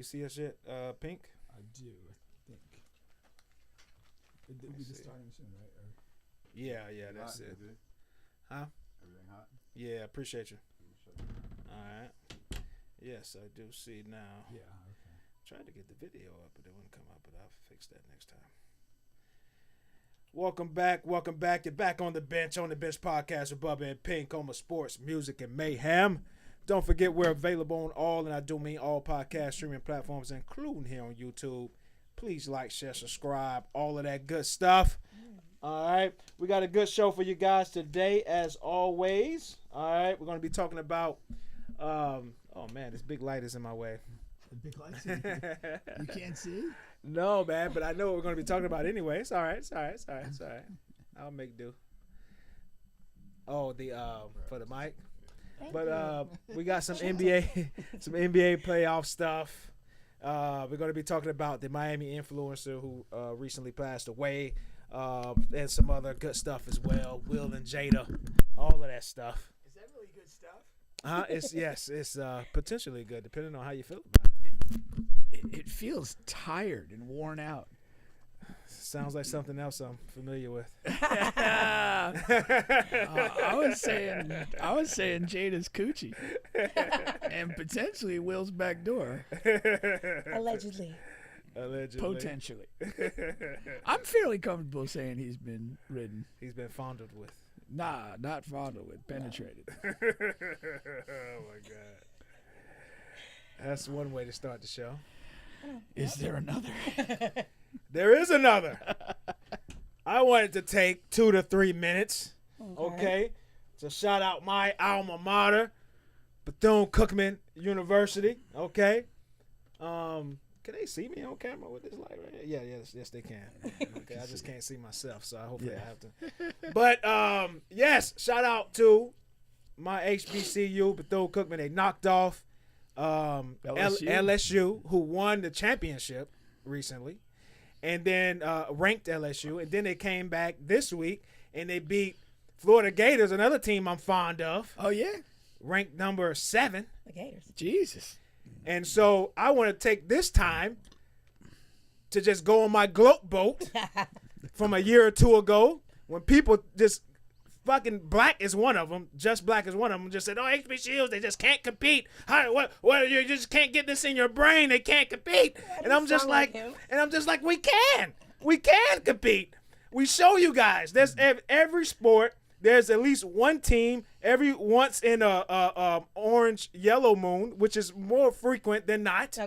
You see us yet, Pink? I do. I think. We'll be starting soon, right? Or... Yeah, that's it. Huh? Everything hot? Yeah, appreciate you. All right. Yes, I do see now. Yeah, okay. Tried to get the video up, but it wouldn't come up, but I'll fix that next time. Welcome back. You're back on the bench podcast with Bubba and Pink, home of sports, music, and mayhem. Don't forget we're available on all, and I do mean all podcast streaming platforms, including here on YouTube. Please like, share, subscribe, all of that good stuff. All right. We got a good show for you guys today, as always. All right. We're going to be talking about, oh, man, this big light is in my way. The big light? You can't see? No, man, but I know what we're going to be talking about anyway. It's all right. I'll make do. Oh, for the mic. But we got some NBA playoff stuff. We're going to be talking about the Miami influencer who recently passed away, and some other good stuff as well. Will and Jada, all of that stuff. Is that really good stuff? It's potentially good, depending on how you feel about it. It feels tired and worn out. Sounds like something else I'm familiar with. I was saying Jada's coochie, and potentially Will's back door. Allegedly. Potentially. I'm fairly comfortable saying he's been ridden. He's been fondled with. Nah, not fondled with. Penetrated. Oh my God. That's one way to start the show. Is there another? There is another. I wanted to take 2 to 3 minutes, okay, to shout out my alma mater, Bethune Cookman University, okay. Can they see me on camera with this light right here? Yeah, yes, they can. Okay, I just can't see myself, so hopefully I have to. But yes, shout out to my HBCU, Bethune Cookman. They knocked off LSU, who won the championship recently, and then ranked LSU, and then they came back this week and they beat Florida Gators, another team I'm fond of. Oh yeah, ranked number 7. The Gators. Jesus. And so I want to take this time to just go on my Gloat boat from a year or two ago when people just fucking black is one of them, just black is one of them, just said, oh, HBCUs, they just can't compete. What, you just can't get this in your brain. They can't compete. And I'm just like, we can compete. We show you guys. There's every sport. There's at least one team every once in a orange yellow moon, which is more frequent than not.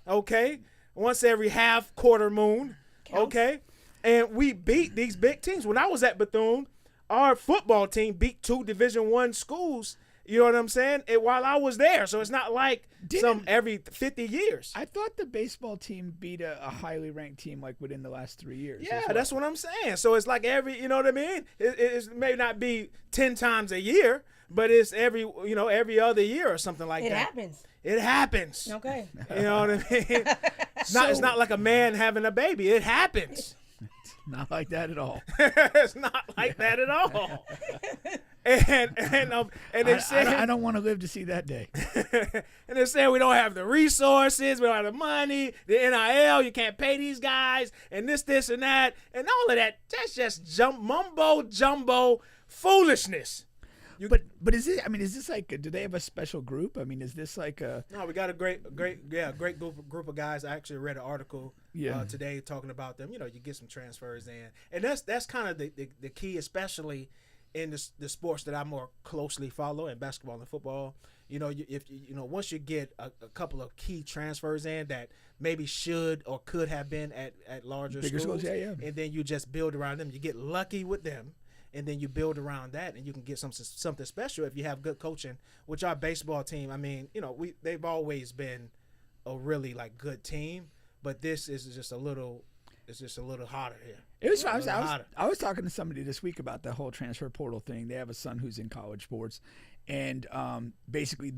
Okay. Once every half quarter moon. Counts. Okay. And we beat these big teams. When I was at Bethune, our football team beat 2 Division I schools. You know what I'm saying? While I was there, so it's not like every 50 years. I thought the baseball team beat a highly ranked team like within the last 3 years. Yeah, that's what I'm saying. So it's like every, you know what I mean? It may not be 10 times a year, but it's every other year or something like that. It happens. Okay. You know what I mean? It's not like a man having a baby. It happens. Not like that at all. It's not like that at all. And they say I don't want to live to see that day. And they're saying we don't have the resources, we don't have the money, the NIL, you can't pay these guys, and this, and that, and all of that. That's just mumbo jumbo foolishness. But is it? I mean, is this like? Do they have a special group? I mean, is this like a? No, we got a great group of guys. I actually read an article today talking about them. You get some transfers in, and that's kind of the key, especially in the sports that I more closely follow, in basketball and football. If once you get a couple of key transfers in that maybe should or could have been at larger schools, and then you just build around them. You get lucky with them. And then you build around that, and you can get something special if you have good coaching. Which our baseball team, I mean, they've always been a really good team, but this is just a little hotter here. I was talking to somebody this week about the whole transfer portal thing. They have a son who's in college sports, and basically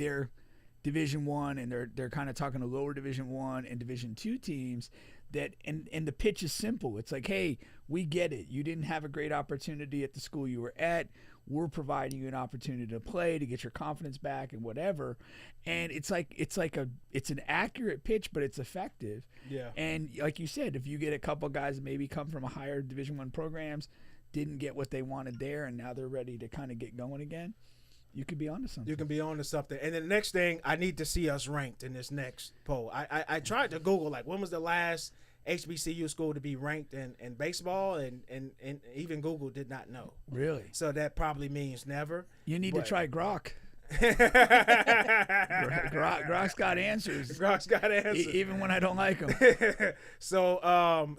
Division I, and they're kind of talking to lower Division I and Division II teams. That and the pitch is simple. It's like, hey, we get it. You didn't have a great opportunity at the school you were at. We're providing you an opportunity to play, to get your confidence back, and whatever. And it's an accurate pitch, but it's effective. Yeah. And like you said, if you get a couple guys that maybe come from a higher Division I programs, didn't get what they wanted there, and now they're ready to kind of get going again, you could be onto something. You can be onto something. And then the next thing, I need to see us ranked in this next poll. I tried to Google, like, when was the last HBCU school to be ranked in baseball, and even Google did not know. Really? So that probably means never. You need to try Grok. Grok's got answers. Grok's got answers. Even when I don't like them. So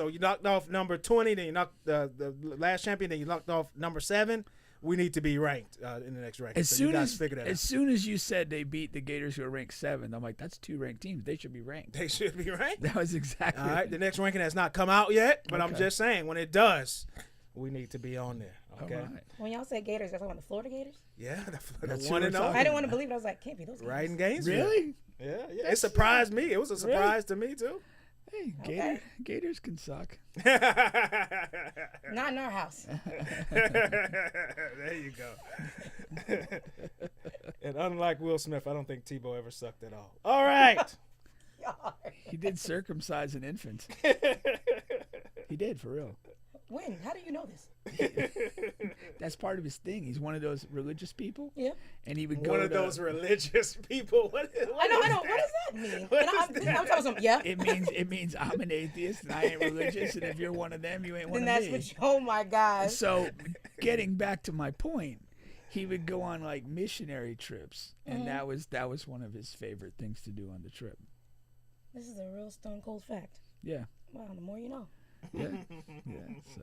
you knocked off number 20, then you knocked the last champion, then you knocked off number 7. We need to be ranked in the next ranking. As so soon you guys as figure that as soon as you said they beat the Gators, who are ranked 7th, I'm like, that's 2 ranked teams. They should be ranked. They should be ranked. That was exactly. All right. The next ranking has not come out yet, but I'm Okay. just saying, when it does, we need to be on there. Okay. All right. When y'all say Gators, you're talking about the Florida Gators? Yeah, the That's who one we're and talking only. I didn't want to believe it. I was like, can't be those Gators. Right in Gainesville. Really? Yeah. It surprised me. It was a surprise to me too. Hey, Okay. Gators can suck. Not in our house. There you go. And unlike Will Smith, I don't think Tebow ever sucked at all. All right. He did circumcise an infant. He did, for real. When? How do you know this? That's part of his thing. He's one of those religious people. Yeah. And he would go One of to- those religious people. I know. What does that mean? What And is I'm telling something. Yeah. It means I'm an atheist and I ain't religious, and if you're one of them, you ain't one Then of that's me. what you, oh my God. So, getting back to my point, he would go on like missionary trips, and that was one of his favorite things to do on the trip. This is a real stone cold fact. Yeah, Wow, the more you know. yeah. So,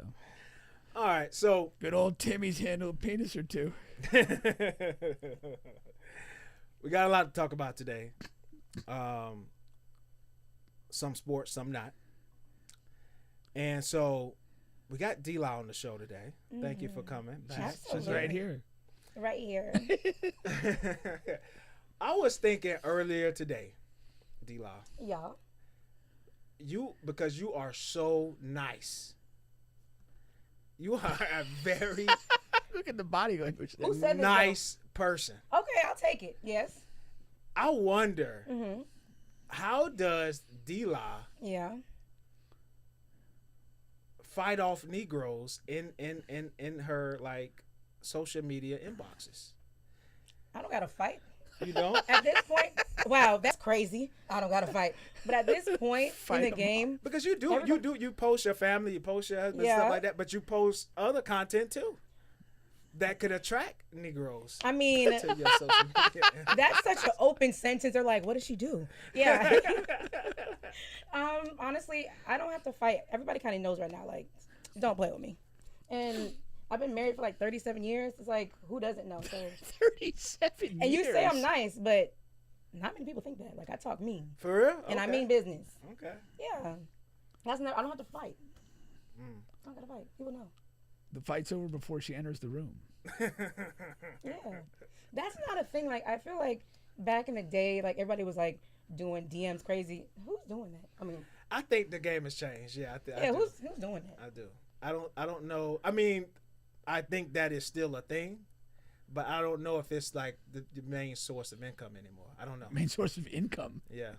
All right. So good old Timmy's handled a penis or two. we got a lot to talk about today. Some sports, some not. And so we got DeeLa on the show today. Thank you for coming back. She's right here. Right here. I was thinking earlier today, DeeLa, Y'all. because you are so nice. You are a very Look at the body language. Who said this, nice person. Okay, I'll take it. Yes. I wonder, Mm-hmm. how does DeeLa Yeah. fight off Negroes in her like social media inboxes? I don't got to fight. You don't? At this point, wow, that's crazy. I don't got to fight. But at this point Fight in the 'em game, Because you post your family, you post your husband, Yeah. stuff like that, but you post other content too that could attract Negroes I mean, to your social media. that's such an open sentence. They're like, what does she do? Yeah. Honestly, I don't have to fight. Everybody kind of knows right now, like, don't play with me. And I've been married for like 37 years. It's like, who doesn't know? So, 37 years. and you say I'm nice, but not many people think that. Like, I talk mean. For real? And I Okay. mean business. Okay. Yeah. I don't have to fight. I don't got to fight. People know. The fight's over before she enters the room. Yeah. That's not a thing. Like, I feel like back in the day, like, everybody was like doing DMs crazy. Who's doing that? I mean, I think the game has changed. Yeah, I yeah, do. who's doing that? I do. I don't know. I mean, I think that is still a thing, but I don't know if it's like the main source of income anymore. I don't know. Main source of income. Yeah.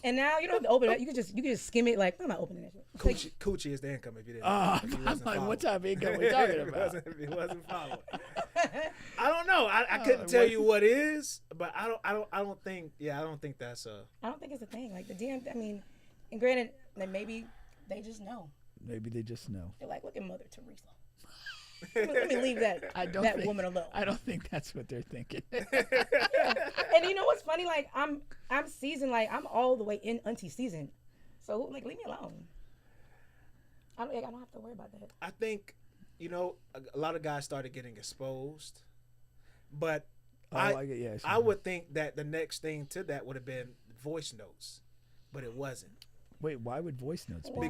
And now you don't have to open it. You can just skim it. Like, I'm not opening that shit. It's like, Coochie is the income if you didn't. I'm if you like, wasn't what following. type of income we talking about? If he wasn't following. I don't know. I couldn't tell you what is, but I don't think that's a. I don't think it's a thing. Like the DM. I mean, and granted, like maybe they just know. Maybe they just know. They're like, look at Mother Teresa. Let me leave that woman alone. I don't think that's what they're thinking. And you know what's funny? Like I'm seasoned. Like I'm all the way in auntie season. So like leave me alone. I don't have to worry about that. I think, a lot of guys started getting exposed, but I would think that the next thing to that would have been voice notes, but it wasn't. Wait, why would voice notes be?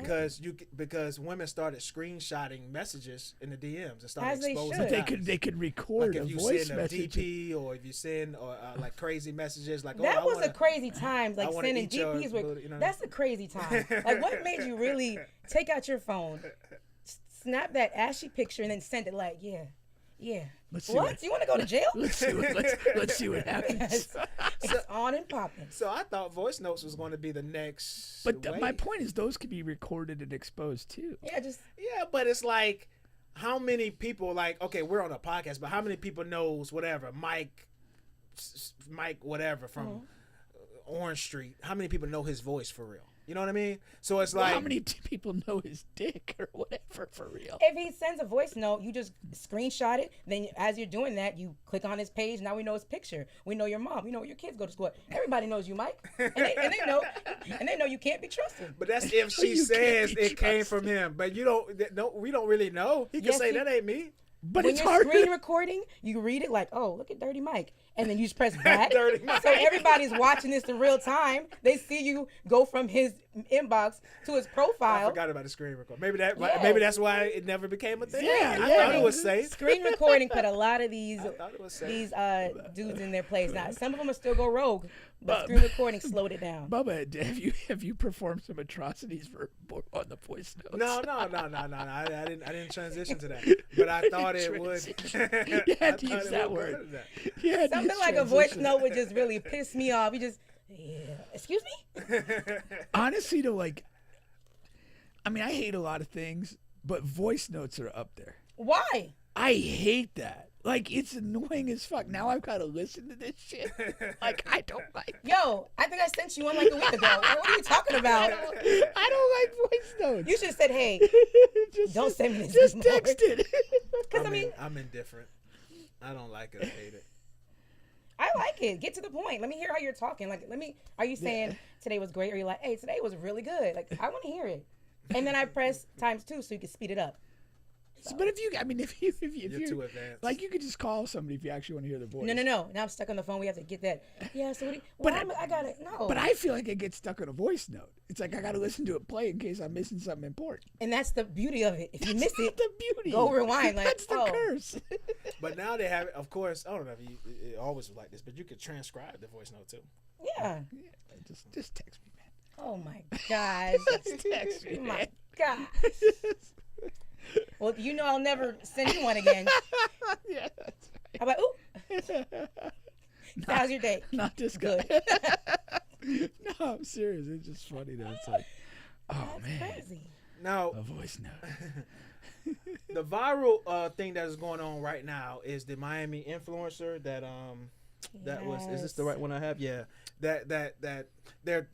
Because women started screenshotting messages in the DMs and started As they exposing. should. But they could record like a if you voice send a message. DP or if you send like crazy messages like That was a crazy time. Like I wanna sending eat your DPs with booty, you know? that's a crazy time. Like what made you really take out your phone, snap that ashy picture, and then send it like yeah. Let's see What? You want to go to jail? Let's see what happens. Yes. It's on and popping. So I thought voice notes was going to be the next. But wave. my point is, those could be recorded and exposed too. Yeah, but it's like, how many people like? Okay, we're on a podcast, but how many people knows whatever Mike, whatever from Orange Street? How many people know his voice for real? You know what I mean? So it's like, how many people know his dick or whatever for real? If he sends a voice note, you just screenshot it. Then as you're doing that, you click on his page. Now we know his picture. We know your mom. We know where your kids go to school. Everybody knows you, Mike. And they know you can't be trusted. But that's if she says it came from him. But we don't really know. He can say that ain't me. But when it's you're hard. Screen recording, you read it like, oh, look at Dirty Mike. And then you just press back. Dirty Mike. So everybody's watching this in real time. They see you go from his inbox to his profile. I forgot about the screen record. Maybe that's why it never became a thing. Yeah, I thought it was safe. Screen recording put a lot of these dudes in their place. Now, some of them will still go rogue, but screen recording slowed it down. Bubba, have you performed some atrocities on the voice notes? No. I didn't transition to that. But I thought it would. You had to use that word. Yeah. Something like a voice note would just really piss me off. You just, excuse me? Honestly, though, like, I mean, I hate a lot of things, but voice notes are up there. Why? I hate that. Like, it's annoying as fuck. Now I've got to listen to this shit. Like, I don't like. Yo, I think I sent you one like a week ago. What are you talking about? I don't like voice notes. You should have said, hey, don't send me this. Just anymore. text it. Because, I mean, I'm indifferent. I don't like it. I hate it. I like it. Get to the point. Let me hear how you're talking. Like, are you saying today was great? Or you're like, hey, today was really good. Like, I want to hear it. And then I press ×2 so you can speed it up. So. But if you're too advanced. Like, you could just call somebody if you actually want to hear their voice. No. Now I'm stuck on the phone. We have to get that. Yeah, so I got it. No. But I feel like I get stuck on a voice note. It's like I got to listen to it play in case I'm missing something important. And that's the beauty of it. If you miss it, the beauty. Go rewind. Like, that's the curse. But now they have, of course, I don't know if it always was like this, but you could transcribe the voice note too. Yeah. Just text me, man. Oh my gosh. Just text me, my gosh. Well, you know I'll never send you one again. Yeah, that's right. I'm like, ooh. How's your day? Not this guy. Good. No, I'm serious. It's just funny that it's like, That's man. crazy. Now, A voice note. the viral thing that is going on right now is the Miami influencer that was, is this the right one I have? Yeah. That they're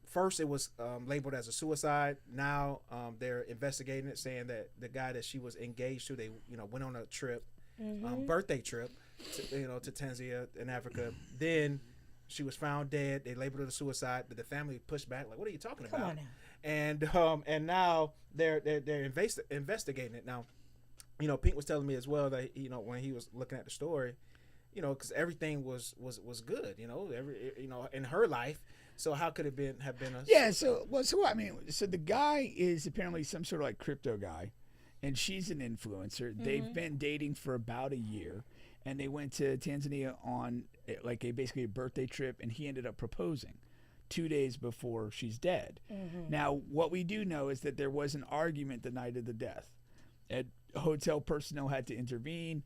first it was labeled as a suicide. Now they're investigating it, saying that the guy that she was engaged to, they went on a trip, birthday trip, to Tanzania in Africa. Then she was found dead. They labeled it a suicide, but the family pushed back, like, "What are you talking about?" Come on now. And now they're investigating it. Now, Pink was telling me as well that when he was looking at the story, because everything was good, in her life. So how could it have been a... Yeah, so the guy is apparently some sort of like crypto guy, and she's an influencer. Mm-hmm. They've been dating for about a year, and they went to Tanzania on like basically a birthday trip, and he ended up proposing 2 days before she's dead. Mm-hmm. Now, what we do know is that there was an argument the night of the death. Hotel personnel had to intervene,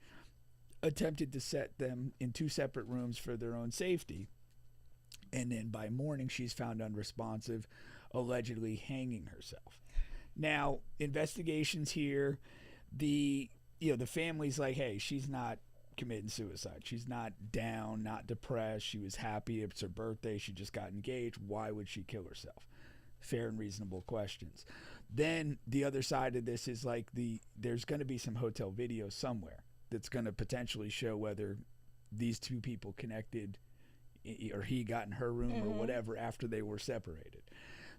attempted to set them in 2 separate rooms for their own safety. And then by morning, she's found unresponsive, allegedly hanging herself. Now, investigations here, the family's like, hey, she's not committing suicide. She's not down, not depressed. She was happy. It's her birthday. She just got engaged. Why would she kill herself? Fair and reasonable questions. Then the other side of this is like there's going to be some hotel video somewhere that's going to potentially show whether these 2 people connected, or he got in her room or whatever after they were separated.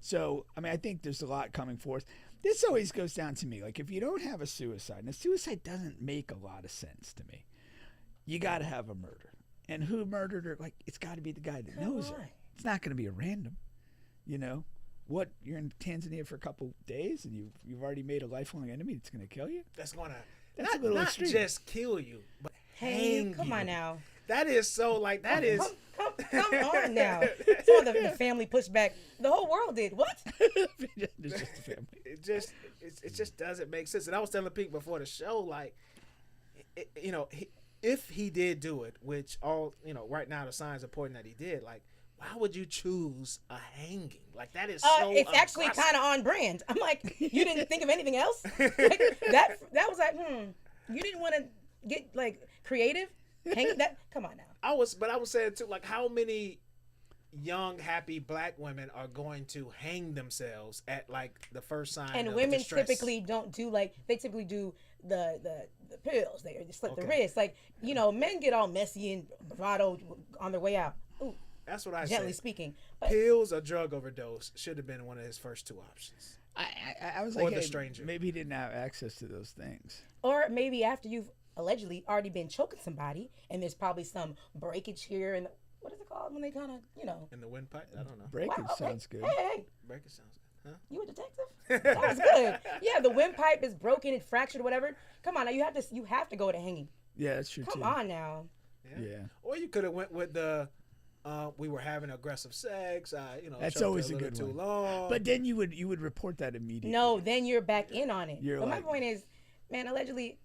So, I mean, I think there's a lot coming forth. This always goes down to me. Like, if you don't have a suicide, and a suicide doesn't make a lot of sense to me, you got to have a murder. And who murdered her? Like, it's got to be the guy that knows her. It's not going to be a random, what, you're in Tanzania for a couple days and you've already made a lifelong enemy that's going to kill you? That's going to little not extreme. just kill you, but hang Come you. on now. That is so like that is. Come on now. Some of the family pushback. The whole world did. What? It's just a family. It just doesn't make sense. And I was telling Pete before the show, like, if he did do it, which right now the signs are pointing that he did, like, why would you choose a hanging? Like, that is so it's actually aggressive. kind of on brand. I'm like, you didn't think of anything else? Like, that was like, you didn't want to get like creative? Hanging that? Come on now. I was saying too, like, how many young, happy black women are going to hang themselves at like the first sign And of women distress? typically don't do they typically do the pills. They slit the Okay. wrist. Like, men get all messy and bravado on their way out. Ooh, That's what I gently said. speaking. But Pills or drug overdose should have been one of his first two options. I was Or like, the hey, stranger. maybe he didn't have access to those things. or maybe after you've allegedly already been choking somebody and there's probably some breakage here and what is it called when they kind of In the windpipe? I don't know. Breakage Wow, okay. sounds good. Hey, Breakage sounds good. Huh? you a detective? That was good. Yeah, the windpipe is broken, it fractured, whatever. Come on now, you have to go to hanging. Yeah, that's true Come too. on now. Yeah. Or you could have went with the we were having aggressive sex. That's choked always her a little good too one. long. But then you would report that immediately. No, then you're back in on it. You're But my like- point is, man, allegedly,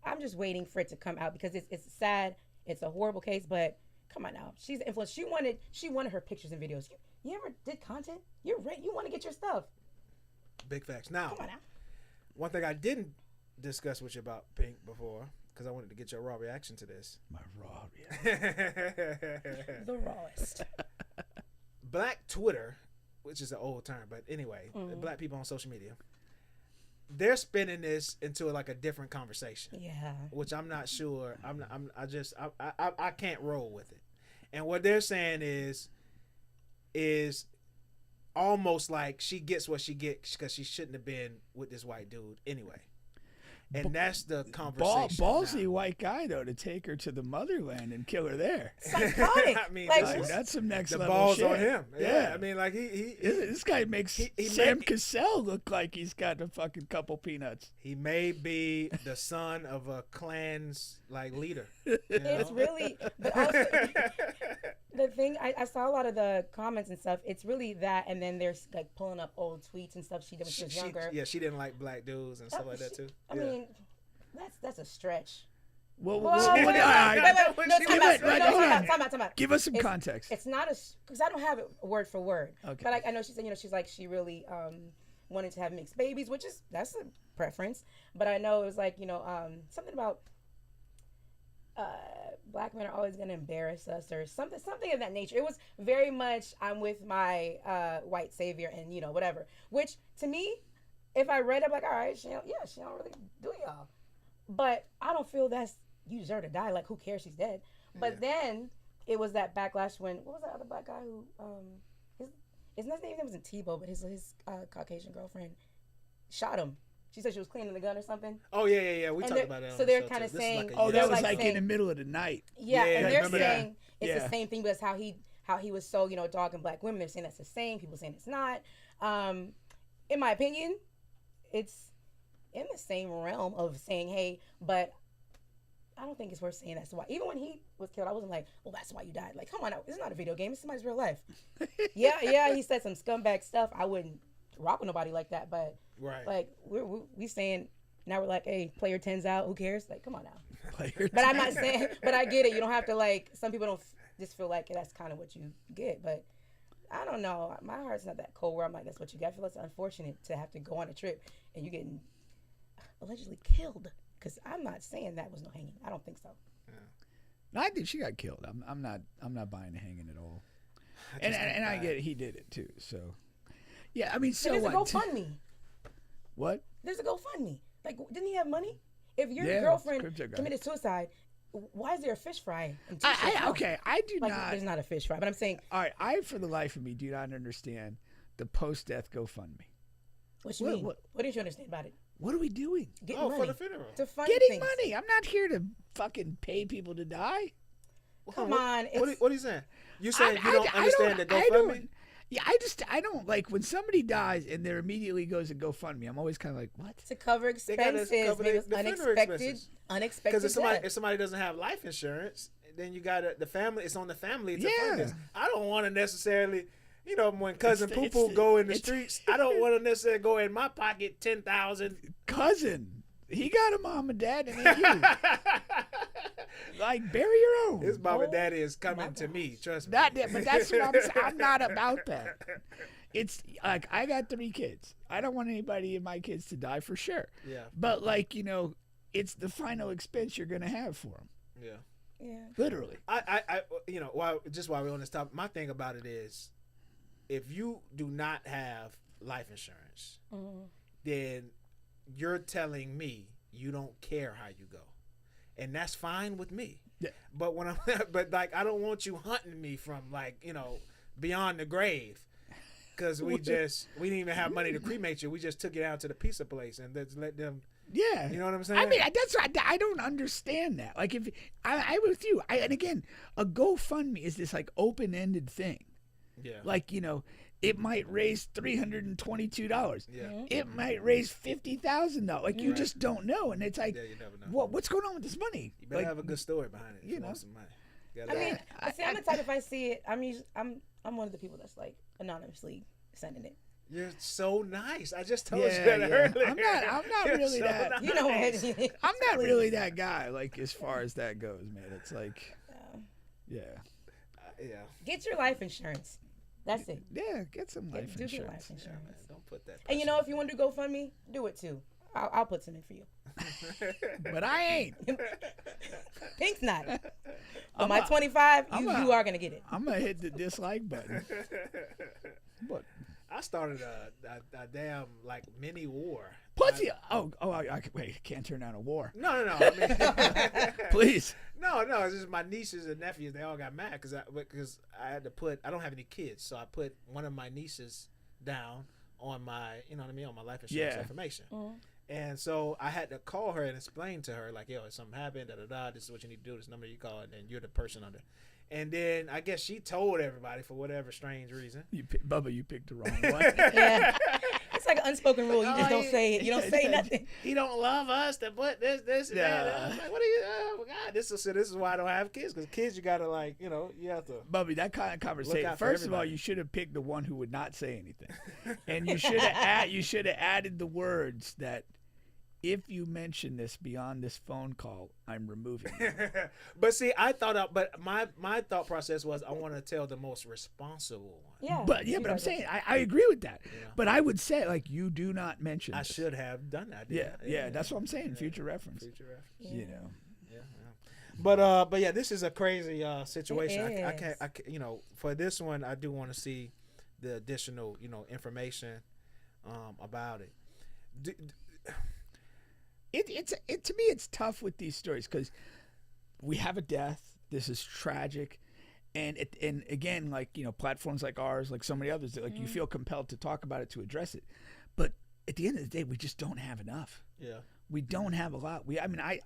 I'm just waiting for it to come out because it's sad. It's a horrible case, but come on now. She's an influencer. She wanted her pictures and videos. You ever did content? You're right. You want to get your stuff. Big facts. Now, Come on now. one thing I didn't discuss with you about Pink before, because I wanted to get your raw reaction to this. My raw reaction. The rawest. Black Twitter, which is an old term, but anyway, black people on social media, they're spinning this into like a different conversation. Yeah. Which I'm not sure. I can't roll with it. And what they're saying is almost like she gets what she gets because she shouldn't have been with this white dude anyway. And that's the conversation. Ballsy now. white guy though to take her to the motherland and kill her there. Psychotic. I mean, like, listen, That's some next the level balls shit. on him. Yeah. Yeah. I mean, like he This guy makes he Sam may- Cassell look like he's got a fucking couple peanuts. he may be the son of a clan's like leader. it's really, but also the thing I saw a lot of the comments and stuff. It's really that, and then there's like pulling up old tweets and stuff she did when she was younger. she didn't like black dudes and stuff like that too. I mean, that's a stretch. Well, Well, all right. Time out. Give us some context. It's not because I don't have it word for word. Okay. But I know she said, she really wanted to have mixed babies, that's a preference. But I know it was like, something about black men are always going to embarrass us or something of that nature. It was very much I'm with my white savior and whatever. Which to me, if I read it, I'm like, all right, she don't really do y'all. But I don't feel you deserve to die. Like, who cares? She's dead. But then it was that backlash when what was that other black guy who his name wasn't Tebow, but his Caucasian girlfriend shot him. She said she was cleaning the gun or something. Oh yeah. We talked about that. So they're kind of saying, Oh, they're that was like like in the middle of the night. Yeah, and they're remember saying that? it's the same thing, but it's how he was so dogging black women. They're saying that's the same. People saying it's not. In my opinion, it's in the same realm of saying, hey, but I don't think it's worth saying that's why. Even when he was killed, I wasn't like, well, that's why you died. Like, come on, it's not a video game. It's somebody's real life. yeah, he said some scumbag stuff. I wouldn't rock with nobody like that, but right. like we saying now we're like, hey, player 10's out. Who cares? Like, come on now. Player But I'm not saying, but I get it. You don't have to like. Some people don't just feel like that's kind of what you get, but. I don't know. My heart's not that cold where I'm like, that's what you got. I feel it's unfortunate to have to go on a trip and you getting allegedly killed. Because I'm not saying that was no hanging. I don't think so. No, I think she got killed. I'm not buying the hanging at all. And I get it, he did it too. So yeah, I mean, so there's what? a GoFundMe. What? There's a GoFundMe. Like, didn't he have money? If your Yeah, girlfriend crypto guy. committed suicide, why is there a fish fry? I do like, not. There's not a fish fry, but I'm saying. All right, I for the life of me do not understand the post-death GoFundMe. What you mean? What didn't you understand about it? What are we doing? Getting money for the funeral. to fund Getting things. money. I'm not here to fucking pay people to die. Come on. What are you saying? You saying you don't understand the GoFundMe? Yeah, I don't like when somebody dies and there immediately goes a GoFundMe. I'm always kind of like, what? To cover expenses, cover maybe the funeral unexpected Because death. if somebody doesn't have life insurance, then you got the family. It's on the family to fund Yeah. this. I don't want to necessarily, when cousin It's the- Poo Poo go in the it's- streets, I don't want to necessarily go in my pocket 10,000. Cousin, he got a mom and dad, and then you. Like, bury your own. His mom and daddy is coming to me. Trust me. But that's what I'm saying. I'm not about that. It's like I got 3 kids. I don't want anybody in my kids to die for sure. Yeah. But like it's the final expense you're gonna have for them. Yeah. Yeah. Literally. I while we're on this topic, my thing about it is, if you do not have life insurance, then you're telling me you don't care how you go, and that's fine with me. Yeah. But I don't want you hunting me from beyond the grave, because we didn't even have money to cremate you. We just took you down to the pizza place and just let them. Yeah. You know what I'm saying? I mean, that's I don't understand that. Like, if I'm with you, and again, a GoFundMe is this like open-ended thing. Yeah. Like, it might raise $322. Yeah. It might raise $50,000. Like, you just don't know, and it's like, Yeah, you never know. what's going on with this money? You better Like, have a good story behind it. If you know. want some money. I mean, I'm the type, if I see it, I'm one of the people that's like anonymously sending it. You're so nice. I just told Yeah, you that yeah. earlier. I'm not You're really so that. nice. You know what? I'm not really that guy. Like, as far as that goes, man, it's like, yeah, Yeah. Get your life insurance. That's it. yeah. Get some life Do your insurance. life insurance. Man, don't put that. And if you want to do GoFundMe, do it too. I'll put some in for you. But I ain't. Pink's not. But my 25, you are gonna get it. I'm gonna hit the dislike button. But I started a damn mini war. pussy. I wait. Can't turn down a war. No. I mean, Please. no. It's just my nieces and nephews. They all got mad because I had to put. I don't have any kids, so I put one of my nieces down on my, on my life insurance information. And so I had to call her and explain to her, like, yo, if something happened, this is what you need to do, this number you call, and then you're the person under. And then I guess she told everybody for whatever strange reason. Bubba, you picked the wrong one. Yeah. It's like an unspoken rule. You just don't say it. You don't say nothing. He don't love us to put this, and that. I was like, what are you? Oh my God, this is why I don't have kids, because kids you gotta you have to. Bubby, that kind of conversation. out for First of all, everybody. you should have picked the one who would not say anything, and you should have added the words that, if you mention this beyond this phone call, I'm removing you. But see, but my thought process was I want to tell the most responsible one. Yeah. But I'm saying I agree with that. Yeah. But I would say, like, you do not mention. I this. should have done that. Yeah, that's what I'm saying. Future reference. Future reference. You know. Yeah. But yeah, this is a crazy situation. It I is. can't. For this one, I do want to see the additional information about it. To me, it's tough with these stories because we have a death. This is tragic, and again, platforms like ours, like so many others, you feel compelled to talk about it, to address it. But at the end of the day, we just don't have enough. Yeah. We don't have a lot.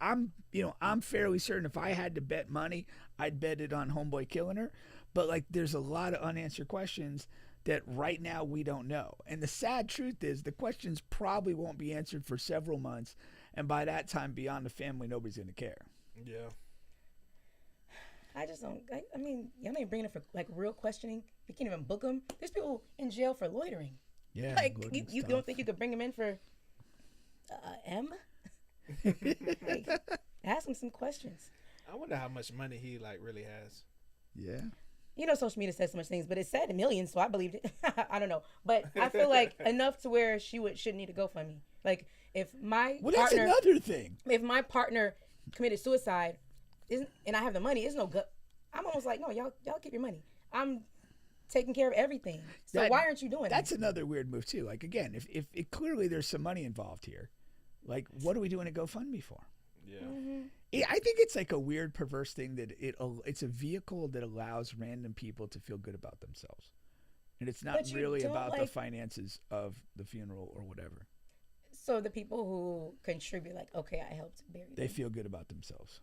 I'm fairly certain if I had to bet money, I'd bet it on Homeboy killing her. But there's a lot of unanswered questions that right now we don't know. And the sad truth is the questions probably won't be answered for several months. And by that time, beyond the family, nobody's going to care. Yeah. I just don't. I mean, y'all ain't bringing it for real questioning. You can't even book them. There's people in jail for loitering. Yeah. You don't think you could bring them in for M? Ask him some questions. I wonder how much money he really has. Yeah. Social media says so much things, but it said millions, so I believed it. I don't know, but I feel like enough to where shouldn't need to GoFundMe. If my that's another thing. If my partner committed suicide, and I have the money, I'm almost like, no, y'all keep your money. I'm taking care of everything. So why aren't you doing that's that? another weird move too. Again, if clearly there's some money involved here, what are we doing a GoFundMe for? Yeah. Mm-hmm. I think it's a weird, perverse thing that it's a vehicle that allows random people to feel good about themselves, and it's not really about the finances of the funeral or whatever. So the people who contribute, okay, I helped bury them. They feel good about themselves.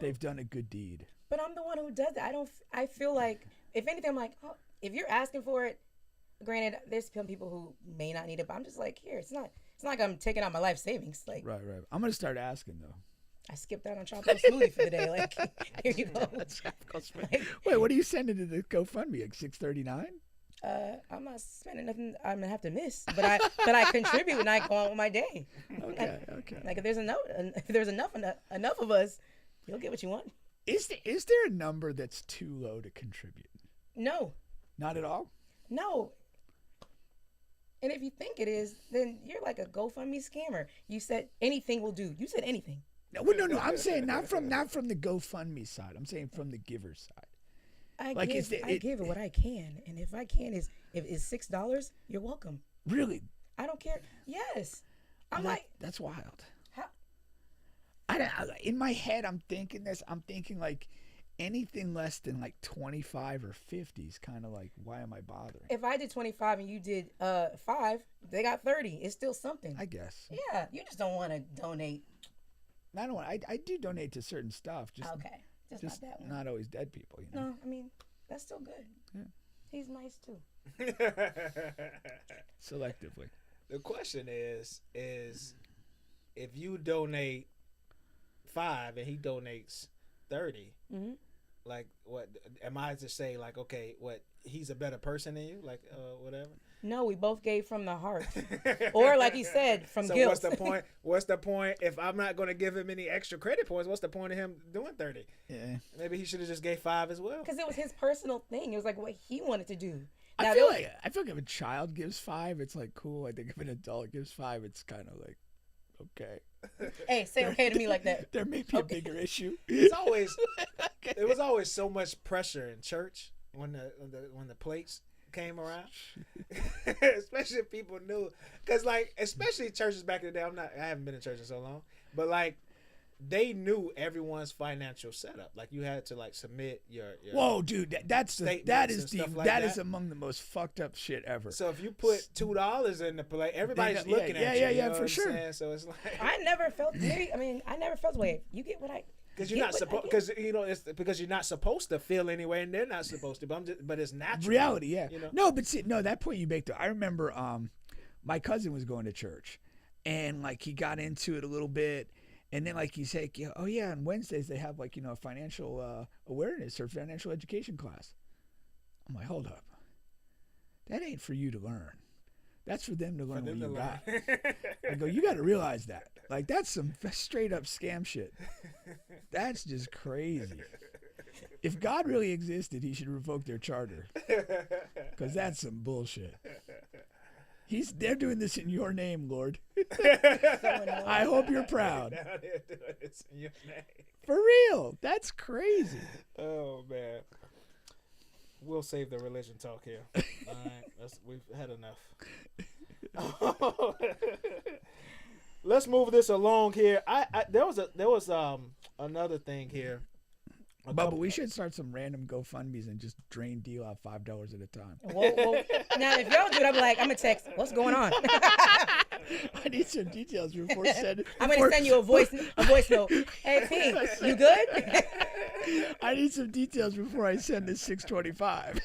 They've done a good deed. But I'm the one who does it. I feel like, if anything, I'm like, oh, if you're asking for it, granted, there's some people who may not need it, but I'm just like, here, it's not like I'm taking out my life savings. Like, right. I'm gonna start asking though. I skipped out on tropical smoothie for the day. Like, here you go. Like, wait, what are you sending to the GoFundMe? Like $6.39? I'm not spending nothing I'm gonna have to miss, but I contribute and I go on with my day. Okay. Like if there's enough of us, you'll get what you want. Is there a number that's too low to contribute? No. Not at all? No. And if you think it is, then you're like a GoFundMe scammer. You said anything will do. You said anything. No. I'm saying not from the GoFundMe side. I'm saying from the giver's side. I give what I can, and if I can if it's $6, you're welcome. Really? I don't care. Yes. That's wild. How? In my head, I'm thinking like anything less than like 25 or 50 is kind of like, why am I bothering? If I did 25 and you did 5, they got 30. It's still something. I guess. Yeah, you just don't want to donate. I don't want. I do donate to certain stuff. Just okay. Just not that one. Not always dead people, you know. No, I mean that's still good. Yeah. He's nice too. Selectively. The question is if you donate 5 and he donates 30, like what am I to say? Like, okay, what he's a better person than you? Like, whatever. No, we both gave from the heart, or like he said, from guilt. What's the point? What's the point if I'm not going to give him any extra credit points? What's the point of him doing 30? Yeah. Maybe he should have just gave 5 as well. Because it was his personal thing. It was like what he wanted to do. I feel like if a child gives 5, it's like cool. I think if an adult gives 5, it's kind of like okay. Hey, say okay to me like that. There may be a bigger issue. It's always there was always so much pressure in church when the plates came around, especially if people knew, because like especially churches back in the day. I haven't been in church in so long, but like they knew everyone's financial setup. Like you had to like submit your whoa, dude, that is among the most fucked up shit ever. So if you put $2 in the plate, everybody's looking at you. Yeah, for sure. So it's like I never felt the way. You get what I. Because you're not supposed, because it's because you're not supposed to feel anyway, and they're not supposed to. But it's natural. Reality, yeah. You know? No, but see, that point you make though. I remember, my cousin was going to church, and like he got into it a little bit, and then like he's like, oh yeah, on Wednesdays they have like a financial awareness or financial education class. I'm like, hold up, that ain't for you to learn. That's for them to learn what you got. I go, you got to realize that. Like, that's some straight up scam shit. That's just crazy. If God really existed, he should revoke their charter. Because that's some bullshit. They're doing this in your name, Lord. I hope you're proud. Now they're doing this in your name. For real. That's crazy. Oh, man. We'll save the religion talk here. All right, we've had enough. Let's move this along here. There was another thing here. But we should start some random GoFundMes and just drain DeeLa out $5 at a time. Whoa. Now if y'all do it, I'm like, I'm gonna text. What's going on? I need some details before sending. I'm gonna send you a voice note. Hey P, you good? I need some details before I send this $6.25.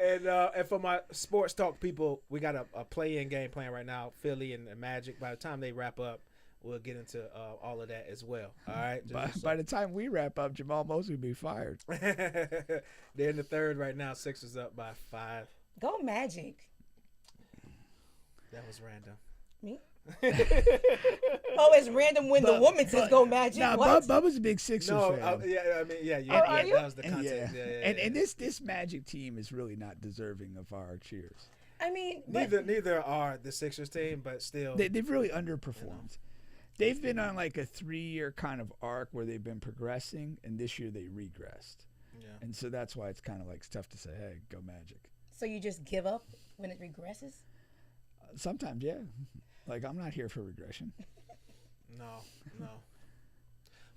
And for my sports talk people, we got a play-in game playing right now, Philly and the Magic. By the time they wrap up, we'll get into all of that as well. All right. By the time we wrap up, Jamal Mosley will be fired. They're in the third right now. Sixers up by 5. Go Magic. That was random. Me? Oh, it's random when the woman says go Magic. Nah, Bubba's a big Sixers fan. That was the context. And this Magic team is really not deserving of our cheers. I mean, neither are the Sixers team, but still they've really underperformed. They've been on like a 3-year kind of arc where they've been progressing, and this year they regressed. Yeah. And so that's why it's kind of like tough to say, hey, go Magic. So you just give up when it regresses? Sometimes, yeah. Like, I'm not here for regression. No.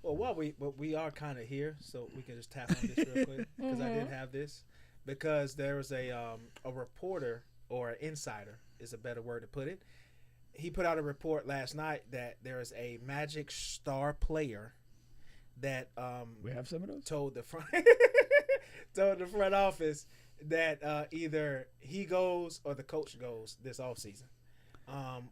Well, we are kind of here, so we can just tap on this real quick because I did have this, because there was a reporter, or an insider is a better word to put it. He put out a report last night that there is a Magic star player that we have some of those. told the front office that either he goes or the coach goes this offseason.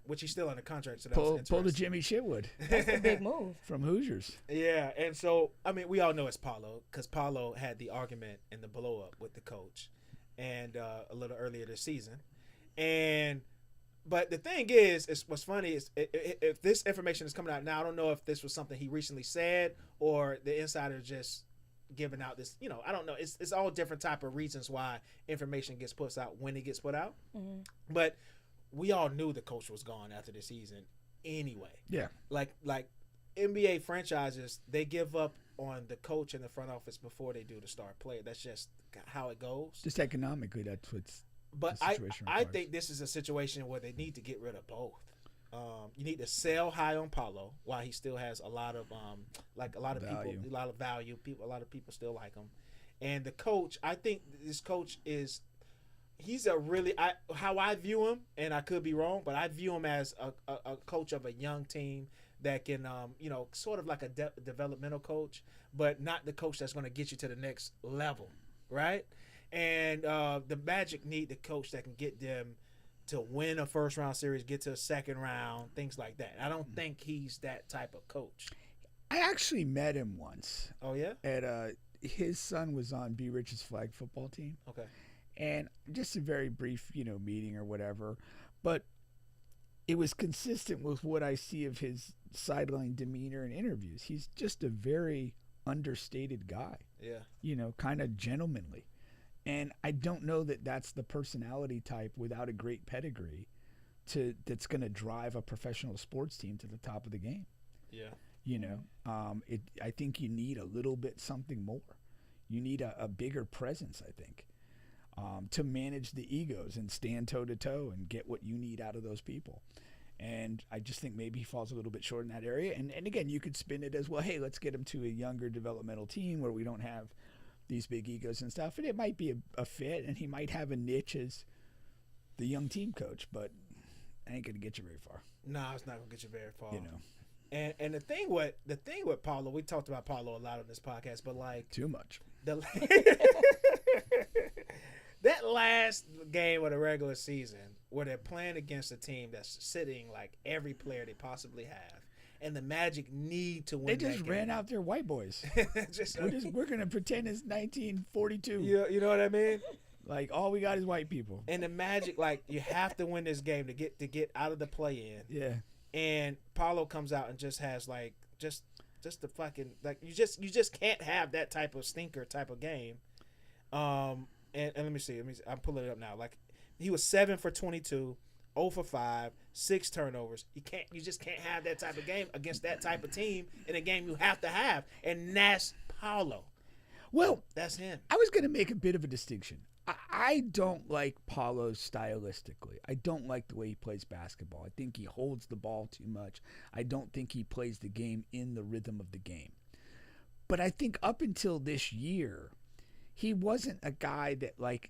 Which he's still under contract. So that was pull the Jimmy Shitwood. That's a big move from Hoosiers. Yeah, and so I mean, we all know it's Paulo because Paulo had the argument and the blow up with the coach, and a little earlier this season, but the thing is what's funny is if this information is coming out now, I don't know if this was something he recently said or the insider just giving out this. I don't know. It's all different type of reasons why information gets put out when it gets put out, but. We all knew the coach was gone after the season anyway. Yeah. Like NBA franchises, they give up on the coach and the front office before they do the star player. That's just how it goes. Just economically, that's what's But I think this is a situation where they need to get rid of both. You need to sell high on Paulo while he still has a lot of value. A lot of people still like him. And the coach, I think this coach is – he's a really how I view him, and I could be wrong, but I view him as a coach of a young team that can, sort of like a developmental coach, but not the coach that's going to get you to the next level, right? And the Magic need the coach that can get them to win a first-round series, get to a second round, things like that. I don't think he's that type of coach. I actually met him once. Oh, yeah? At his son was on B. Rich's flag football team. Okay. And just a very brief, meeting or whatever. But it was consistent with what I see of his sideline demeanor and interviews. He's just a very understated guy. Yeah. Kind of gentlemanly. And I don't know that that's the personality type without a great pedigree that's going to drive a professional sports team to the top of the game. Yeah. I think you need a little bit something more. You need a bigger presence, I think. To manage the egos and stand toe-to-toe and get what you need out of those people. And I just think maybe he falls a little bit short in that area. And again, you could spin it as, well, hey, let's get him to a younger developmental team where we don't have these big egos and stuff. And it might be a fit, and he might have a niche as the young team coach, but I ain't going to get you very far. No, it's not going to get you very far. And the thing with Paulo, we talked about Paulo a lot on this podcast, but like too much. That last game of the regular season where they're playing against a team that's sitting like every player they possibly have, and the Magic need to win. They just ran out their white boys. We're gonna pretend it's 1942. You know what I mean? Like all we got is white people. And the Magic, like you have to win this game to get out of the play-in. Yeah. And Paulo comes out and just has like just the fucking like you just can't have that type of stinker type of game. And let me see. I'm pulling it up now. Like he was 7 for 22, 0 for 5, 6 turnovers. You just can't have that type of game against that type of team in a game you have to have, and that's Paulo. Well, that's him. I was going to make a bit of a distinction. I don't like Paulo stylistically. I don't like the way he plays basketball. I think he holds the ball too much. I don't think he plays the game in the rhythm of the game. But I think up until this year, he wasn't a guy that like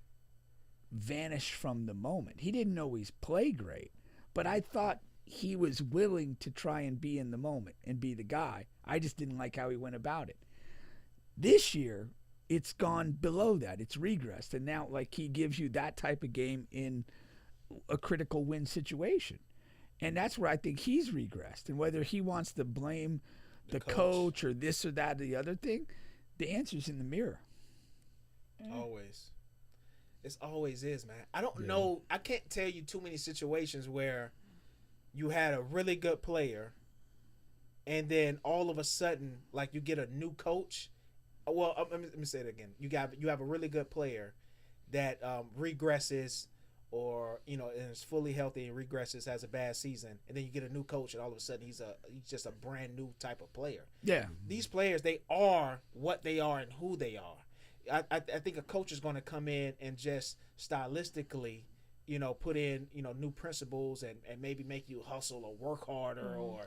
vanished from the moment. He didn't always play great, but I thought he was willing to try and be in the moment and be the guy. I just didn't like how he went about it. This year, it's gone below that. It's regressed, and now like he gives you that type of game in a critical win situation. And that's where I think he's regressed. And whether he wants to blame the coach or this or that or the other thing, the answer's in the mirror. Always. It always is, man. I don't know. I can't tell you too many situations where you had a really good player and then all of a sudden, like you get a new coach. Well, let me say it again. You have a really good player that regresses or, and is fully healthy and regresses, has a bad season, and then you get a new coach and all of a sudden he's just a brand new type of player. Yeah. These players, they are what they are and who they are. I think a coach is going to come in and just stylistically, put in, new principles and maybe make you hustle or work harder or,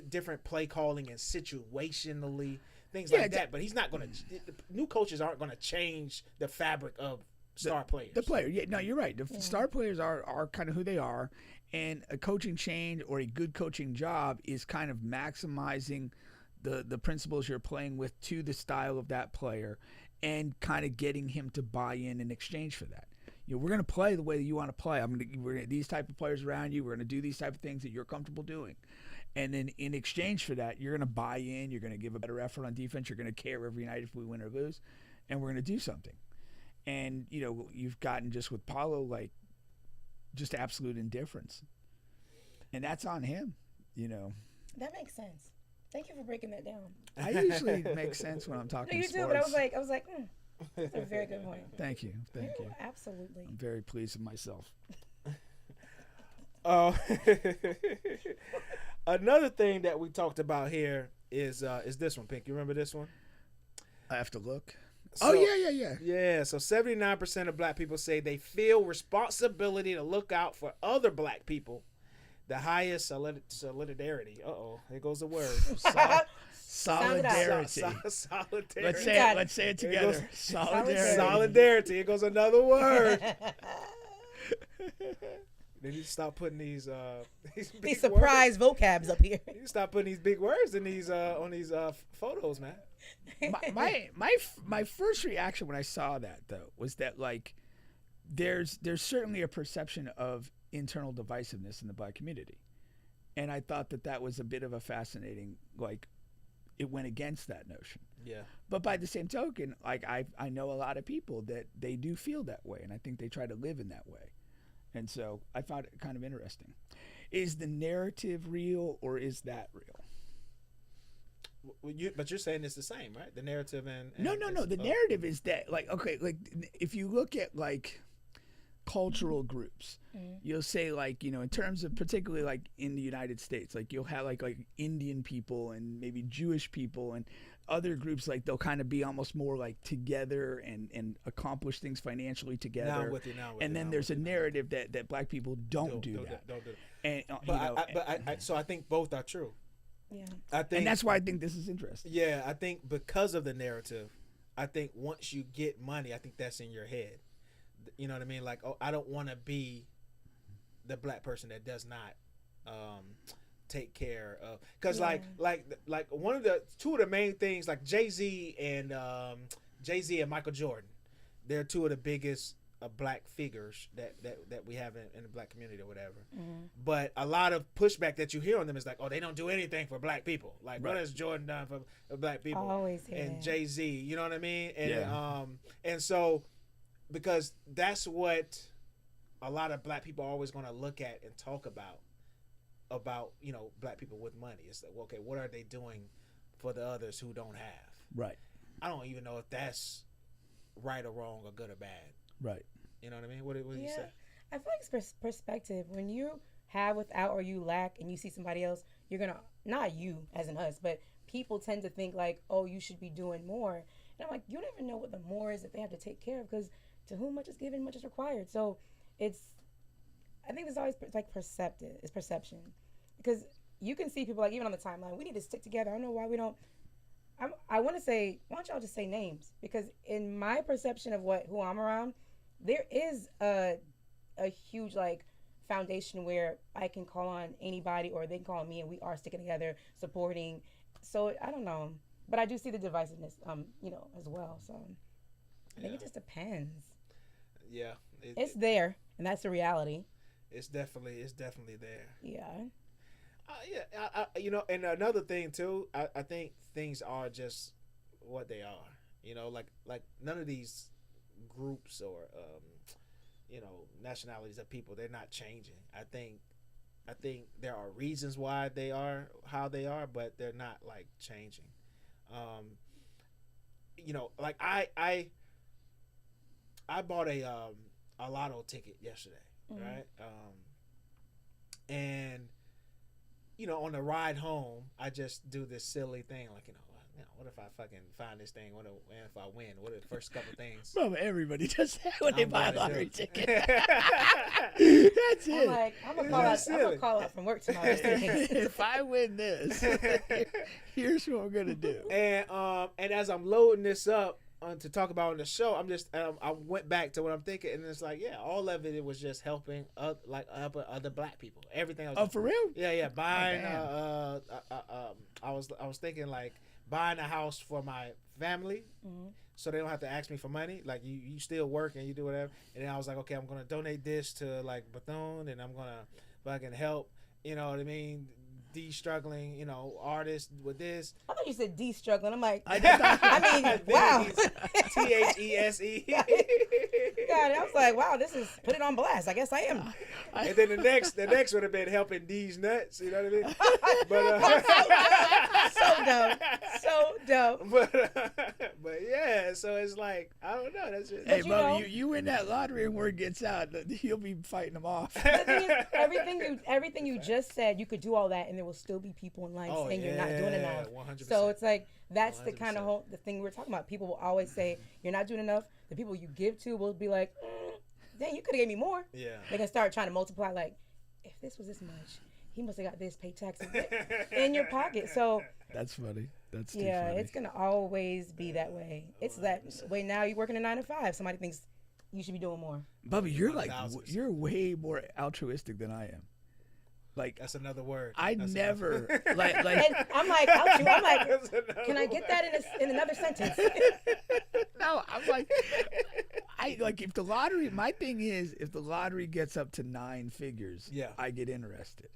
different play calling and situationally, things like that. But he's not going to – new coaches aren't going to change the fabric of star players. The player. Yeah, no, you're right. The star players are kind of who they are. And a coaching change or a good coaching job is kind of maximizing the principles you're playing with to the style of that player, and kind of getting him to buy in exchange for that. We're going to play the way that you want to play. We're gonna, these type of players around you. We're going to do these type of things that you're comfortable doing. And then in exchange for that, you're going to buy in. You're going to give a better effort on defense. You're going to care every night if we win or lose. And we're going to do something. And, you've gotten just with Paulo, like, just absolute indifference. And that's on him, That makes sense. Thank you for breaking that down. I usually make sense when I'm talking sports. You do, but I was like, that's a very good point. Thank you. Absolutely. I'm very pleased with myself. Another thing that we talked about here is this one, Pink. You remember this one? I have to look. So, yeah. Yeah, so 79% of black people say they feel responsibility to look out for other black people. The highest solidarity. Here goes the word. Solidarity. Solidarity. Let's say it together. Solidarity. Here goes another word. They need to stop putting these surprise vocabs up here. You need to stop putting these big words in these on these photos, man. My first reaction when I saw that, though, was that, like, there's certainly a perception of internal divisiveness in the black community, and I thought that was a bit of a fascinating, like, it went against that notion. Yeah. But by the same token, like, I know a lot of people that they do feel that way, and I think they try to live in that way. And so I found it kind of interesting. Is the narrative real, or is that real? But you're saying it's the same, right? The narrative and no. The narrative is that, like, okay, like, if you look at, like, cultural groups, you'll say, like, in terms of particularly, like, in the United States, like, you'll have like Indian people and maybe Jewish people and other groups, like, they'll kind of be almost more like together and accomplish things financially together. Now with you. And then there's a narrative that black people don't do that. Don't do it. And so I think both are true. Yeah. And that's why I think this is interesting. Yeah, I think because of the narrative, I think once you get money, I think that's in your head. You know what I mean? Like, I don't want to be the black person that does not take care of, because like one of the two of the main things, like Jay-Z and Michael Jordan, they're two of the biggest black figures that we have in the black community or whatever. But a lot of pushback that you hear on them is like, they don't do anything for black people. Like, right. What has Jordan done for black people? Always hear and that. Jay-Z, you know what I mean? And yeah. And so, because that's what a lot of black people are always going to look at and talk about black people with money. It's like, okay, what are they doing for the others who don't have? Right. I don't even know if that's right or wrong or good or bad. Right. You know what I mean? What do you say? I feel like it's perspective. When you have without or you lack and you see somebody else, you're going to, not you as in us, but people tend to think like, you should be doing more. And I'm like, you never know what the more is that they have to take care of, because to whom much is given, much is required. So I think it's always like perceptive. It's perception, because you can see people, like, even on the timeline, we need to stick together. I don't know why we don't. I want to say, why don't y'all just say names? Because in my perception of who I'm around, there is a huge, like, foundation where I can call on anybody or they can call on me, and we are sticking together, supporting. So I don't know, but I do see the divisiveness, as well. So I think it just depends. Yeah, it's there, and that's the reality. It's definitely there. Yeah. And another thing too, I think things are just what they are. Like none of these groups or nationalities of people, they're not changing. I think there are reasons why they are how they are, but they're not, like, changing. Like I bought a lotto ticket yesterday, right? And on the ride home, I just do this silly thing, like, what if I fucking find this thing? What if I win? What are the first couple things? Well, everybody does that when they buy a lottery ticket. That's it. I'm like, I'm gonna call out from work tomorrow. If I win this, here's what I'm gonna do. And as I'm loading this up, to talk about on the show, I'm just I went back to what I'm thinking, and it's like, yeah, all of it was just helping other black people. Everything else. Oh, for real? Yeah. Buying. Oh, I was thinking like buying a house for my family, so they don't have to ask me for money. Like you still work and you do whatever. And then I was like, okay, I'm gonna donate this to like Bethune, and I'm gonna fucking help. You know what I mean? De-struggling, artists with this. I thought you said de-struggling. I'm like, I mean, wow. THESE. God, I was like, wow, this is put it on blast. I guess I am. And then the next would have been helping these nuts. You know what I mean? But So dope. But yeah, so it's like I don't know. That's just, Hey, Bubba, you win that lottery and word gets out, you'll be fighting them off. The thing is, everything you just said, you could do all that, and there will still be people in line saying you're not doing enough. 100%. So it's like that's 100%. The kind of the thing we're talking about. People will always say you're not doing enough. The people you give to will be like, dang, you could have gave me more. Yeah. They can start trying to multiply. Like, if this was this much, he must have got this, pay taxes in your pocket. So that's funny. That's too yeah, funny. it's gonna always be that way. It's that way now. You're working a 9 to 5. Somebody thinks you should be doing more. Bubba, you're way more altruistic than I am. Like that's another word. That's never like. And I'm like, I'm like, can I get that in another sentence? No, I'm like, if the lottery. My thing is, if the lottery gets up to 9 figures, I get interested.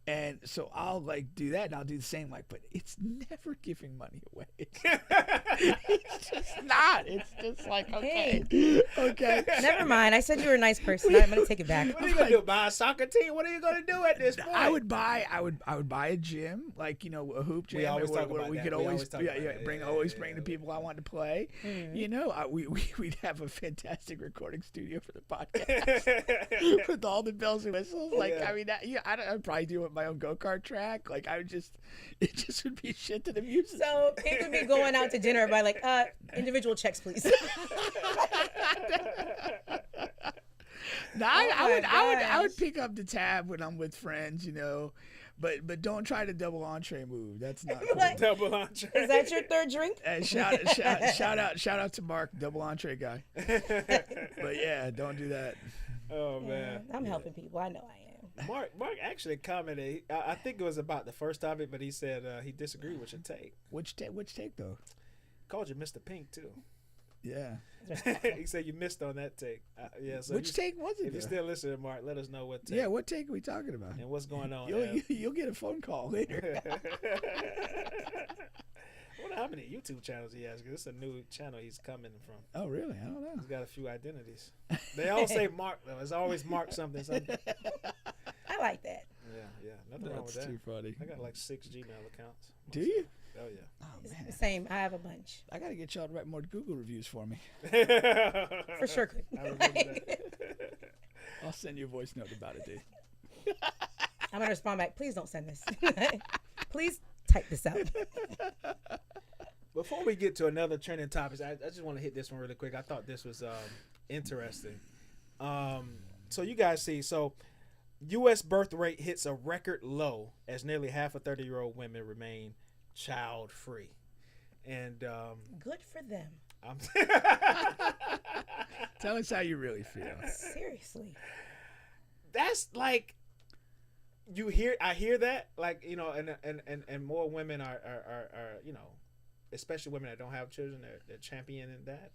And so I'll do that, and I'll do the same. But it's never giving money away. It's just not. It's just like okay. Never mind. I said you were a nice person. I'm gonna take it back. What are you gonna do? Buy a soccer team? What are you gonna do at this point? I would buy a gym, a hoop gym. We always talk about we that. could always bring the yeah. people I want to play. We'd have a fantastic recording studio for the podcast with all the bells and whistles. I'd probably do it my own go-kart track. It just would be shit to the music. So it would be going out to dinner by individual checks, please. No, I would pick up the tab when I'm with friends, but don't try the double entree move. That's not cool. Double entree. Is that your third drink? Shout out to Mark, double entree guy. But yeah, don't do that. Oh man, I'm helping people. I know I am. Mark actually commented. I think it was about the first topic, but he said he disagreed with your take. Which take though? Called you Mr. Pink too. Yeah. He said you missed on that take. Yeah. So which take was it? If you're still listening, Mark, let us know what take. Yeah, what take are we talking about? And what's going on? You'll get a phone call later. I wonder how many YouTube channels he has, because it's a new channel he's coming from. Oh, really? I don't know. He's got a few identities. They all say Mark, though. It's always Mark something. I like that. Yeah. Nothing wrong with that. That's too funny. I got 6 Gmail accounts. Do you? Oh, yeah. Oh, man. Same. I have a bunch. I got to get y'all to write more Google reviews for me. For sure. I remember that. I'll send you a voice note about it, dude. I'm going to respond back. Please don't send this. Please type this out. Before we get to another trending topic, I just want to hit this one really quick. I thought this was interesting. So you guys see, U.S. birth rate hits a record low as nearly half of 30-year-old women remain child-free. And good for them. Tell us how you really feel. Seriously. That's I hear that, and more women are especially women that don't have children, they're championing that.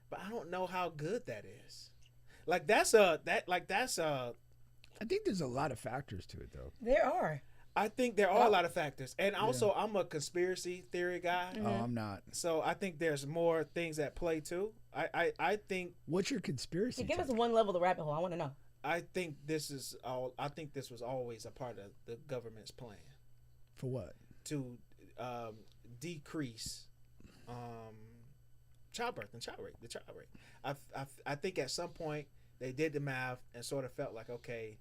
But I don't know how good that is. I think there's a lot of factors to it, though. There are. I think there are a lot of factors. And also, I'm a conspiracy theory guy. Mm-hmm. Oh, I'm not. So I think there's more things at play, too. I think... What's your conspiracy? Give us one level of the rabbit hole. I want to know. I think this was always a part of the government's plan. For what? To decrease childbirth and the child rate. I think at some point they did the math and sort of felt like, okay,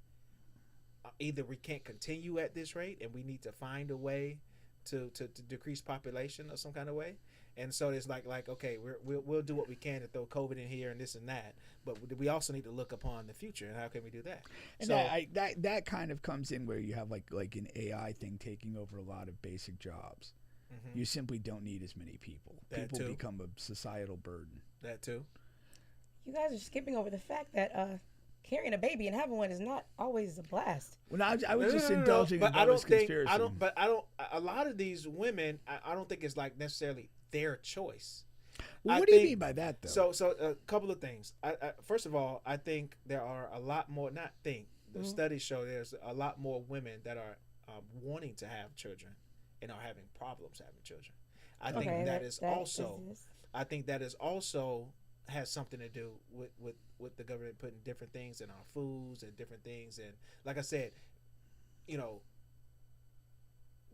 either we can't continue at this rate and we need to find a way to decrease population of some kind of way. And so it's like okay, we'll do what we can to throw COVID in here and this and that, but we also need to look upon the future and how can we do that? And so that kind of comes in where you have like an AI thing taking over a lot of basic jobs. You simply don't need as many people. That People too. become a societal burden. That too. You guys are skipping over the fact that carrying a baby and having one is not always a blast. Well, I was just No. indulging But in I don't bonus think conspiracy. I don't. But I don't. A lot of these women, I don't think it's like necessarily their choice. Well, I what do you think- mean by that, though? So a couple of things. First of all, I think there are a lot more. Not think. The studies show there's a lot more women that are wanting to have children and are having problems having children. I think I think that is also has something to do with the government putting different things in our foods and different things. And like I said,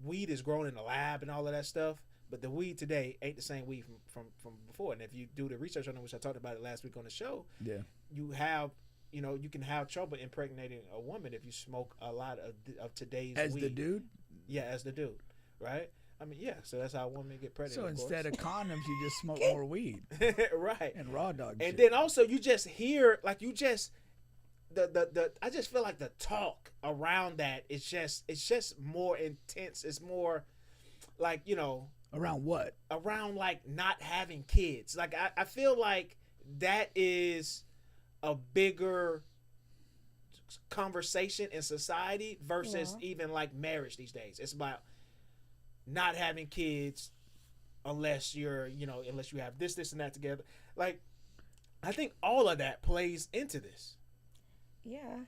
weed is grown in the lab and all of that stuff. But the weed today ain't the same weed from before. And if you do the research on it, which I talked about it last week on the show, you have, you can have trouble impregnating a woman if you smoke a lot of today's As weed. the dude? Yeah, as the dude, right? I mean, yeah. So that's how women get pregnant. So of instead course. of condoms, you just smoke more weed right? and raw dog And shit. then also you just hear I just feel like the talk around that it's just more intense. It's more like Around what? around like not having kids. Like I feel like that is a bigger conversation in society versus even like marriage these days. It's about not having kids unless you're unless you have this and that together. Like I think all of that plays into this. Yeah.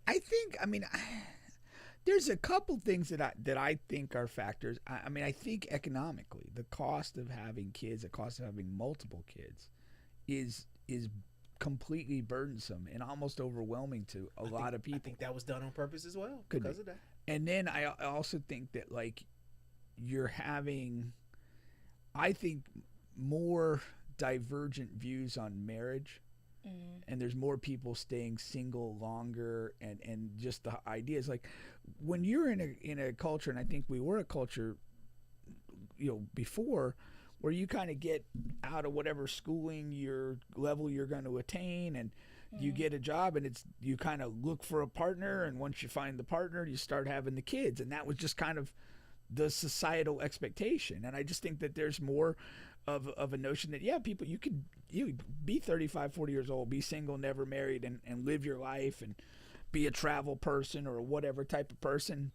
I think, there's a couple things that I think are factors. I think economically, the cost of having kids, the cost of having multiple kids is completely burdensome and almost overwhelming to a lot of people. I think that was done on purpose as well Could because be. of that. And then I also think that like you're having, I think, more divergent views on marriage. And there's more people staying single longer, and just the ideas like when you're in a culture, and I think we were a culture, before, where you kind of get out of whatever schooling your level you're going to attain, and you get a job, and you kind of look for a partner, and once you find the partner, you start having the kids, and that was just kind of the societal expectation. And I just think that there's more of a notion that people, you be 35, 40 years old, be single, never married, and live your life and be a travel person or whatever type of person,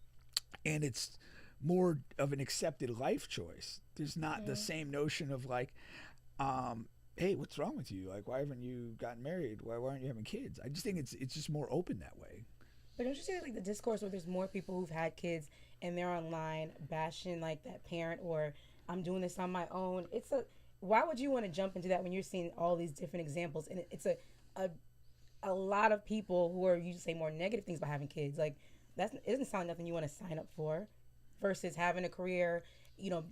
and it's more of an accepted life choice. There's not the same notion of like, hey, what's wrong with you? Like, why haven't you gotten married? Why aren't you having kids? I just think it's just more open that way. But don't you see like the discourse where there's more people who've had kids and they're online bashing like that parent, or I'm doing this on my own? Why would you want to jump into that when you're seeing all these different examples? And it's a lot of people who are, you say, more negative things about having kids. Like it doesn't sound like nothing you want to sign up for, versus having a career,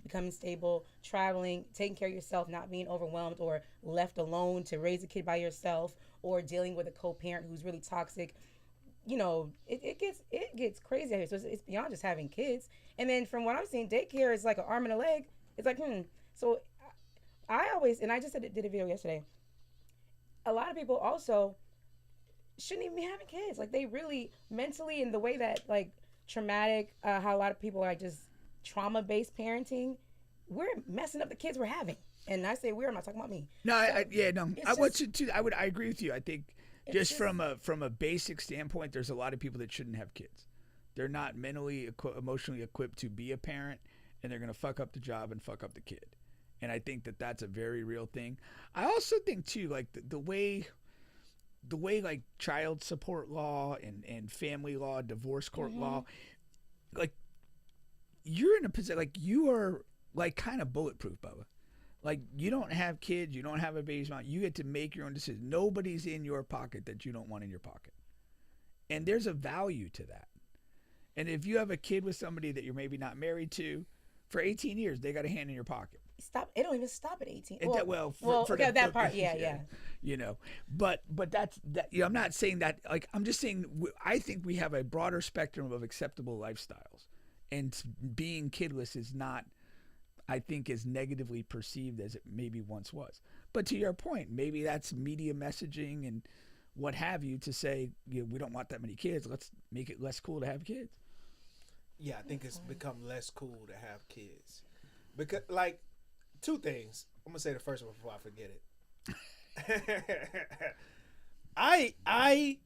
becoming stable, traveling, taking care of yourself, not being overwhelmed or left alone to raise a kid by yourself, or dealing with a co-parent who's really toxic. It gets crazy out here. So it's beyond just having kids. And then from what I'm seeing, daycare is like an arm and a leg. It's like, So I always, and I just did a video yesterday, a lot of people also shouldn't even be having kids. Like they really mentally, in the way that like traumatic, how a lot of people are just trauma-based parenting, we're messing up the kids we're having. And I say we're, I'm not talking about me. No, So I agree with you. I think just from a basic standpoint, there's a lot of people that shouldn't have kids. They're not mentally, emotionally equipped to be a parent, and they're going to fuck up the job and fuck up the kid. And I think that that's a very real thing. I also think too, like the way like child support law and family law, divorce court law, like you're in a position, like you are like kind of bulletproof, Bubba. Like you don't have kids, you don't have a baby's mom, you get to make your own decision. Nobody's in your pocket that you don't want in your pocket. And there's a value to that. And if you have a kid with somebody that you're maybe not married to, for 18 years, they got a hand in your pocket. Stop! It don't even stop at 18. that part, yeah. But that's that. I'm not saying that. Like I'm just saying, I think we have a broader spectrum of acceptable lifestyles, and being kidless is not, I think, as negatively perceived as it maybe once was. But to your point, maybe that's media messaging and what have you to say, we don't want that many kids. Let's make it less cool to have kids. Yeah, I think it's become less cool to have kids. Because, like, two things. I'm going to say the first one before I forget it. I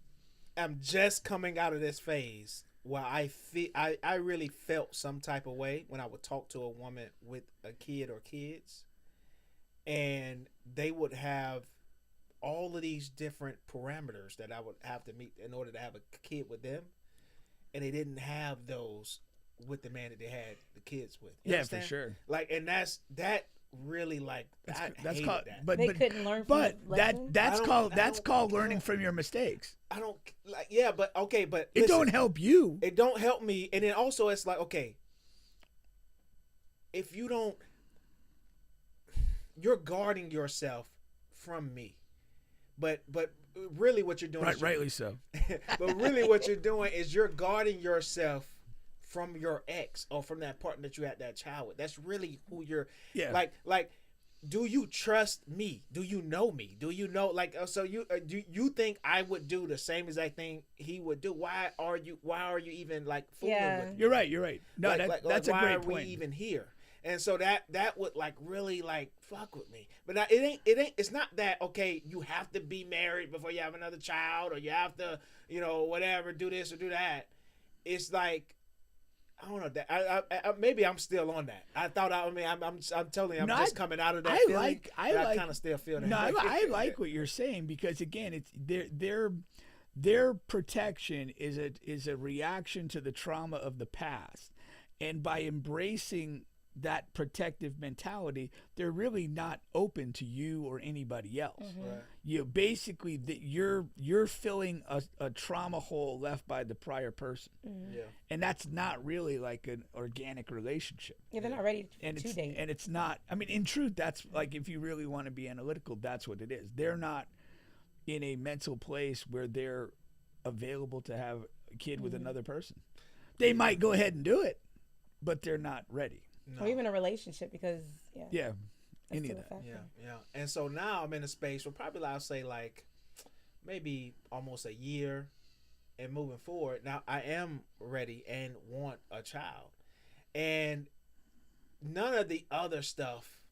am just coming out of this phase where I really felt some type of way when I would talk to a woman with a kid or kids, and they would have all of these different parameters that I would have to meet in order to have a kid with them, and they didn't have those with the man that they had the kids with. You understand? For sure. Like, and that's really, like, That's hated called, that. but couldn't learn from but the that lesson? that's called learning from your mistakes. I don't like. Yeah, but okay, but It listen, don't help you. It don't help me, and then also it's like, okay, if you don't, you're guarding yourself from me, but really what you're doing, Rightly so. But really what you're doing is you're guarding yourself from your ex or from that partner that you had that child with. That's really who you're. Yeah. Like. Do you trust me? Do you know me? Do you know, like, so you do you think I would do the same exact thing he would do? Why are you even, like, fooling with me? You're right. No, that's a why great are point. we even here? And so that would, like, really, like, fuck with me. But now, it ain't. It's not that, okay, you have to be married before you have another child, or you have to, whatever, do this or do that. It's like, I don't know that. I maybe I'm still on that. I'm telling you, I'm just coming out of that feeling. I kind of still feel that. No, I like what you're saying, because again, it's their protection is a reaction to the trauma of the past, and by embracing that protective mentality, they're really not open to you or anybody else. Mm-hmm. Right. You basically you're filling a trauma hole left by the prior person. Mm-hmm. Yeah. And that's not really like an organic relationship. Yeah, they're not ready And to date. and it's not, I mean, in truth, that's like, if you really want to be analytical, that's what it is. They're not in a mental place where they're available to have a kid with another person. They might go ahead and do it, but they're not ready. No. Or even a relationship, because Yeah. that's Any of still a that. factor. Yeah. And so now I'm in a space where probably I'll say, like, maybe almost a year, and moving forward, now I am ready and want a child, and none of the other stuff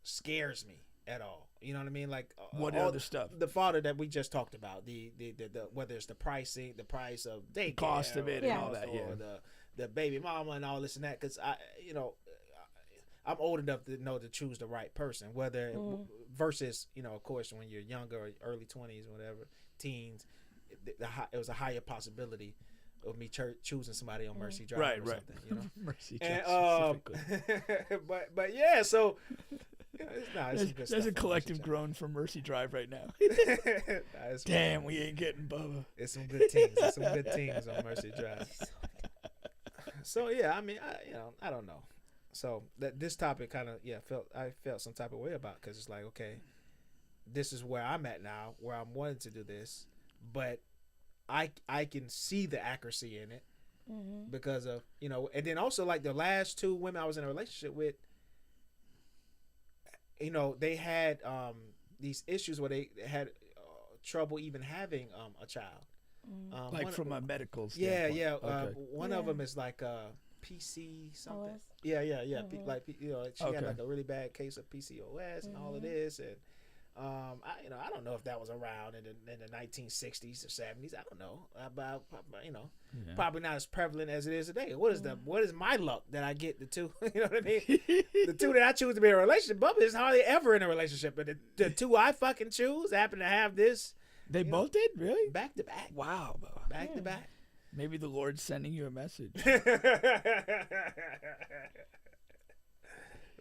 scares me at all. You know what I mean? Like, What all other stuff? The father that we just talked about, the whether it's the price of daycare, Cost of it, and all that, or the baby mama and all this and that. Because I'm old enough to know to choose the right person, whether versus, of course, when you're younger, or early 20s, whatever, teens, it was a higher possibility of me choosing somebody on Mercy Drive or something, Mercy and Drive specifically. but yeah, so it's some good There's stuff a on collective Mercy groan from Mercy Drive right now. Drive. Damn, we ain't getting Bubba. It's some good teams. There's some good teams on Mercy Drive. So yeah, I mean, I don't know. So that this topic kind of I felt some type of way about, because it's like, okay, this is where I'm at now, where I'm wanting to do this, but I can see the accuracy in it because of and then also, like, the last two women I was in a relationship with, they had these issues where they had trouble even having a child. Like from a medical standpoint. Yeah. Okay. One of them is like PC something. OS? Yeah. Mm-hmm. Like, she had like a really bad case of PCOS and all of this, and I don't know if that was around in the 1960s or 70s. I don't know, but probably not as prevalent as it is today. What is my luck that I get the two? You know what I mean? The two that I choose to be in a relationship, Bubba is hardly ever in a relationship, but the two I fucking choose happen to have this. They both did? Really? Back to back. Wow, Bubba. Back to back. Maybe the Lord's sending you a message.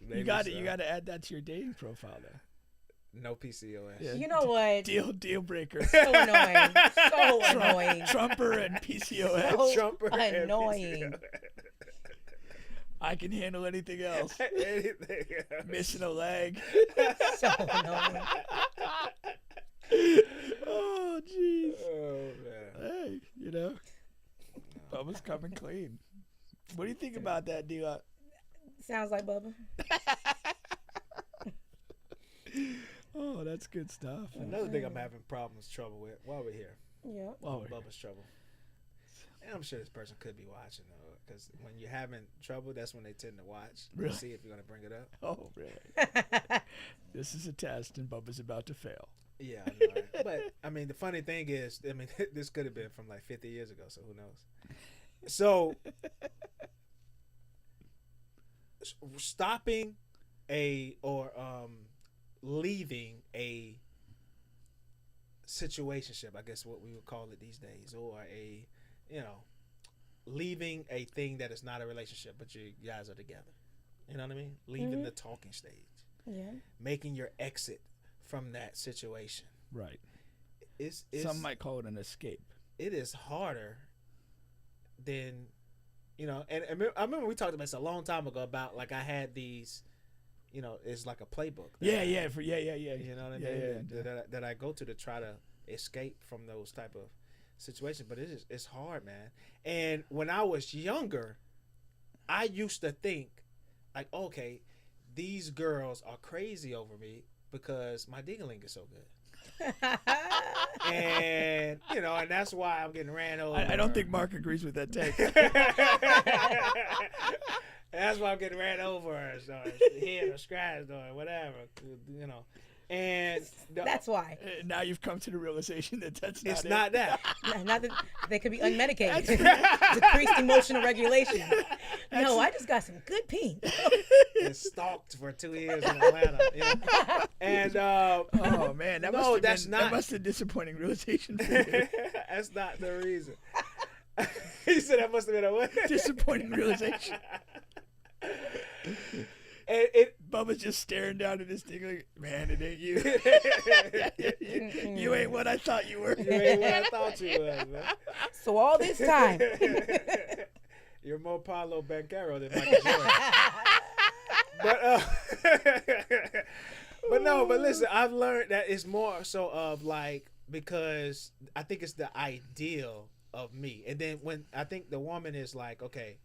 You got to add that to your dating profile there. No PCOS. Yeah. You know what? Deal breaker. So annoying. So annoying. Trumper and PCOS. So Trumper and annoying. I can handle anything else. Anything else. Missing a leg. So annoying. Oh, jeez. Oh, man. Hey, Bubba's coming clean. What do you think about that, DeeLa? Sounds like Bubba. Oh, that's good stuff. Another thing I'm having trouble with while we're here. Yeah. Well, Bubba's trouble. And I'm sure this person could be watching though, because when you're having trouble, that's when they tend to watch. Really? See if you're gonna bring it up. Oh, really? This is a test, and Bubba's about to fail. Yeah, I know, right? But I mean, the funny thing is, I mean, this could have been from like 50 years ago, so who knows? So, stopping leaving a situationship, I guess what we would call it these days, or leaving a thing that is not a relationship, but you guys are together. You know what I mean? Leaving the talking stage. Yeah. Making your exit from that situation. Right. It's some might call it an escape. It is harder than, and I remember we talked about this a long time ago about like I had these, it's like a playbook. Yeah. You know what I mean? Yeah. That I go to try to escape from those type of situations, but it's hard, man. And when I was younger, I used to think like, okay, these girls are crazy over me because my ding-a-ling is so good. And and that's why I'm getting ran over. I don't think Mark agrees with that take. That's why I'm getting ran over or hit or scratched or whatever, And that's why. Now you've come to the realization that that's not it's not that. Not that they could be unmedicated. Decreased emotional regulation. No, I just got some good pee. And stalked for 2 years in Atlanta. And oh man, that must have disappointing realization for you. That's not the reason. He said that must have been a what? Disappointing realization. And Bubba's just staring down at his thing like, man, it ain't you. You ain't what I thought you were. You ain't what I thought you was, man. So all this time. You're more Paulo Banchero than Michael Jordan. But listen, I've learned that it's more so of like, because I think it's the ideal of me. And then when I think the woman is like, okay,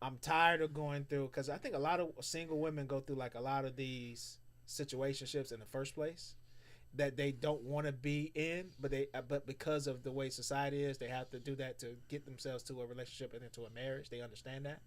I'm tired of going through, because I think a lot of single women go through like a lot of these situationships in the first place that they don't want to be in, but because of the way society is, they have to do that to get themselves to a relationship and into a marriage. They understand that.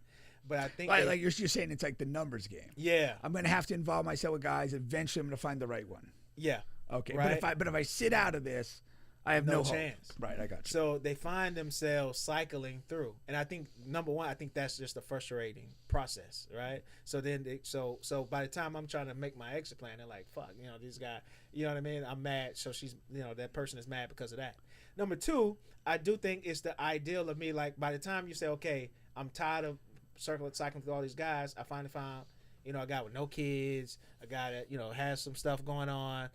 But I think like you're saying, it's like the numbers game. Yeah. I'm going to have to involve myself with guys. Eventually I'm going to find the right one. Yeah. Okay. Right? But if I sit out of this, I have no chance. Hope. Right, I got you. So they find themselves cycling through, and I think number one, I think that's just a frustrating process, right? So then, so by the time I'm trying to make my exit plan, they're like, "Fuck, this guy," you know what I mean? I'm mad, so she's, that person is mad because of that. Number two, I do think it's the ideal of me. Like by the time you say, "Okay, I'm tired of cycling through all these guys," I finally found, a guy with no kids, a guy that has some stuff going on,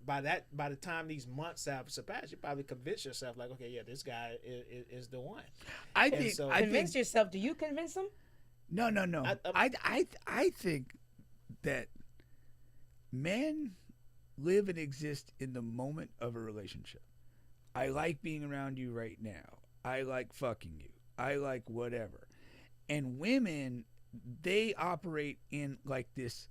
By the time these months have surpassed, you probably convince yourself like, okay, yeah, this guy is the one. I think convince yourself. Do you convince them? No. I think that men live and exist in the moment of a relationship. I like being around you right now. I like fucking you. I like whatever. And women, they operate in like this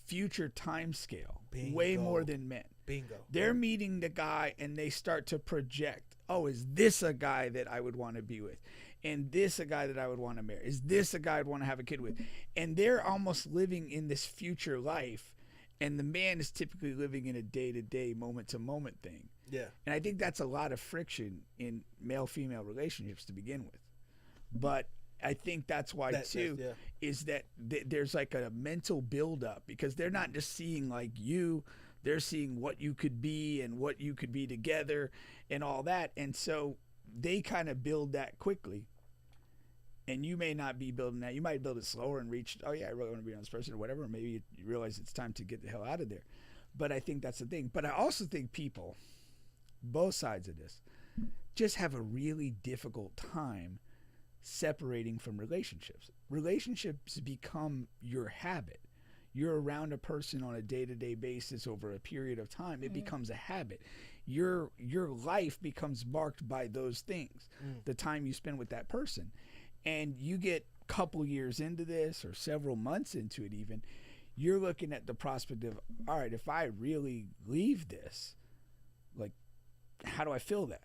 future time scale way more than men. Bingo. They're meeting the guy and they start to project, oh, is this a guy that I would want to be with? And this a guy that I would want to marry? Is this a guy I'd want to have a kid with? And they're almost living in this future life, and the man is typically living in a day-to-day, moment-to-moment thing. Yeah. And I think that's a lot of friction in male-female relationships to begin with. But I think that's why is that there's like a mental buildup, because they're not just seeing like you, they're seeing what you could be and what you could be together and all that. And so they kind of build that quickly. And you may not be building that. You might build it slower and reach, oh yeah, I really want to be around this person or whatever. Or maybe you realize it's time to get the hell out of there. But I think that's the thing. But I also think people, both sides of this, just have a really difficult time separating from relationships. Relationships become your habit. You're around a person on a day-to-day basis over a period of time. It becomes a habit. Your life becomes marked by those things, the time you spend with that person. And you get a couple years into this, or several months into it even, you're looking at the prospect of, all right, if I really leave this, like, how do I feel that?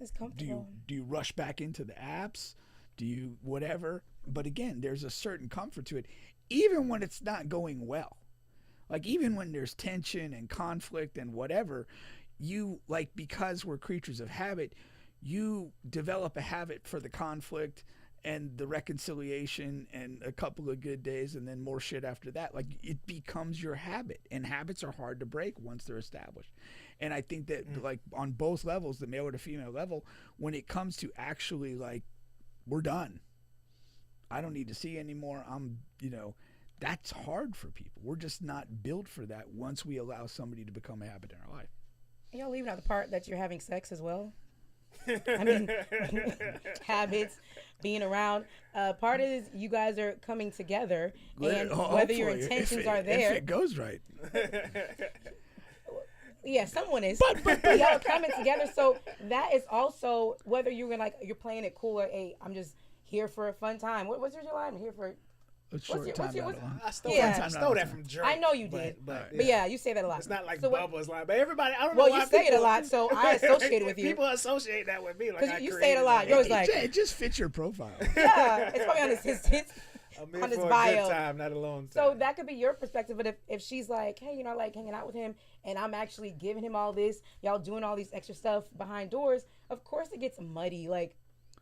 It's comfortable. Do you rush back into the apps? Do you whatever? But again, there's a certain comfort to it, even when it's not going well. Like even when there's tension and conflict and whatever, you like, because we're creatures of habit, you develop a habit for the conflict and the reconciliation and a couple of good days and then more shit after that. Like it becomes your habit, and habits are hard to break once they're established. And I think that like on both levels, the male or the female level, when it comes to actually like, we're done, I don't need to see anymore, I'm, that's hard for people. We're just not built for that once we allow somebody to become a habit in our life. Y'all leaving out the part that you're having sex as well? I mean, habits, being around. Part is you guys are coming together, and whether your intentions are there. If it goes right. Yeah, someone is. But y'all are coming together, so that is also whether you're gonna you're playing it cool or hey, I'm just here for a fun time. What's your line? I'm here for a short time. I stole that from Drake. I know you did, but yeah, you say that a lot. It's not like Bubba's line, but everybody. I don't know. Well, you say it a lot, so I associate it with you. People associate that with me, like you say it a lot. You're always like, it just fits your profile. Yeah, it's probably on his bio. Good time, not a long time. So that could be your perspective, but if she's like, hey, I like hanging out with him, and I'm actually giving him all this, y'all doing all these extra stuff behind doors, of course it gets muddy. Like,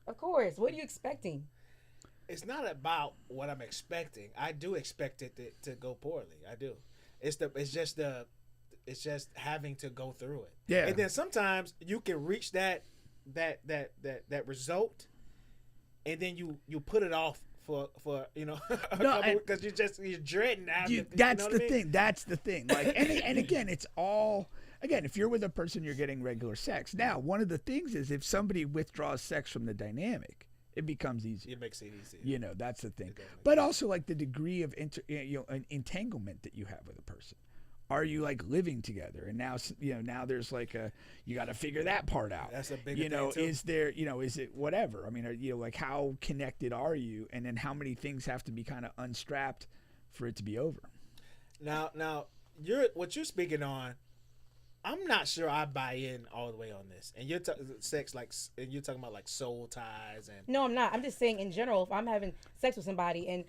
of course, what are you expecting? It's not about what I'm expecting. I do expect it to go poorly. I do. It's just having to go through it. Yeah. And then sometimes you can reach that result, and then you put it off for because you're dreading after. That's the thing. That's the thing. Like and again, it's all. Again, if you're with a person, you're getting regular sex. Now, one of the things is if somebody withdraws sex from the dynamic, it becomes easier. It makes it easier. That's the thing. But also like the degree of an entanglement that you have with a person. Are you like living together? And now, now there's like you got to figure that part out. That's a big thing too. Is there, is it whatever? I mean, like how connected are you? And then how many things have to be kind of unstrapped for it to be over? Now what you're speaking on, I'm not sure I buy in all the way on this. And you're sex and you're talking about like soul ties and. No, I'm not. I'm just saying in general, if I'm having sex with somebody, and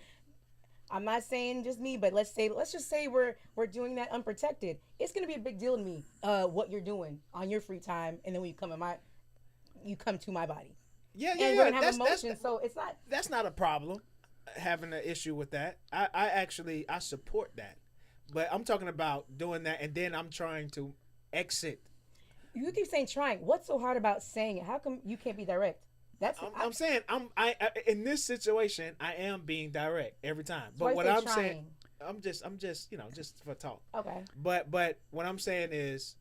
I'm not saying just me, but let's just say we're doing that unprotected. It's gonna be a big deal to me, what you're doing on your free time, and then when you come to my body. Yeah. And we're gonna have emotions, so it's not. That's not a problem. Having an issue with that, I support that, but I'm talking about doing that, and then I'm trying to exit. You keep saying trying. What's so hard about saying it? How come you can't be direct? I'm saying I in this situation I am being direct every time. So but what I'm trying. saying, I'm just just for talk. Okay. But what I'm saying is,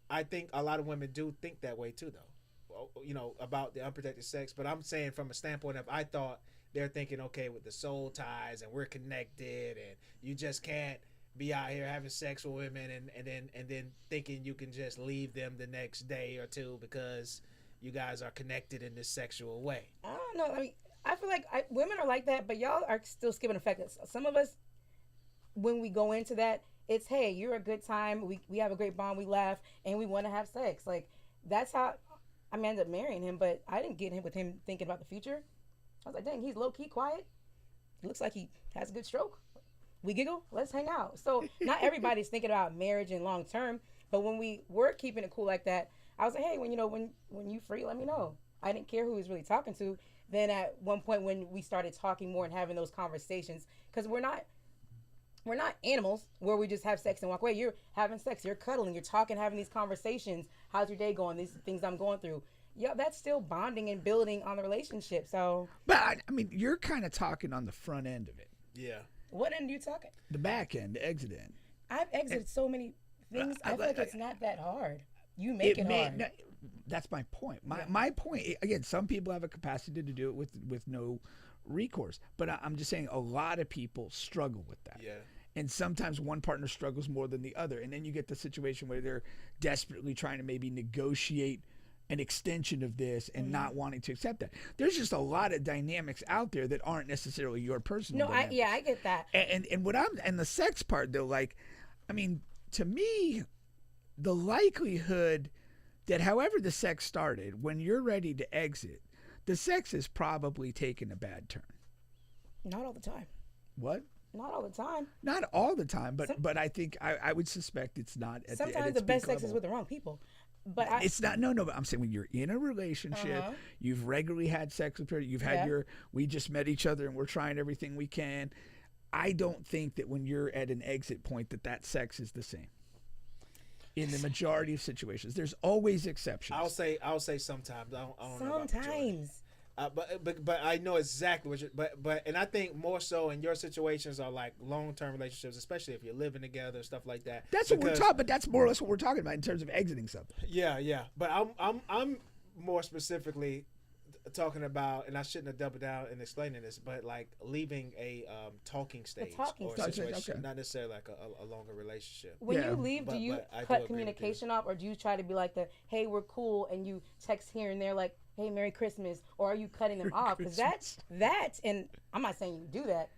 I think a lot of women do think that way too, though. About the unprotected sex. But I'm saying from a standpoint of I thought they're thinking okay with the soul ties and we're connected and you just can't be out here having sex with women and then thinking you can just leave them the next day or two because you guys are connected in this sexual way. I don't know. I mean, I feel like women are like that, but y'all are still skipping a fact. Some of us, when we go into that, it's, hey, you're a good time. We have a great bond. We laugh and we want to have sex. Like, that's how I ended up marrying him, but I didn't get him with him thinking about the future. I was like, dang, he's low-key quiet. Looks like he has a good stroke. We giggle, let's hang out. So not everybody's thinking about marriage and long term, but when we were keeping it cool like that, I was like, hey, when you free, let me know. I didn't care who he was really talking to. Then at one point when we started talking more and having those conversations, because we're not animals where we just have sex and walk away. You're having sex, you're cuddling, you're talking, having these conversations. How's your day going? These things I'm going through. Yeah, that's still bonding and building on the relationship. So, but I mean, you're kind of talking on the front end of it. Yeah. What end are you talking? The back end, the exit end. I've exited so many things. I feel like it's not that hard. You make it hard. No, that's my point. My point, again, some people have a capacity to do it with no recourse. But I'm just saying a lot of people struggle with that. Yeah. And sometimes one partner struggles more than the other. And then you get the situation where they're desperately trying to maybe negotiate an extension of this and not wanting to accept that. There's just a lot of dynamics out there that aren't necessarily your personal dynamics. I get that. And the sex part though, like, I mean, to me, the likelihood that however the sex started, when you're ready to exit, the sex is probably taken a bad turn. Not all the time. What? Not all the time. Not all the time, but I think I would suspect it's not. Sometimes the best sex is with the wrong people. But it's not. No. But I'm saying when you're in a relationship, you've regularly had sex with her. You've had we just met each other and we're trying everything we can. I don't think that when you're at an exit point that sex is the same. In the majority of situations, there's always exceptions. I'll say sometimes. I don't know about sometimes. But I know exactly what but and I think more so in your situations are like long-term relationships, especially if you're living together, stuff like that. That's what we're talking. But that's more or less what we're talking about in terms of exiting something. Yeah. But I'm more specifically talking about, and I shouldn't have doubled down in explaining this, but like leaving a talking stage or a situation, not necessarily like a longer relationship. When you leave, do you cut communication off, or do you try to be like hey, we're cool, and you text here and there like, hey, Merry Christmas, or are you cutting them off? Because that's, and I'm not saying you do that,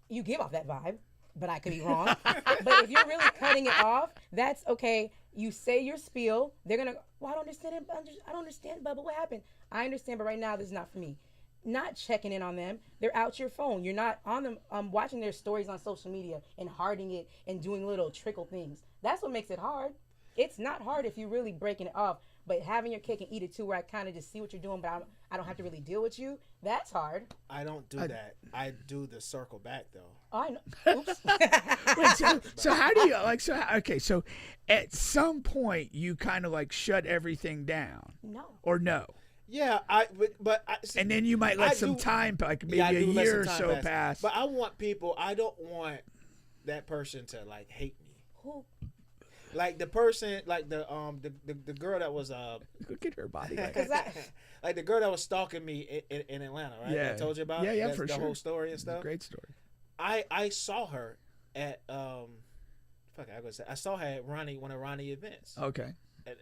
you give off that vibe, but I could be wrong. But if you're really cutting it off, that's okay. You say your spiel, they're gonna, well, I don't understand, Bubba, what happened? I understand, but right now this is not for me. Not checking in on them. They're out your phone. You're not on them, watching their stories on social media and hearting it and doing little trickle things. That's what makes it hard. It's not hard if you're really breaking it off. But having your cake and eat it too, where I kind of just see what you're doing, but I don't have to really deal with you, that's hard. I don't do that. I do the circle back, though. Oh, I know. Oops. Wait, so how do you, like, so at some point, you kind of like shut everything down? No. Or no? Yeah, but see, and then you might let some time, like maybe a year or so pass. But I don't want that person to like hate me. Who? Like the person, like the girl that was look at her body, like the girl that was stalking me in Atlanta, right? Yeah, I told you about. Yeah, for sure. The whole story and stuff. Great story. I saw her at I saw her at one of Ronnie events. Okay.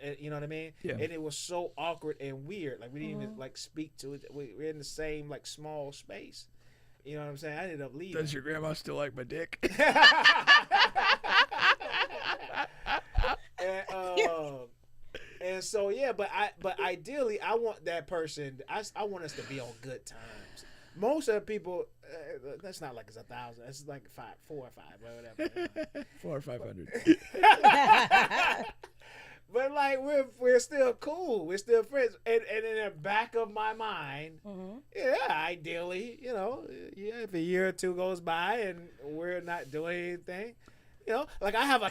And, you know what I mean? Yeah. And it was so awkward and weird. Like we didn't even like speak to it. We're in the same like small space. You know what I'm saying? I ended up leaving. Does your grandma still like my dick? And so but ideally I want that person. I want us to be on good terms. Most of the people, that's not like it's 1,000. It's like 4 or 5, whatever. 400 or 500. But like we're still cool. We're still friends. And in the back of my mind, ideally, if a year or two goes by and we're not doing anything. Like I have a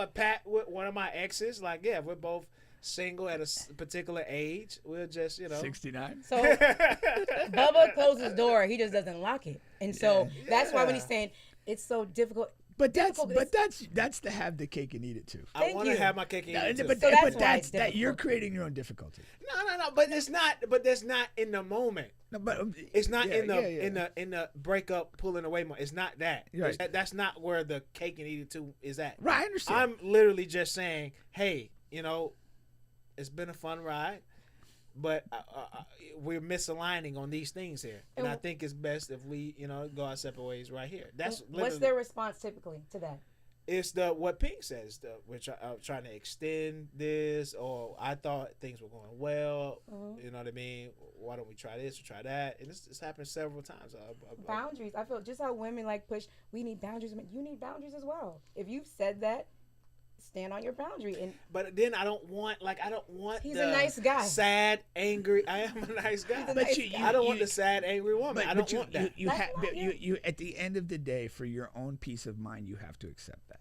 pat with one of my exes. Like, if we're both single at a particular age, we'll just, 69. So Bubba closes his door. He just doesn't lock it. And so that's why when he's saying it's so difficult. But that's to have the cake and eat it too. I want to have my cake and eat it too. But that's you're creating your own difficulty. No. But it's not. But that's not in the moment. No, but it's not in the breakup pulling away moment. It's not that. Right. That's not where the cake and eat it too is at. Right. I understand. I'm literally just saying, hey, it's been a fun ride, but we're misaligning on these things here, and I think it's best if we, go our separate ways right here. That's what's their response typically to that? It's what Pink says. Which I'm trying to extend this, or I thought things were going well. Mm-hmm. You know what I mean? Why don't we try this or try that? And this happened several times. Boundaries. I feel just how women like push. We need boundaries. You need boundaries as well. If you've said that, stand on your boundary. But then I don't want. He's a nice guy. Sad, angry. I am a nice guy. I don't want the sad, angry woman. I don't want that. You at the end of the day, for your own peace of mind, you have to accept that.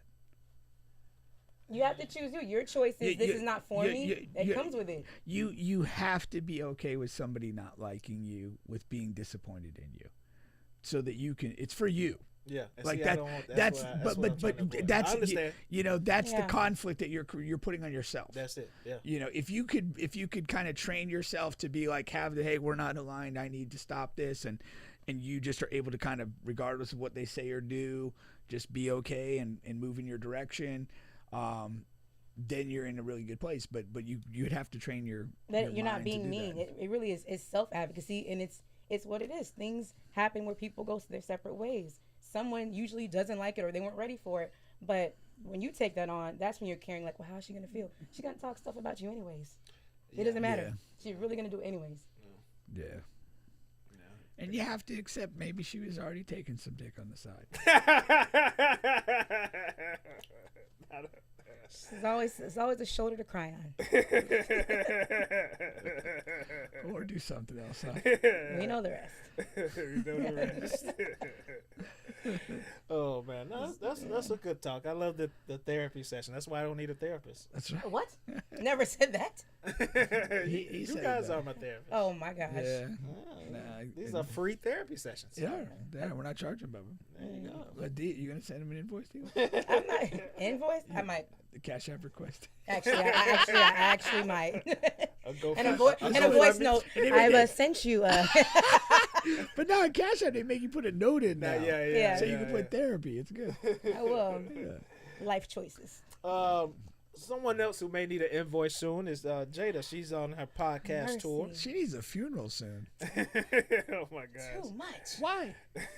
You have to choose your choice is this is not for me. It comes with it. You have to be okay with somebody not liking you, with being disappointed in you, so that you can. It's for you. Yeah, like that's that's I understand. That's the conflict that you're putting on yourself. That's it. Yeah. If you could kind of train yourself to be like, hey, we're not aligned. I need to stop this, and you just are able to kind of, regardless of what they say or do, just be okay and move in your direction. Then you're in a really good place. But you'd have to train your you're not being mean. It really is. It's self-advocacy, and it's what it is. Things happen where people go their separate ways. Someone usually doesn't like it or they weren't ready for it, but when you take that on, that's when you're caring. Like, well, how's she gonna feel? She's gonna talk stuff about you anyways. It doesn't matter. Yeah. She's really gonna do it anyways. Yeah. And you have to accept maybe she was already taking some dick on the side. It's always a shoulder to cry on. Or do something else. Huh? We know the rest. We know the rest. Oh man, no, that's a good talk. I love the therapy session. That's why I don't need a therapist. That's right. What? Never said that. He you said guys that. are my therapist. Oh my gosh. Yeah. These are free therapy sessions. Yeah, we're not charging, Bubba. There you go. You gonna send him an invoice, deal? I'm not invoice. I might. The Cash App request. Actually, I actually might. And a GoFundMe. voice note. I've sent you. But now in Cash App, they make you put a note in now. Yeah. So you can put therapy. It's good. I will. Life choices. Someone else who may need an invoice soon is Jada. She's on her podcast tour. She needs a funeral soon. Oh my gosh. Too much. Why?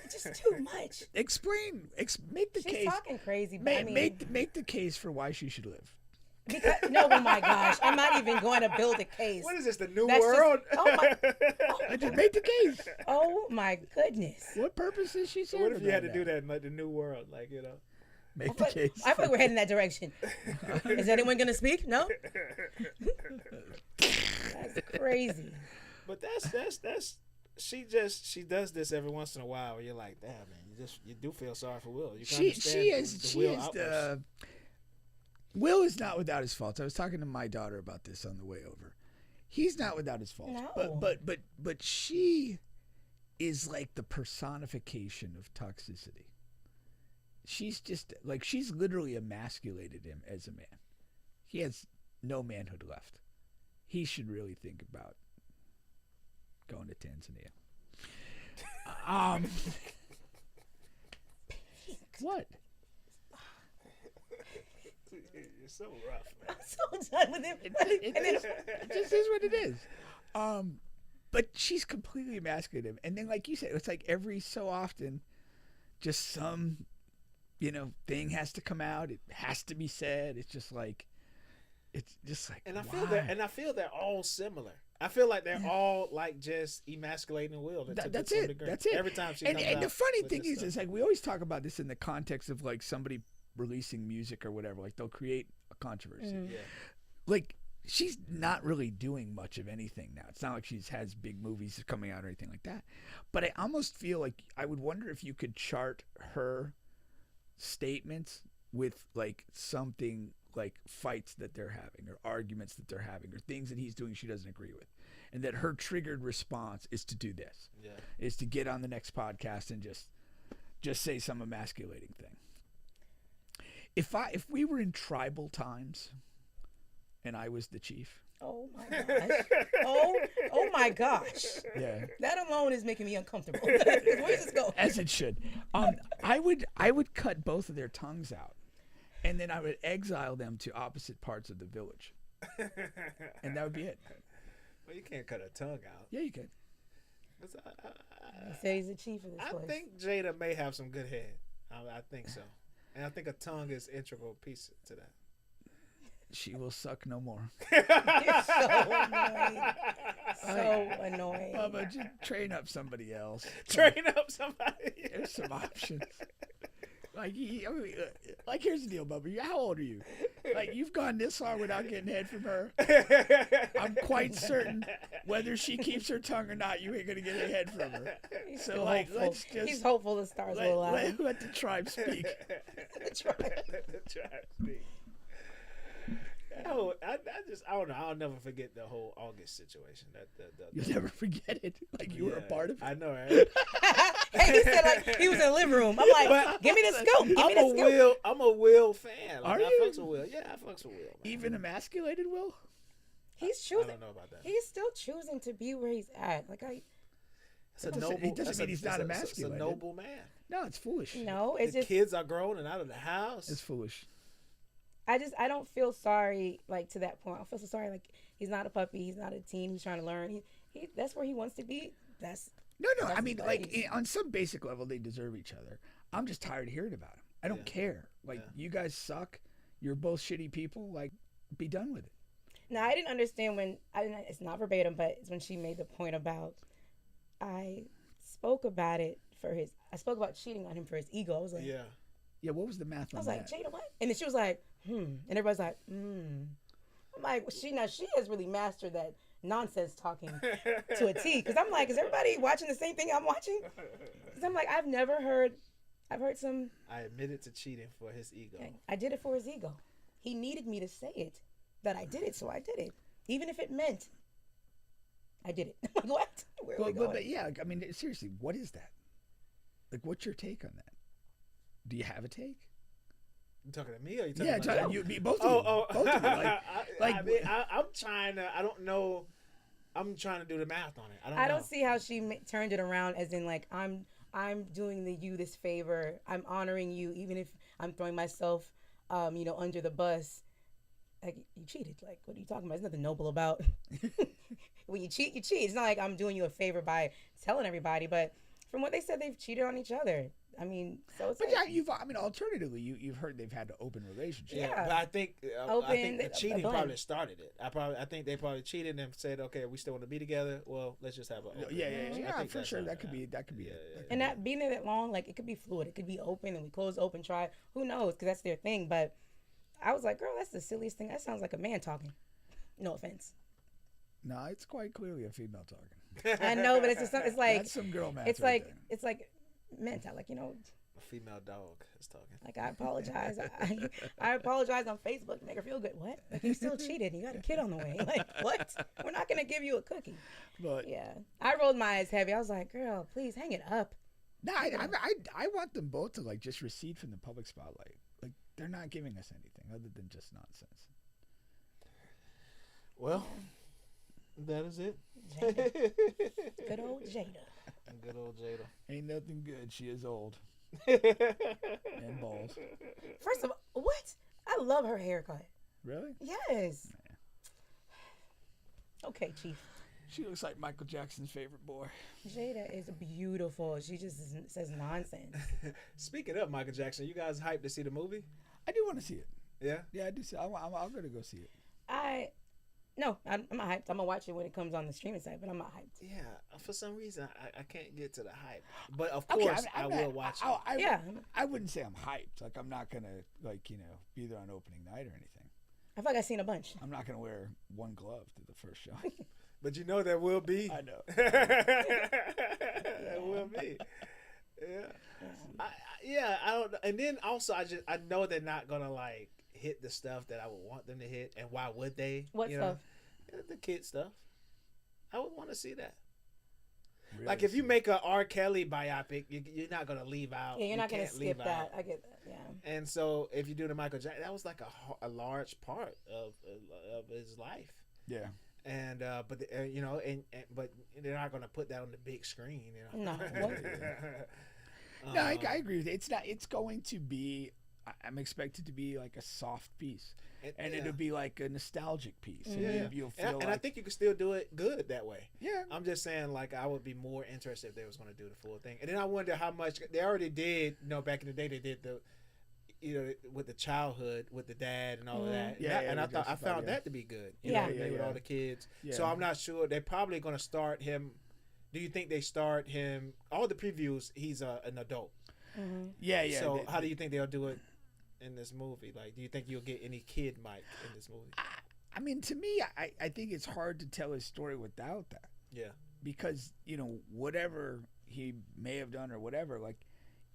Just too much. Explain. Make the She's case. talking crazy. But Make the case for why she should live. Because, no, oh my gosh, I'm not even going to build a case. What is this? The new That's world? Just, oh my. I just make the case. Oh my goodness. What purpose is she So serving? what if you had to right do now? that in like the new world, like Make the case. I feel like we're heading that direction. Is anyone going to speak? No. That's crazy. But that's she does this every once in a while where you're like, damn man, you do feel sorry for Will. You can understand Will is not without his faults. I was talking to my daughter about this on the way over. He's not without his faults. No. But she is like the personification of toxicity. She's just like, she's literally emasculated him as a man. He has no manhood left. He should really think about going to Tanzania. What? You're so rough, man. I'm so done with him. It just is what it is. But she's completely emasculated him. And then, like you said, it's like every so often, just some, thing has to come out. It has to be said. It's just like, And I feel they're all similar. I feel like they're all like just emasculating Will. That's it. That's it. Every time she comes and out the funny with thing this is, stuff. it's like we always talk about this in the context of like somebody releasing music or whatever. Like they'll create a controversy. Mm. Yeah. Like she's not really doing much of anything now. It's not like she has big movies coming out or anything like that. But I almost feel like I would wonder if you could chart her statements with like something like fights that they're having or arguments that they're having or things that he's doing she doesn't agree with, and that her triggered response is to do this, is to get on the next podcast and just say some emasculating thing. If we were in tribal times and I was the chief, oh my gosh. Oh my gosh. yeah, That alone is making me uncomfortable. Where does this go? as it should, I would cut both of their tongues out. And then I would exile them to opposite parts of the village. And that would be it. Well, you can't cut a tongue out. Yeah, you could. He said he's the chief of this I place. think Jada may have some good head. I think so. And I think a tongue is integral piece to that. She will suck no more. You're so annoying. So annoying. Bubba, just train up somebody else. Train up somebody. There's some options. Like here's the deal, Bubba. How old are you? Like, you've gone this far without getting head from her. I'm quite certain whether she keeps her tongue or not, you ain't gonna get a head from her. So, like, let's just. He's hopeful the stars will allow. Let the tribe speak. The tribe speak. Oh, I don't know. I'll never forget the whole August situation. You'll never forget it. Like you were a part of it. I know, right? Hey, he said like he was in the living room. I'm like, give me the scoop. Give me the scoop. I'm a Will fan. Like, Are you? I fucks with Will. Yeah, I fucks with Will. Man. Even emasculated Will? He's I choosing. don't know about that. He's still choosing to be where he's at. Like It's a noble. It doesn't mean he's not emasculated. It's a noble man. No, it's foolish. no, it's The just kids are grown and out of the house. It's foolish. I don't feel sorry like to that point. I feel so sorry like he's not a puppy. He's not a teen. He's trying to learn. He that's where he wants to be. No. That's I mean, his like place. on some basic level, they deserve each other. I'm just tired of hearing about him. I don't care. Like, you guys suck. You're both shitty people. Like, be done with it. No, I didn't understand when it's not verbatim, but it's when she made the point about I spoke about cheating on him for his ego. I was like, yeah. What was the math on that? I was like, Jada, what? And then she was like, and everybody's like, I'm like, she has really mastered that nonsense talking to a T. Because I'm like, is everybody watching the same thing I'm watching? Because I'm like, I've heard some. I admitted to cheating for his ego. I did it for his ego. He needed me to say it, that I did it, so I did it. Even if it meant I did it. What? Where are we going? But yeah, I mean, seriously, what is that? Like, what's your take on that? Do you have a take? You talking to me or you talking to you? Both of you. Both of you. I'm trying to. I don't know. I'm trying to do the math on it. I don't see how she turned it around, as in like I'm doing you this favor. I'm honoring you, even if I'm throwing myself, under the bus. Like, you cheated. Like, what are you talking about? There's nothing noble about. When you cheat, you cheat. It's not like I'm doing you a favor by telling everybody, but from what they said, they've cheated on each other. I mean, so it's alternatively, you've heard they've had an open relationship. Yeah, but I think the cheating probably started it. I think they probably cheated and said, okay, we still want to be together. Well, let's just have a yeah, for sure. That could be it. And that being there that long, like, it could be fluid. It could be open, and we close open, try. Who knows? Because that's their thing. But I was like, girl, that's the silliest thing. That sounds like a man talking. No offense. No, it's quite clearly a female talking. I know, but it's like that's some girl math. It's like mental, like, a female dog is talking. Like, I apologize. I apologize on Facebook to make her feel good. What? Like, you still cheated. You got a kid on the way. Like, what? We're not gonna give you a cookie. But yeah, I rolled my eyes heavy. I was like, girl, please hang it up. No, I want them both to, like, just recede from the public spotlight. Like, they're not giving us anything other than just nonsense. Well, that is it. Jada. Good old Jada. Good old Jada. Ain't nothing good. She is old. And balls. First of all, what? I love her haircut. Really? Yes. Okay, Chief. She looks like Michael Jackson's favorite boy. Jada is beautiful. She just says nonsense. Speaking of Michael Jackson, you guys hyped to see the movie? I do want to see it. Yeah? Yeah, I do see it. I'm going to go see it. No, I'm not hyped. I'm going to watch it when it comes on the streaming site, but I'm not hyped. Yeah, for some reason, I can't get to the hype. But, of course, I will watch it. I wouldn't say I'm hyped. Like, I'm not going to, be there on opening night or anything. I feel like I've seen a bunch. I'm not going to wear one glove to the first show. But you know there will be. I know. There will be. Yeah. I don't. And then also, I know they're not gonna, like, hit the stuff that I would want them to hit. And why would they? What stuff? The kid stuff. I would want to see that. Really? Like, if you make a R. Kelly biopic, you're not gonna leave out. Yeah, you're not gonna skip that. I get that. Yeah. And so, if you do the Michael Jackson, that was like a large part of his life. Yeah. And but they're not going to put that on the big screen, No. No, I agree with you. It's not. It's going to be. I'm expected to be like a soft piece, and it'll be like a nostalgic piece. Mm-hmm. You'll feel and I think you can still do it good that way. Yeah. I'm just saying, like, I would be more interested if they was going to do the full thing. And then I wonder how much they already did. Back in the day, they did the. With the childhood, with the dad and all of that. And I found that to be good. With all the kids. Yeah. So I'm not sure. They're probably going to start him. Do you think they start him? All the previews, he's an adult. Mm-hmm. Yeah. So how do you think they'll do it in this movie? Like, do you think you'll get any kid Mike in this movie? I mean, to me, I think it's hard to tell his story without that. Yeah. Because, whatever he may have done or whatever, like,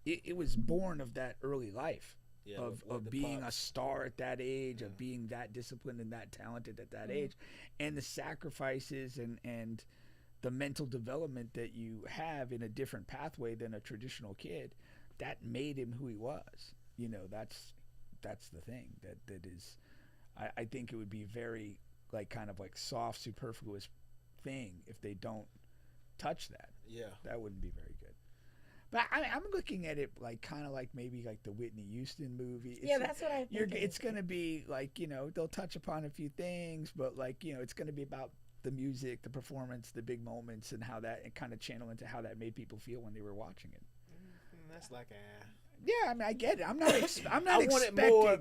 it was born of that early life. Yeah, of being a star at that age, of being that disciplined and that talented at that age, and the sacrifices and the mental development that you have in a different pathway than a traditional kid, that made him who he was. That's the thing that is. I think it would be very kind of soft, superfluous thing if they don't touch that. Yeah, that wouldn't be very good. But I'm looking at it kind of like maybe the Whitney Houston movie. That's what I think. It's going to be they'll touch upon a few things, but it's going to be about the music, the performance, the big moments, and how that kind of channel into how that made people feel when they were watching it. That's like Yeah, I mean, I get it. I'm not. I'm not I wanted expecting. more.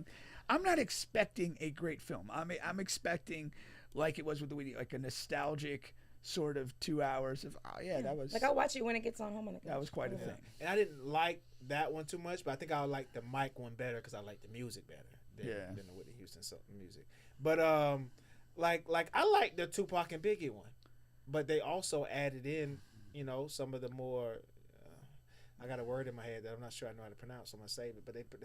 I'm not expecting a great film. I'm expecting, like it was with the Weenie, like a nostalgic sort of 2 hours of. Oh yeah, that was. Like I'll watch it when it gets on home. That was quite a thing. And I didn't like that one too much, but I think I like the Mike one better because I like the music better than the Whitney Houston music. But like I like the Tupac and Biggie one, but they also added in, you know, some of the more. I got a word in my head that I'm not sure I know how to pronounce, so I'm gonna save it. But they put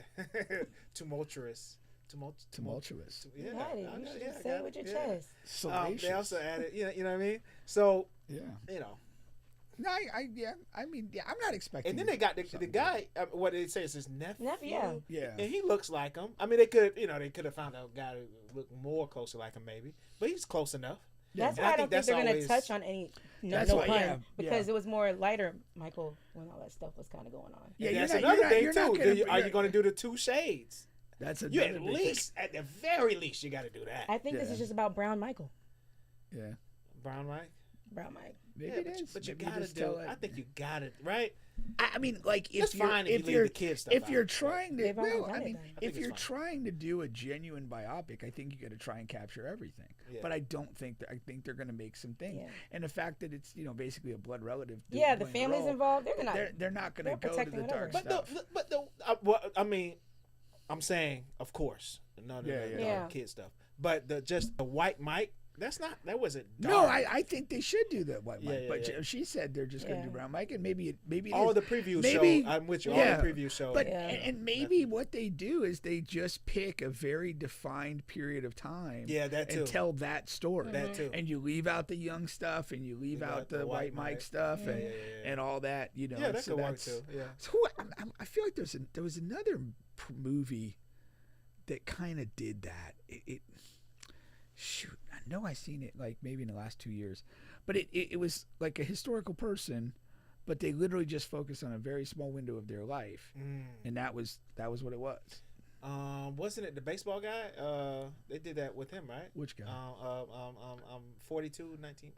tumultuous. Yeah, you should just say it with your chest. They also added, you know what I mean. So yeah, you know. No, I mean, I'm not expecting. And then they got the guy. What they say is his nephew. Yeah. And he looks like him. I mean, they could have found a guy who looked more closer like him, maybe. But he's close enough. That's why I don't think they're going to touch on any pun because it was more lighter, Michael, when all that stuff was kind of going on. Yeah, that's another thing too. Are you going to do the two shades? That's a. You at the very least, you got to do that. I think this is just about Brown Michael. Yeah. Brown Mike. Maybe yeah, it is. But you gotta do it. I think you got it right. I mean, like if you're trying to, if you're trying to do a genuine biopic, I think you got to try and capture everything. Yeah. But I don't think I think they're going to make some things. Yeah. And the fact that it's basically a blood relative. Yeah, the family's involved. They're not going to go to the dark stuff. I mean, I'm saying, of course, none of the kid stuff. But just the white Mike. That wasn't dark. No, I think they should do that white Mike. But she said they're just going to do Brown Mike, and maybe all the preview show. I'm with you. All the preview show. But and maybe what they do is they just pick a very defined period of time. Yeah, that too. And tell that story. That too. And you leave out the young stuff, and you leave out the white Mike stuff, and all that. Yeah, that could work too. Yeah. So I feel like there was another movie that kind of did that. Shoot, I know I seen it like maybe in the last 2 years, but it was like a historical person, but they literally just focused on a very small window of their life, and that was what it was. Wasn't it the baseball guy? They did that with him, right? Which guy? 42, 19.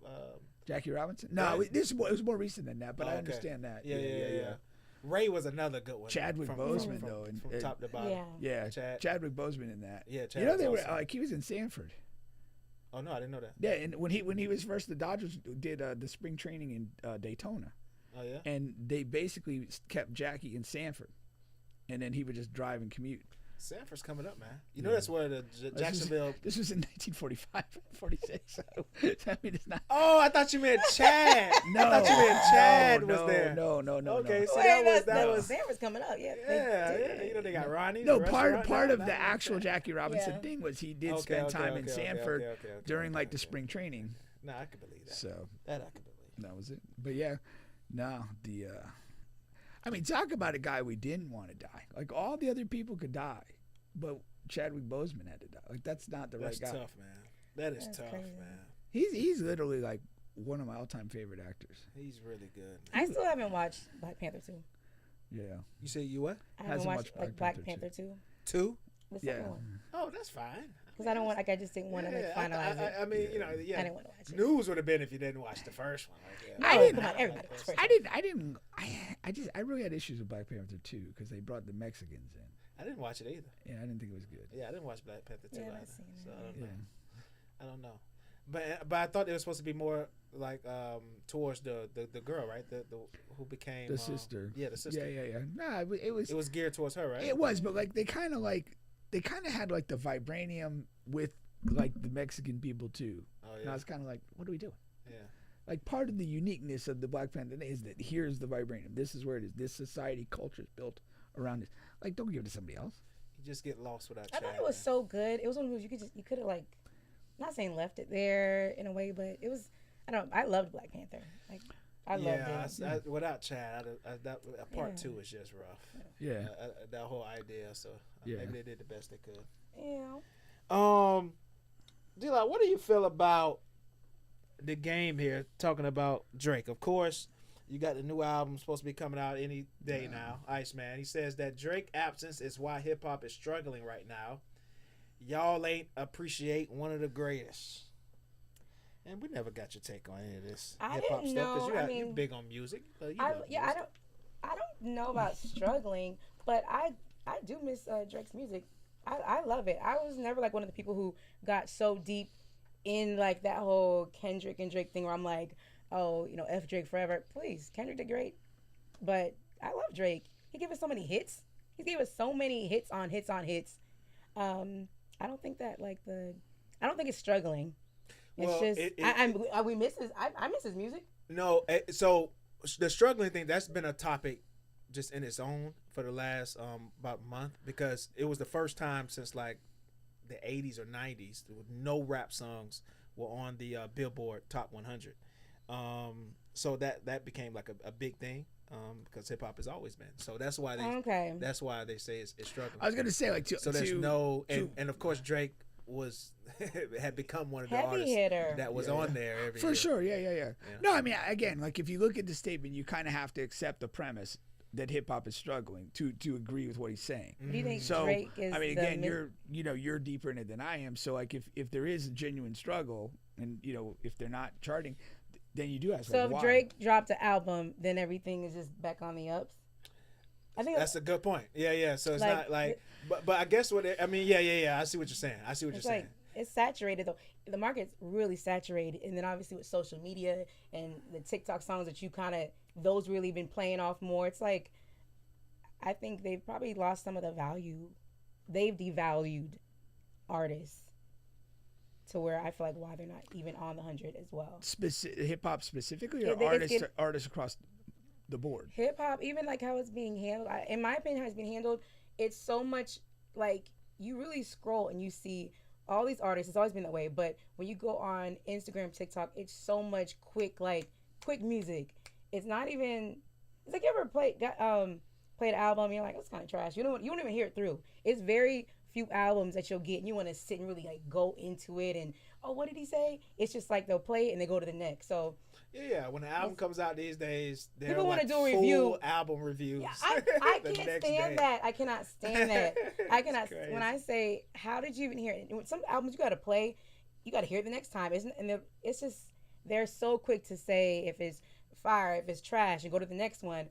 Jackie Robinson? No, right? It was more recent than that, but I understand that. Yeah. Ray was another good one. Chadwick Boseman, though, from top to bottom. Yeah. Chadwick Boseman in that. Yeah, you know they were like he was in Sanford. Oh no, I didn't know that. Yeah, and when he was first, the Dodgers did the spring training in Daytona. Oh yeah. And they basically kept Jackie in Sanford, and then he would just drive and commute. Sanford's coming up, man. You know that's where the Jacksonville. This was in 1945, 46. So, I mean, it's not. Oh, I thought you meant Chad. No, I thought you meant Chad was there. No. Okay, so that was Sanford's coming up. Yeah. You know they got Ronnie. No, part of the actual Jackie Robinson thing was he did spend time in Sanford during like the spring training. No, I could believe that. So that I could believe. That was it. But yeah, no, I mean, talk about a guy we didn't want to die. Like all the other people could die, but Chadwick Boseman had to die. Like that's not the right guy. That's tough, man. That's tough, crazy. man. He's literally like one of my all-time favorite actors. He's really good. I still haven't watched Black Panther 2. Yeah. You say you what? I haven't watched Black Panther 2. 2? The second one. Oh, that's fine. Because I don't want. I just didn't want to finalize it. I mean, I didn't want to watch it. News would have been if you didn't watch the first one. Everybody. I really had issues with Black Panther 2 because they brought the Mexicans in. I didn't watch it either. Yeah, I didn't think it was good. Yeah, I didn't watch Black Panther 2 either. So I don't know. But I thought it was supposed to be more like towards the girl, right? The who became the sister. Yeah, the sister. Yeah. Nah, it was geared towards her, right? It was, but like they kind of had like the vibranium with like the Mexican people too. Oh yeah. And I was kind of like, what are we doing? Yeah. Like part of the uniqueness of the Black Panther is that here's the vibranium. This is where it is. This society culture is built around this. Like, don't give it to somebody else. You just get lost without. I thought it was so good. It was one of those you could have like, not saying left it there in a way, but it was. I loved Black Panther. Like I loved it. Without Chad, part 2 was just rough. Yeah. That whole idea. So maybe they did the best they could. Yeah. DeeLa, what do you feel about the game here? Talking about Drake, of course. You got the new album supposed to be coming out any day now. Iceman. He says that Drake absence is why hip hop is struggling right now. Y'all ain't appreciate one of the greatest. And we never got your take on any of this hip hop stuff because you big on music. I don't know about struggling, But I do miss Drake's music. I love it. I was never like one of the people who got so deep in like that whole Kendrick and Drake thing where I'm like, oh, F Drake forever. Please, Kendrick did great, but I love Drake. He gave us so many hits. He gave us so many hits on hits on hits. I don't think that I don't think it's struggling. It's we miss I miss his music. No, so the struggling thing, that's been a topic just in its own for the last about month, because it was the first time since like the 80s or 90s there were no rap songs were on the Billboard Top 100. So that became like a big thing because hip hop has always been. So that's why they say it's struggling. I was gonna say there's no and of course Drake had become one of the heavy artists hitter that was on there every for year. sure. Yeah. No, I mean, again, like if you look at the statement, you kind of have to accept the premise that hip hop is struggling to agree with what he's saying. Do you think So Drake is I mean, again, you're deeper in it than I am. So like if there is a genuine struggle, and if they're not charting, then you do ask. So like, if why? Drake dropped an album, then everything is just back on the ups. I think That's a good point. Yeah. So it's not like, but I guess I mean, yeah. I see what you're saying. It's saying. It's saturated though. The market's really saturated, and then obviously with social media and the TikTok songs that those really been playing off more. It's like, I think they've probably lost some of the value. They've devalued artists to where I feel like why they're not even on the 100 as well. Hip hop specifically, or artists across the board? Hip hop, even like how it's being handled. In my opinion, how it's being handled, it's so much like you really scroll and you see all these artists. It's always been that way, but when you go on Instagram, TikTok, it's so much quick music. It's not even. It's like you ever played an album and you're like, it's kind of trash. You don't even hear it through. It's very few albums that you'll get and you want to sit and really like go into it and what did he say? It's just like they'll play it and they go to the next. So yeah, when the album comes out these days, people want to do a review. Album reviews. Yeah, I can't stand that. I cannot stand that. I cannot. When I say, how did you even hear it? Some albums you got to play, you got to hear it the next time. It's just they're so quick to say if it's fire, if it's trash, and go to the next one.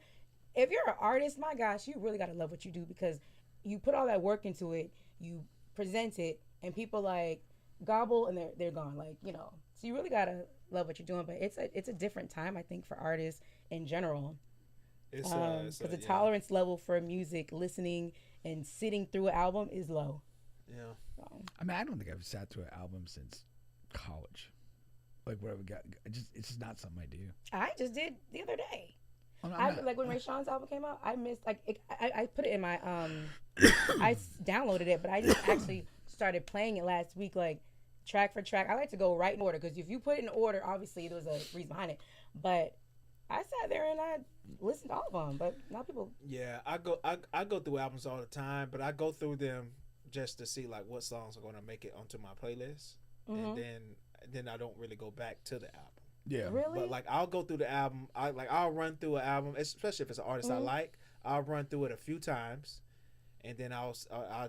If you're an artist, my gosh, you really got to love what you do because you put all that work into it, you present it, and people like gobble and they're gone. So you really got to love what you're doing. But it's a different time, I think, for artists in general. Because the tolerance level for music, listening, and sitting through an album is low. Yeah. So. I mean, I don't think I've sat through an album since college. Like whatever, it's just not something I do. I just did the other day. Like when Ray Sean's album came out, I missed I put it in my I downloaded it, but I just actually started playing it last week, like track for track. I like to go right in order because if you put it in order, obviously there was a reason behind it. But I sat there and I listened to all of them. But now people. Yeah, I go through albums all the time, but I go through them just to see like what songs are going to make it onto my playlist, and then I don't really go back to the album. Yeah, really. But like I'll go through the album. I'll run through an album, especially if it's an artist I like. I'll run through it a few times, and then I'll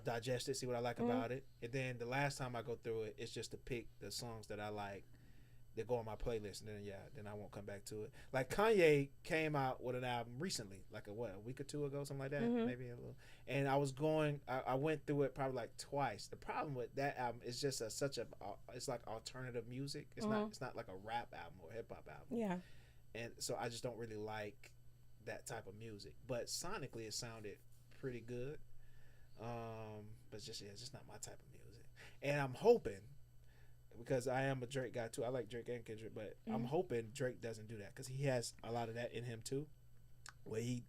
digest it, see what I like about it, and then the last time I go through it, it's just to pick the songs that I like that go on my playlist, and then I won't come back to it. Like Kanye came out with an album recently, like a week or two ago, something like that, maybe a little. And I went through it probably like twice. The problem with that album is just it's like alternative music. It's not like a rap album or hip hop album. Yeah. And so I just don't really like that type of music. But sonically, it sounded pretty good. But it's just not my type of music. And I'm hoping, because I am a Drake guy too. I like Drake and Kendrick, but I'm hoping Drake doesn't do that because he has a lot of that in him too, where he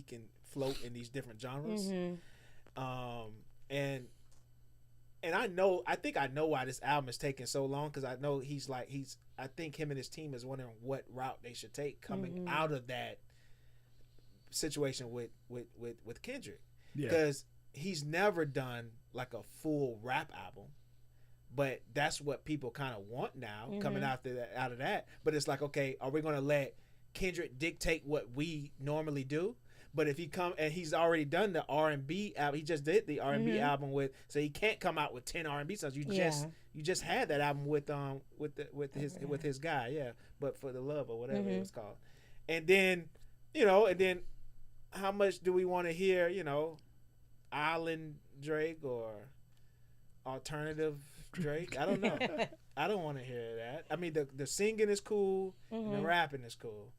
can float in these different genres. And I think I know why this album is taking so long, because I know I think him and his team is wondering what route they should take coming out of that situation with Kendrick, because he's never done like a full rap album. But that's what people kind of want now, coming out of that. But it's like, okay, are we going to let Kendrick dictate what we normally do? But if he come and he's already done the R&B album, he just did the R&B album so he can't come out with 10 R&B songs. You just had that album with his guy, but for the love or whatever it was called. And then, how much do we want to hear, island Drake or alternative Drake? I don't know. I don't want to hear that. I mean, the singing is cool and the rapping is cool.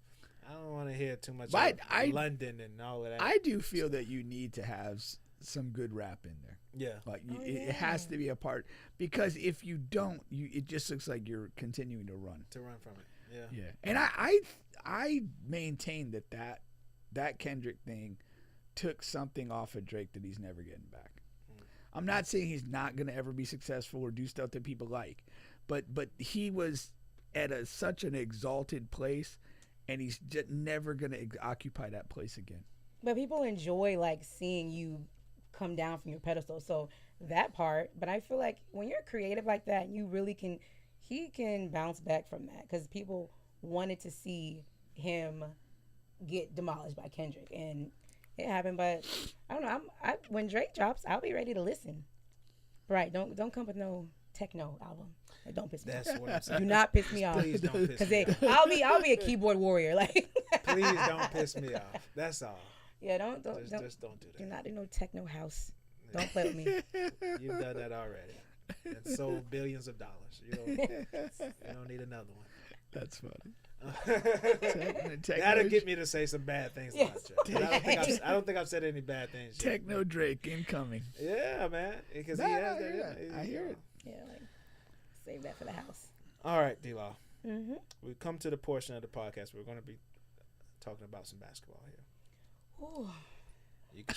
I don't want to hear too much of London and all of that. I do feel that you need to have some good rap in there. Yeah. Like it has to be a part, because if you don't, it just looks like you're continuing to run. To run from it. Yeah. Yeah. And I maintain that Kendrick thing took something off of Drake that he's never getting back. I'm not saying he's not going to ever be successful or do stuff that people like, but he was at such an exalted place, and he's just never going to occupy that place again. But people enjoy like seeing you come down from your pedestal, so that part. But I feel like when you're creative like that, you really can. He can bounce back from that, because people wanted to see him get demolished by Kendrick, and it happened. But I don't know. When Drake drops, I'll be ready to listen. Right? Don't come with no techno album. Don't piss me off. That's what I'm saying. Do not piss me off. Please don't piss me off. I'll be a keyboard warrior. Like. Please don't piss me off. That's all. Yeah, just don't do that. Do not do no techno house. Don't play with me. You've done that already and sold billions of dollars. You don't need another one. That's funny. That'll get me to say some bad things about you. I don't think I've said any bad things yet. Techno Drake incoming. Yeah, man. Because he has that. I hear it. Yeah, like save that for the house. All right, DeeLa. Mm-hmm. We've come to the portion of the podcast where we're going to be talking about some basketball here. Ooh. You can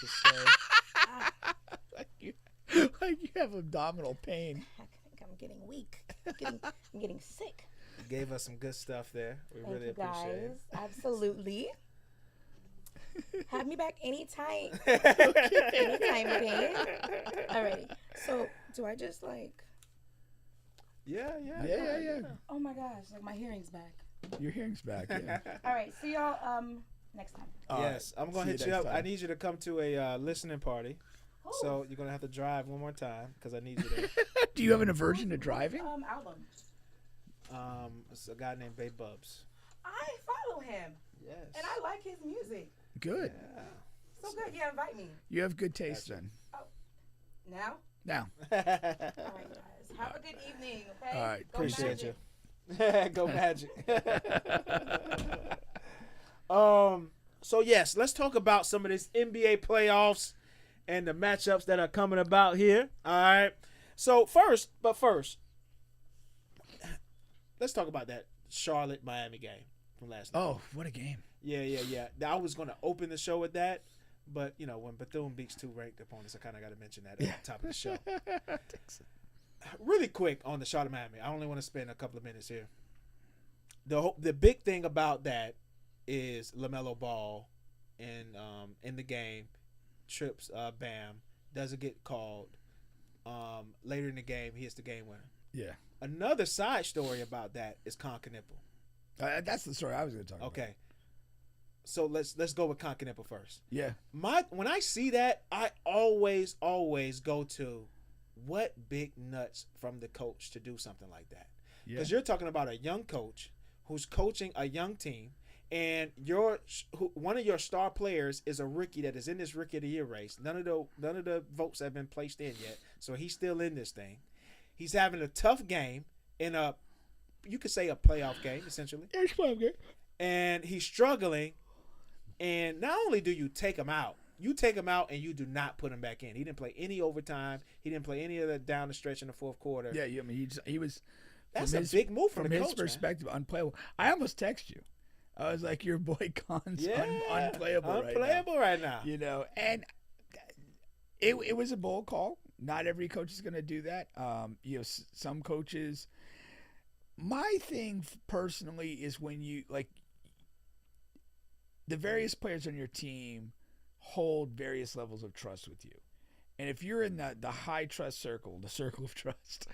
stay. like you have abdominal pain. I think I'm getting weak. I'm getting sick. You gave us some good stuff there. We Thank really you appreciate it. Absolutely. Have me back anytime. Anytime, okay? Alrighty. So, do I just like... Yeah. Oh my gosh, like my hearing's back. Your hearing's back, yeah. Alright, see y'all next time. Yes, I'm going to hit you up. I need you to come to a listening party. Ooh. So you're going to have to drive one more time because I need you there. Do you have an aversion to driving? Album. It's a guy named Bay Bubs. I follow him. Yes. And I like his music. Good. Yeah. So good. Yeah, invite me. You have good taste then. Oh. Now? Now. All right, guys. Have a good evening, okay? All right. Go Appreciate Magic. you. Go Magic. So yes, let's talk about some of this NBA playoffs and the matchups that are coming about here. All right. So first, let's talk about that Charlotte-Miami game from last night. Oh, what a game. Yeah. I was going to open the show with that, but, when Bethune beats two ranked opponents, I kind of got to mention that at the top of the show. Really quick on the Charlotte-Miami. I only want to spend a couple of minutes here. The big thing about that is LaMelo Ball in the game, trips Bam, doesn't get called. Later in the game, he hits the game winner. Yeah. Another side story about that is Conca-Nipple. That's the story I was going to talk about. Okay. So let's go with Conca-Nipple first. Yeah. When I see that, I always go to what big nuts from the coach to do something like that. Because you're talking about a young coach who's coaching a young team, and one of your star players is a rookie that is in this Rookie of the Year race. None of the votes have been placed in yet, so he's still in this thing. He's having a tough game in you could say a playoff game, essentially. It's a playoff game. And he's struggling, and not only do you take him out and you do not put him back in. He didn't play any overtime. He didn't play any of the down the stretch in the fourth quarter. Yeah, I mean, he was. That's a big move from the coach, his perspective, unplayable. I almost text you. I was like, your boy Khan's unplayable right now. And it was a bold call. Not every coach is going to do that. Some coaches. My thing personally is when you the various players on your team hold various levels of trust with you. And if you're in the high trust circle, the circle of trust,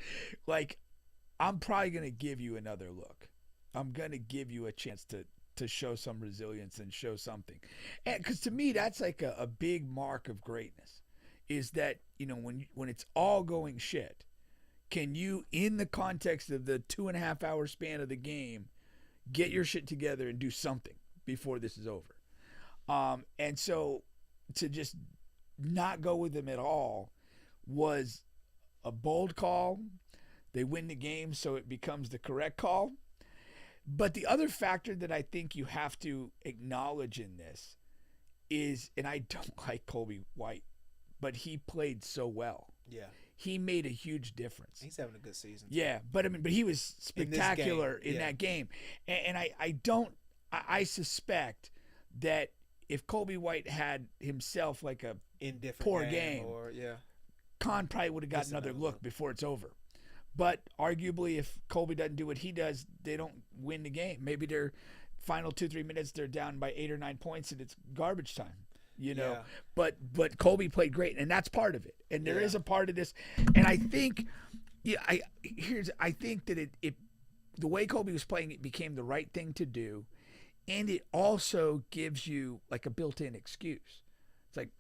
I'm probably going to give you another look. I'm going to give you a chance to show some resilience and show something. And because to me, that's like a big mark of greatness is that, when it's all going shit, can you, in the context of the 2.5 hour span of the game, get your shit together and do something before this is over? And so to just not go with him at all was a bold call. They win the game, so it becomes the correct call. But the other factor that I think you have to acknowledge in this is, and I don't like Colby White, but he played so well. Yeah. He made a huge difference. He's having a good season. Yeah, but he was spectacular in that game. And I suspect that if Colby White had himself like a poor game, Khan probably would have got another look before it's over. But arguably, if Colby doesn't do what he does, they don't win the game. Maybe their final 2-3 minutes, they're down by 8 or 9 points, and it's garbage time. But Colby played great, and that's part of it. And there is a part of this, and I think, I think that it the way Colby was playing, it became the right thing to do, and it also gives you like a built-in excuse. It's like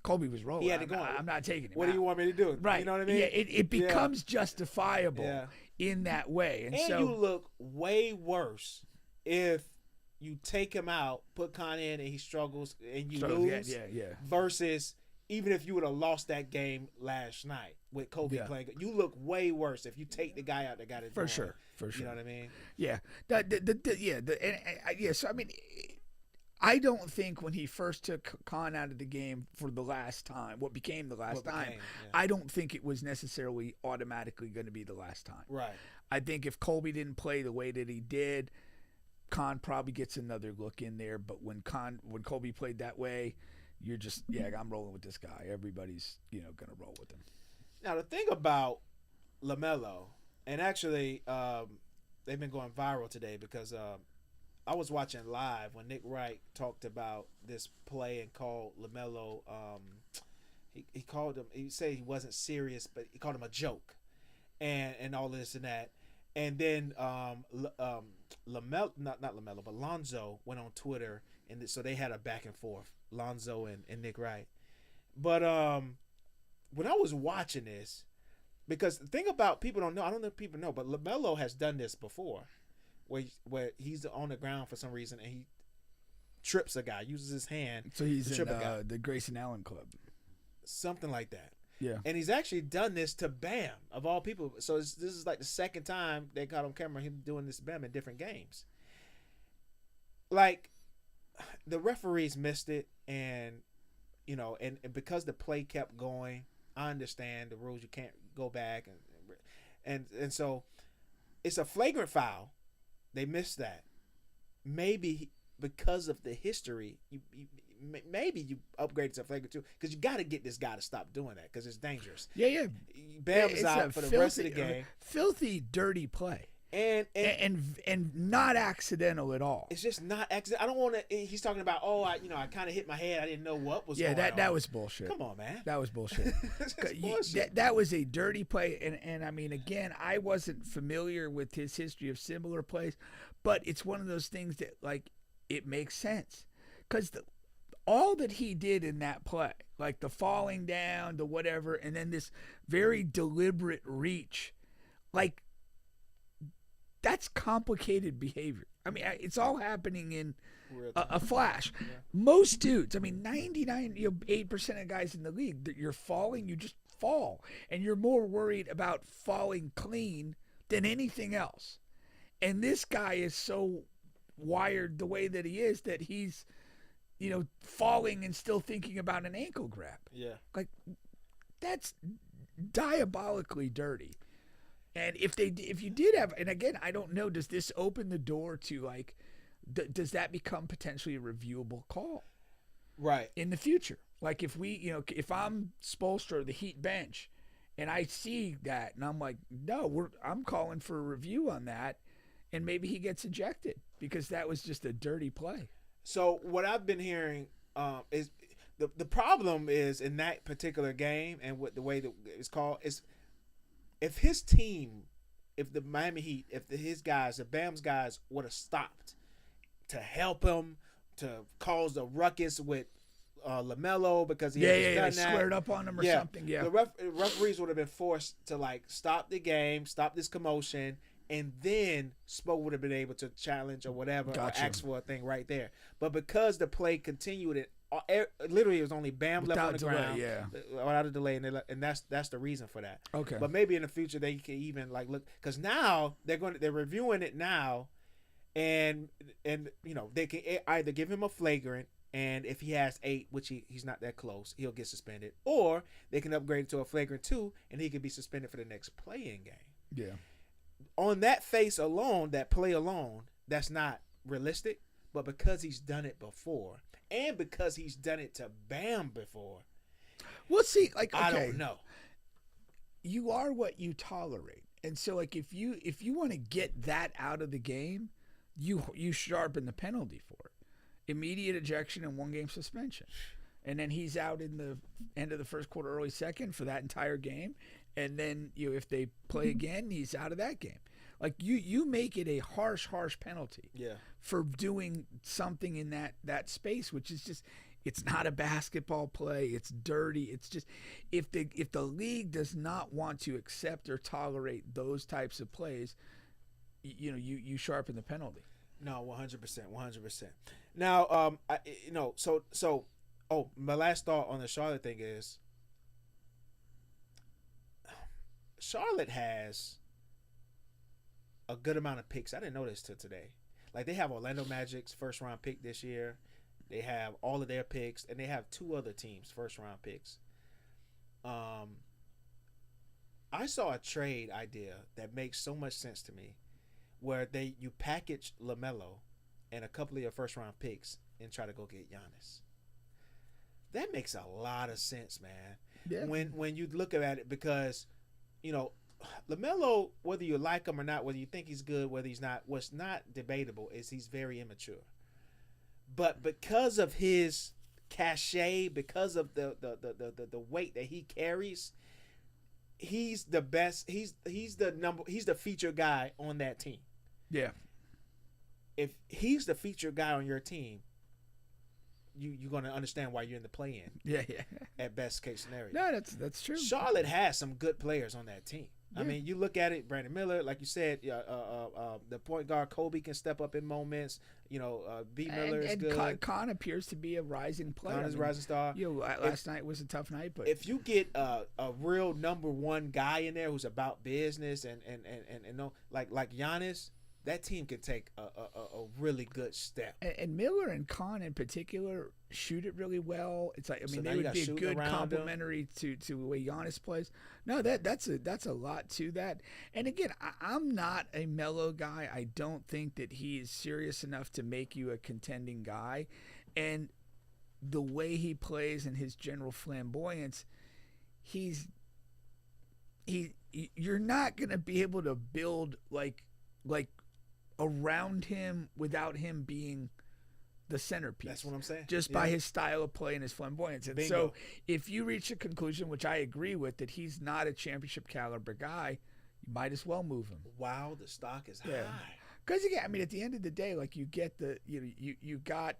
Colby was rolling. He had to go. I'm not taking it. What do you want me to do? Right. You know what I mean? Yeah. It becomes justifiable in that way, and so you look way worse if you take him out, put Khan in, and he struggles, and you lose. Yeah. Versus even if you would have lost that game last night with Kobe playing, you look way worse if you take the guy out that got it. For sure. You know what I mean? Yeah. So I mean, I don't think when he first took Khan out of the game for the last time, what became the last time, I don't think it was necessarily automatically going to be the last time. Right. I think if Colby didn't play the way that he did, Khan probably gets another look in there. But when Colby played that way, you're just, I'm rolling with this guy. Everybody's, going to roll with him. Now, the thing about LaMelo, and actually they've been going viral today because I was watching live when Nick Wright talked about this play and called LaMelo. He called him. He said he wasn't serious, but he called him a joke, and all this and that. And then LaMelo, not LaMelo, but Lonzo went on Twitter, and so they had a back and forth, Lonzo and Nick Wright. But when I was watching this, because the thing about people don't know, I don't know if people know, but LaMelo has done this before. Where he's on the ground for some reason and he trips a guy, uses his hand. So he's in the Grayson Allen Club. Something like that. Yeah. And he's actually done this to Bam, of all people. So this is like the second time they caught on camera him doing this to Bam in different games. Like, the referees missed it, and, and because the play kept going, I understand the rules. You can't go back. And so it's a flagrant foul. They missed that. Maybe because of the history, maybe you upgraded to flagrant 2 because you got to get this guy to stop doing that because it's dangerous. Yeah. Bam's out for the rest of the game. Filthy, dirty play. And not accidental at all. It's just not accidental. I don't want to. He's talking about, I kind of hit my head. I didn't know what was going on. That was bullshit. Come on, man. That was bullshit. Bullshit. That was a dirty play. And I mean, again, I wasn't familiar with his history of similar plays, but it's one of those things that, like, it makes sense. Because all that he did in that play, like the falling down, the whatever, and then this very deliberate reach, like, that's complicated behavior. I mean, it's all happening in a flash. Yeah. Most dudes, I mean, 98% of guys in the league, that you're falling, you just fall. And you're more worried about falling clean than anything else. And this guy is so wired the way that he is that he's, falling and still thinking about an ankle grab. Yeah. Like, that's diabolically dirty. And if you did have, and again, I don't know, does this open the door to, like, does that become potentially a reviewable call? Right. In the future? Like, if if I'm Spoelstra, the Heat bench, and I see that, and I'm like, no, I'm calling for a review on that, and maybe he gets ejected because that was just a dirty play. So what I've been hearing is the problem is in that particular game and what the way that it's called is, if his team, if the Miami Heat, if his guys, the Bam's guys would have stopped to help him, to cause a ruckus with LaMelo because he had done that, squared up on him or something. Yeah, the referees would have been forced to, like, stop the game, stop this commotion, and then Spo would have been able to challenge or whatever, Gotcha. or ask for a thing right there. But because the play continued, it literally it was only Bam left on the delay, ground, yeah. without a delay, and that's the reason for that. Okay. But maybe in the future they can even like look, because now they're reviewing it now, and they can either give him a flagrant. And if he has 8, which he's not that close, he'll get suspended. Or they can upgrade it to a flagrant 2, and he could be suspended for the next playing game. Yeah. On that face alone, that play alone, that's not realistic. But because he's done it before, and because he's done it to Bam before, Well, see, like, okay, I don't know. You are what you tolerate, and so like if you want to get that out of the game, you sharpen the penalty for it. Immediate ejection and 1-game suspension, and then he's out in the end of the first quarter, early second for that entire game, and then if they play again, he's out of that game. Like you make it a harsh penalty, for doing something in that space, which is just, it's not a basketball play. It's dirty. It's just, if the league does not want to accept or tolerate those types of plays, you sharpen the penalty. No, 100%. Now, my last thought on the Charlotte thing is, Charlotte has a good amount of picks. I didn't know this till today. Like, they have Orlando Magic's first-round pick this year. They have all of their picks, and they have 2 other teams' first-round picks. I saw a trade idea that makes so much sense to me, where you package LaMelo and a couple of your first-round picks and try to go get Giannis. That makes a lot of sense, man. Yeah. When you look at it, because, LaMelo, whether you like him or not, whether you think he's good, whether he's not, what's not debatable is he's very immature. But because of his cachet, because of the weight that he carries, he's the best. He's the feature guy on that team. Yeah. If he's the feature guy on your team, you're going to understand why you're in the play-in. Yeah. At best case scenario. No, that's true. Charlotte has some good players on that team. Yeah. I mean, you look at it, Brandon Miller, like you said, the point guard Kobe can step up in moments. B. Miller is good. Con appears to be a rising player. Con is a rising star. Last night was a tough night, but if you get a real number 1 guy in there who's about business and like Giannis, that team could take a really good step. And Miller and Con in particular shoot it really well. It's like, I mean, So they you would be a got good shooting around complementary to the way Giannis plays. No, that's a lot to that. And again, I'm not a Melo guy. I don't think that he is serious enough to make you a contending guy. And the way he plays and his general flamboyance, you're not going to be able to build like around him without him being the centerpiece. That's what I'm saying. Just by his style of play and his flamboyance. And Bingo. so if you reach a conclusion, which I agree with, that he's not a championship caliber guy, you might as well move him. Wow, the stock is high. Because again, I mean, at the end of the day, like, you get you got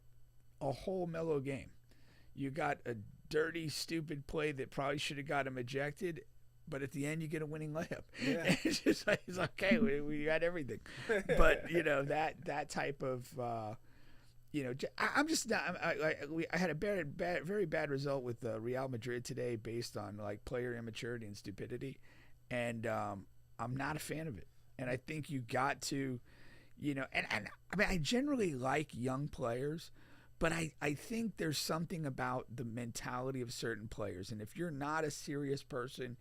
a whole Melo game. You got a dirty, stupid play that probably should have got him ejected, but at the end you get a winning layup. Yeah. It's just like, it's okay, we got everything. But that type of I'm just not. I had a very bad result with Real Madrid today based on like player immaturity and stupidity, and I'm not a fan of it. And I think you got to, and I mean, I generally like young players, but I think there's something about the mentality of certain players, and if you're not a serious person,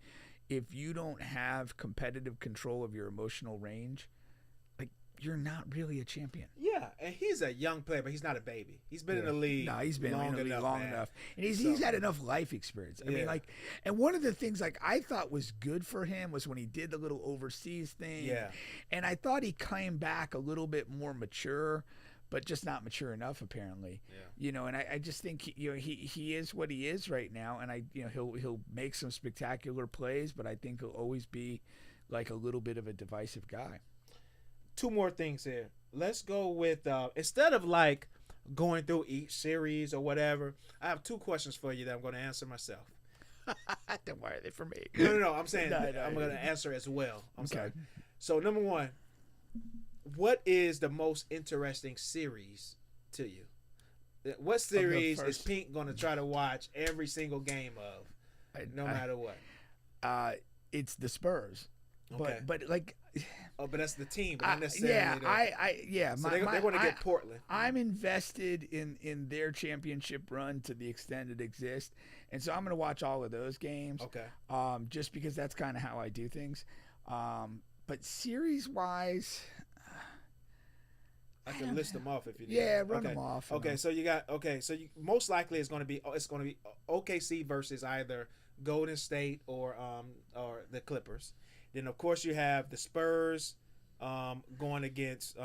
if you don't have competitive control of your emotional range, like, you're not really a champion. Yeah, and he's a young player, but he's not a baby. He's been in the league. No, he's been in the league long enough, and he's had enough life experience. I mean, like, and one of the things like I thought was good for him was when he did the little overseas thing. Yeah, and I thought he came back a little bit more mature, but just not mature enough apparently. Yeah. And I just think he is what he is right now, and he'll make some spectacular plays, but I think he'll always be like a little bit of a divisive guy. 2 more things here. Let's go with instead of like going through each series or whatever, I have 2 questions for you that I'm going to answer myself. Then why are they for me? No. I'm saying No, I'm going to answer as well. I'm okay. sorry. So number 1, what is the most interesting series to you? What series is Pink going to try to watch every single game of, no matter what? It's the Spurs. Okay. But like, but that's the team, but not necessarily. So they want to get Portland. I'm invested in their championship run to the extent it exists, and so I'm going to watch all of those games. Okay. Just because that's kind of how I do things. But series wise, I can list them off if you need. Yeah, run them off. Okay, so you got So you, most likely it's going to be OKC versus either Golden State or the Clippers. Then of course you have the Spurs going against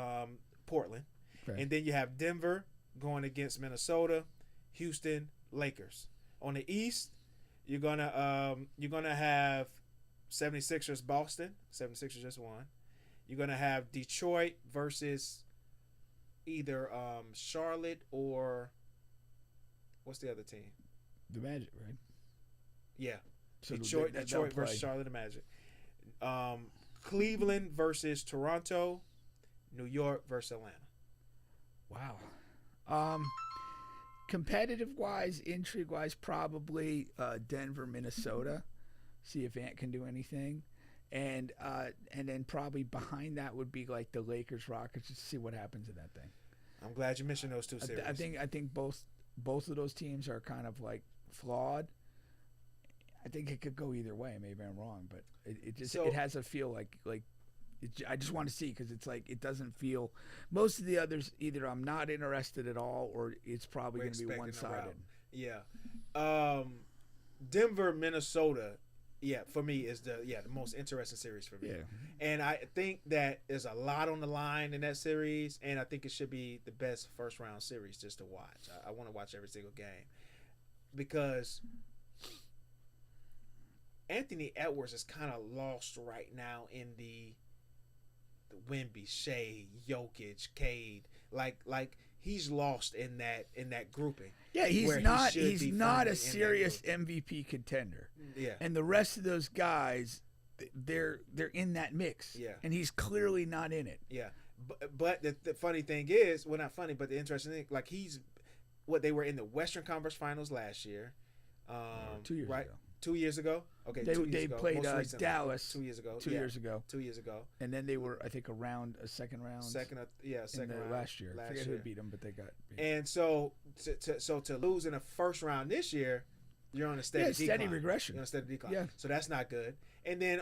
Portland, and then you have Denver going against Minnesota, Houston, Lakers. On the East, you're gonna have 76ers Boston. 76ers just won. You're gonna have Detroit versus either Charlotte or what's the other team? The Magic, right? Yeah. So Detroit versus Charlotte, the Magic. Cleveland versus Toronto. New York versus Atlanta. Wow. Competitive wise, intrigue wise, probably Denver, Minnesota. See if Ant can do anything. And then probably behind that would be like the Lakers, Rockets, just to see what happens in that thing. I'm glad you mentioned those two series. I think both of those teams are kind of like flawed. I think it could go either way. Maybe I'm wrong, but it has a feel like I just want to see, because it's like it doesn't feel. Most of the others, either I'm not interested at all, or it's probably going to be one-sided. Yeah, Denver, Minnesota. Yeah, for me is the most interesting series for me. Yeah. And I think that there's a lot on the line in that series, and I think it should be the best first round series just to watch. I want to watch every single game because Anthony Edwards is kind of lost right now in the Wemby, Shea, Jokic, Cade. Like he's lost in that grouping. Yeah, he's not a serious MVP contender. Yeah. And the rest of those guys, they're in that mix. Yeah. And he's clearly not in it. Yeah. But the funny thing is, well, not funny, but the interesting thing, like they were in the Western Conference Finals last year. 2 years ago. 2 years ago? Okay, they played Dallas 2 years ago. 2 years ago. 2 years ago. And then they were, I think, a second round. Second round. Last year. I forget who beat them, but they got beat. And so to lose in the first round this year, you're on a steady decline. Steady regression. You're on a steady decline. Yeah. So that's not good. And then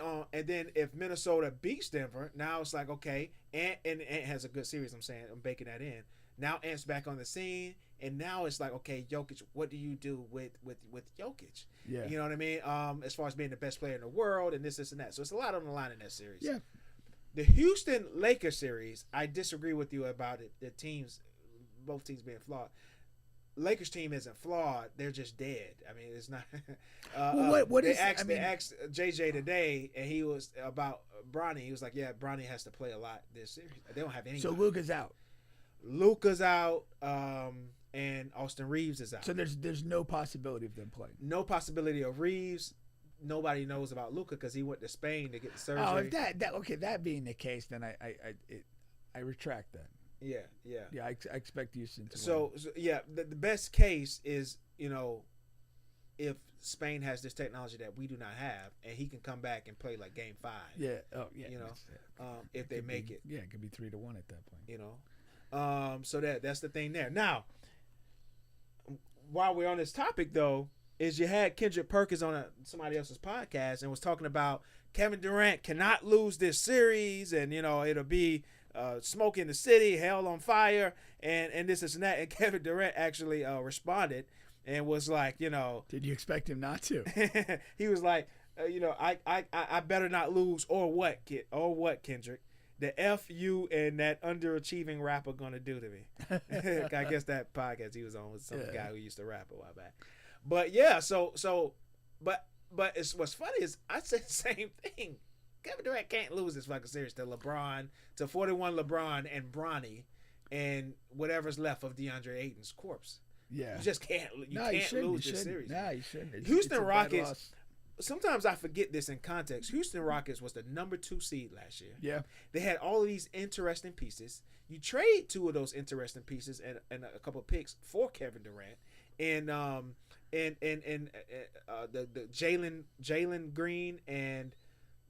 if Minnesota beats Denver, now it's like, okay, Ant has a good series, I'm baking that in. Now Ant's back on the scene, and now it's like, okay, Jokic, what do you do with Jokic? Yeah. You know what I mean? As far as being the best player in the world and this and that. So it's a lot on the line in that series. Yeah. The Houston Lakers series, I disagree with you about it. Both teams being flawed. Lakers team isn't flawed; they're just dead. I mean, it's not. They asked JJ today, and he was about Bronny. He was like, "Yeah, Bronny has to play a lot this series. They don't have any." So Luka's out. Luka's out, and Austin Reeves is out. So there's no possibility of them playing. No possibility of Reeves. Nobody knows about Luka because he went to Spain to get the surgery. Oh, if that being the case, then I retract that. Yeah. Yeah, I expect Houston to win. So the best case is, if Spain has this technology that we do not have, and he can come back and play like Game 5. Yeah. Oh, yeah. If they make it. Yeah, it could be 3-1 at that point. So that's the thing there. Now, while we're on this topic, though, is you had Kendrick Perkins on somebody else's podcast and was talking about Kevin Durant cannot lose this series, and it'll be smoke in the city, hell on fire, and this and that. And Kevin Durant actually responded and was like, did you expect him not to? He was like, I better not lose, or what, Kendrick? The F you and that underachieving rapper gonna do to me. I guess that podcast he was on was some guy who used to rap a while back. But yeah, but it's what's funny is I said the same thing. Kevin Durant can't lose this fucking series to LeBron, to 41 LeBron and Bronny, and whatever's left of DeAndre Ayton's corpse. Yeah, you just can't. You can't lose this series. Nah, you shouldn't. Houston Rockets. sometimes I forget this in context. Houston Rockets was the number 2 seed last year. Yeah. They had all of these interesting pieces. You trade 2 of those interesting pieces and a couple of picks for Kevin Durant and the Jalen Green and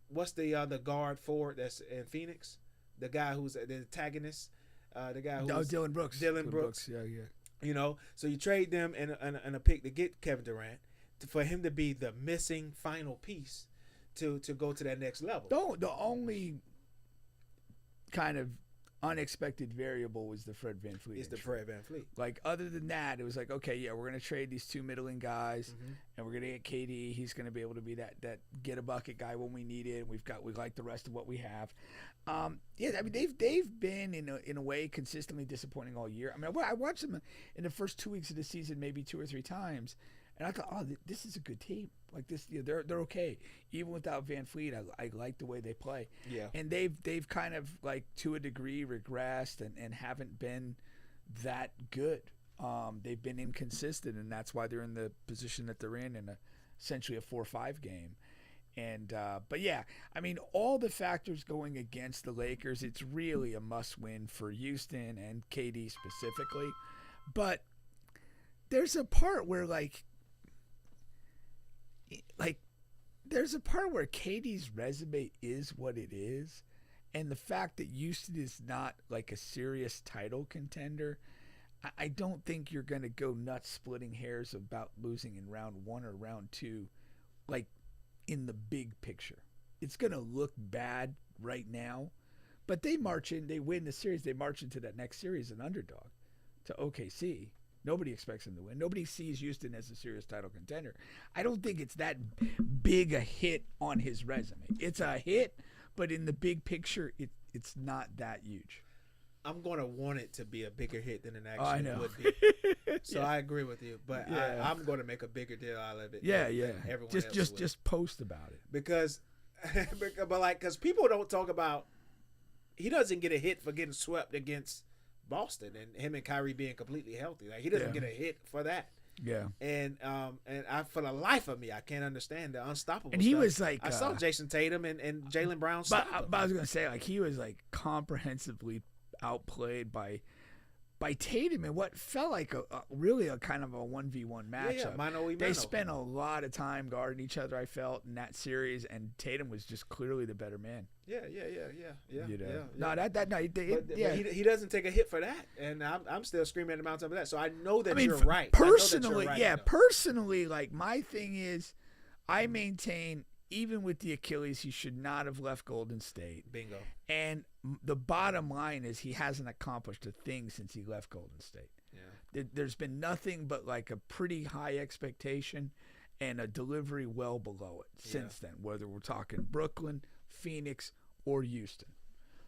what's the guard forward that's in Phoenix? The guy who's the antagonist. The guy who's Dylan Brooks. Dylan Brooks. Yeah. You know, so you trade them and a pick to get Kevin Durant for him to be the missing final piece to go to that next level. The only kind of unexpected variable was the Fred VanVleet. It's the Fred VanVleet. Like, other than that, it was like, okay, yeah, we're going to trade these 2 middling guys, and we're going to get KD. He's going to be able to be that get a bucket guy when we need it. We like the rest of what we have. Yeah, I mean, they've been in a way consistently disappointing all year. I mean, I watched them in the first 2 weeks of the season, maybe 2 or 3 times, and I thought, oh, this is a good team. Like this, you know, they're okay. Even without VanVleet, I like the way they play. Yeah. And they've kind of, like, to a degree regressed and haven't been that good. They've been inconsistent, and that's why they're in the position that they're in essentially a 4-5 game. And but yeah, I mean, all the factors going against the Lakers, it's really a must-win for Houston and KD specifically. But there's a part where there's a part where KD's resume is what it is, and the fact that Houston is not like a serious title contender, I don't think you're going to go nuts splitting hairs about losing in round 1 or round 2, like, in the big picture. It's going to look bad right now, but they win the series, they march into that next series an underdog to OKC. Nobody expects them to win. Nobody sees Houston as a serious title contender. I don't think it's that big a hit on his resume. It's a hit, but in the big picture, it's not that huge. I'm going to want it to be a bigger hit than it I actually know. would be. So Yeah. I agree with you, but Yeah. I'm going to make a bigger deal out of it. Yeah, than yeah. Everyone else would. Just post about it. Because people don't talk about. He doesn't get a hit for getting swept against Boston and him and Kyrie being completely healthy. Like, he doesn't get a hit for that. Yeah. And I, for the life of me, I can't understand the unstoppable. And he stuff. was like, I saw Jason Tatum and Jaylen Brown. But I was gonna say, like, he was like comprehensively outplayed by Tatum in what felt like really a kind of a 1v1 matchup. Yeah, mano y They mano. spent a lot of time guarding each other, I felt, in that series, and Tatum was just clearly the better man. Yeah. You know? No, that he doesn't take a hit for that, and I'm still screaming at the mountain for that. So I know that you're f- right. Personally, I know that you're right, though. personally, like, my thing is, I maintain, even with the Achilles, he should not have left Golden State. Bingo. And the bottom line is he hasn't accomplished a thing since he left Golden State. Yeah. There's been nothing but like a pretty high expectation and a delivery well below it since then, whether we're talking Brooklyn, Phoenix, or Houston.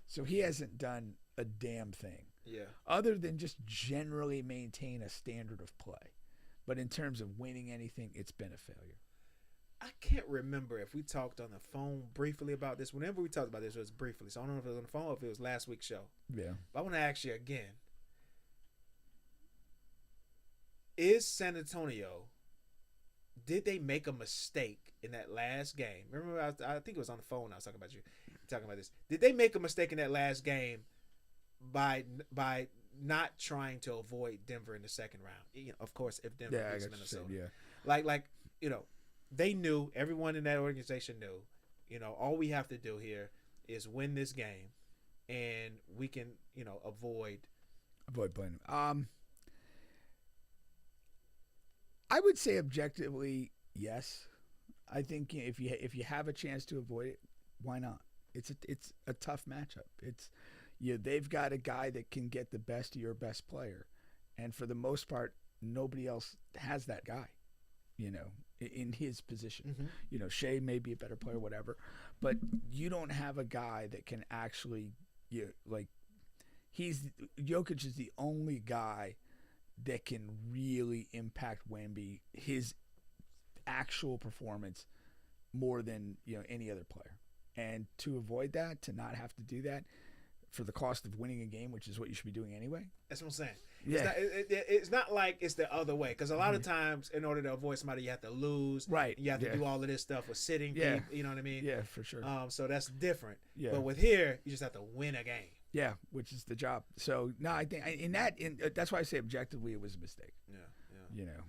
So he hasn't done a damn thing. Yeah. Other than just generally maintain a standard of play. But in terms of winning anything, it's been a failure. I can't remember if we talked on the phone briefly about this. Whenever we talked about this, it was briefly. So I don't know if it was on the phone or if it was last week's show. Yeah. But I want to ask you again. Is San Antonio, did they make a mistake in that last game? Remember, I think it was on the phone. I was talking about this. Did they make a mistake in that last game by not trying to avoid Denver in the second round? You know, of course, if Denver beats Minnesota, like you know, they knew, everyone in that organization knew, you know, all we have to do here is win this game, and we can, you know, avoid playing them. I would say objectively, yes. I think if you have a chance to avoid it, why not? It's a tough matchup. They've got a guy that can get the best of your best player, and for the most part, nobody else has that guy. You know, in his position. Mm-hmm. You know, Shea may be a better player, whatever, but you don't have a guy that can actually, Jokic is the only guy that can really impact Wemby, his actual performance, more than, you know, any other player. And to avoid that, to not have to do that, for the cost of winning a game, which is what you should be doing anyway. That's what I'm saying. Yeah. It's not like it's the other way, because a lot of times in order to avoid somebody, you have to lose. Right. You have to do all of this stuff with sitting people. You know what I mean? Yeah, for sure. So that's different. Yeah. But with here, you just have to win a game. Yeah, which is the job. So no, I think that's why I say objectively it was a mistake. Yeah. You know.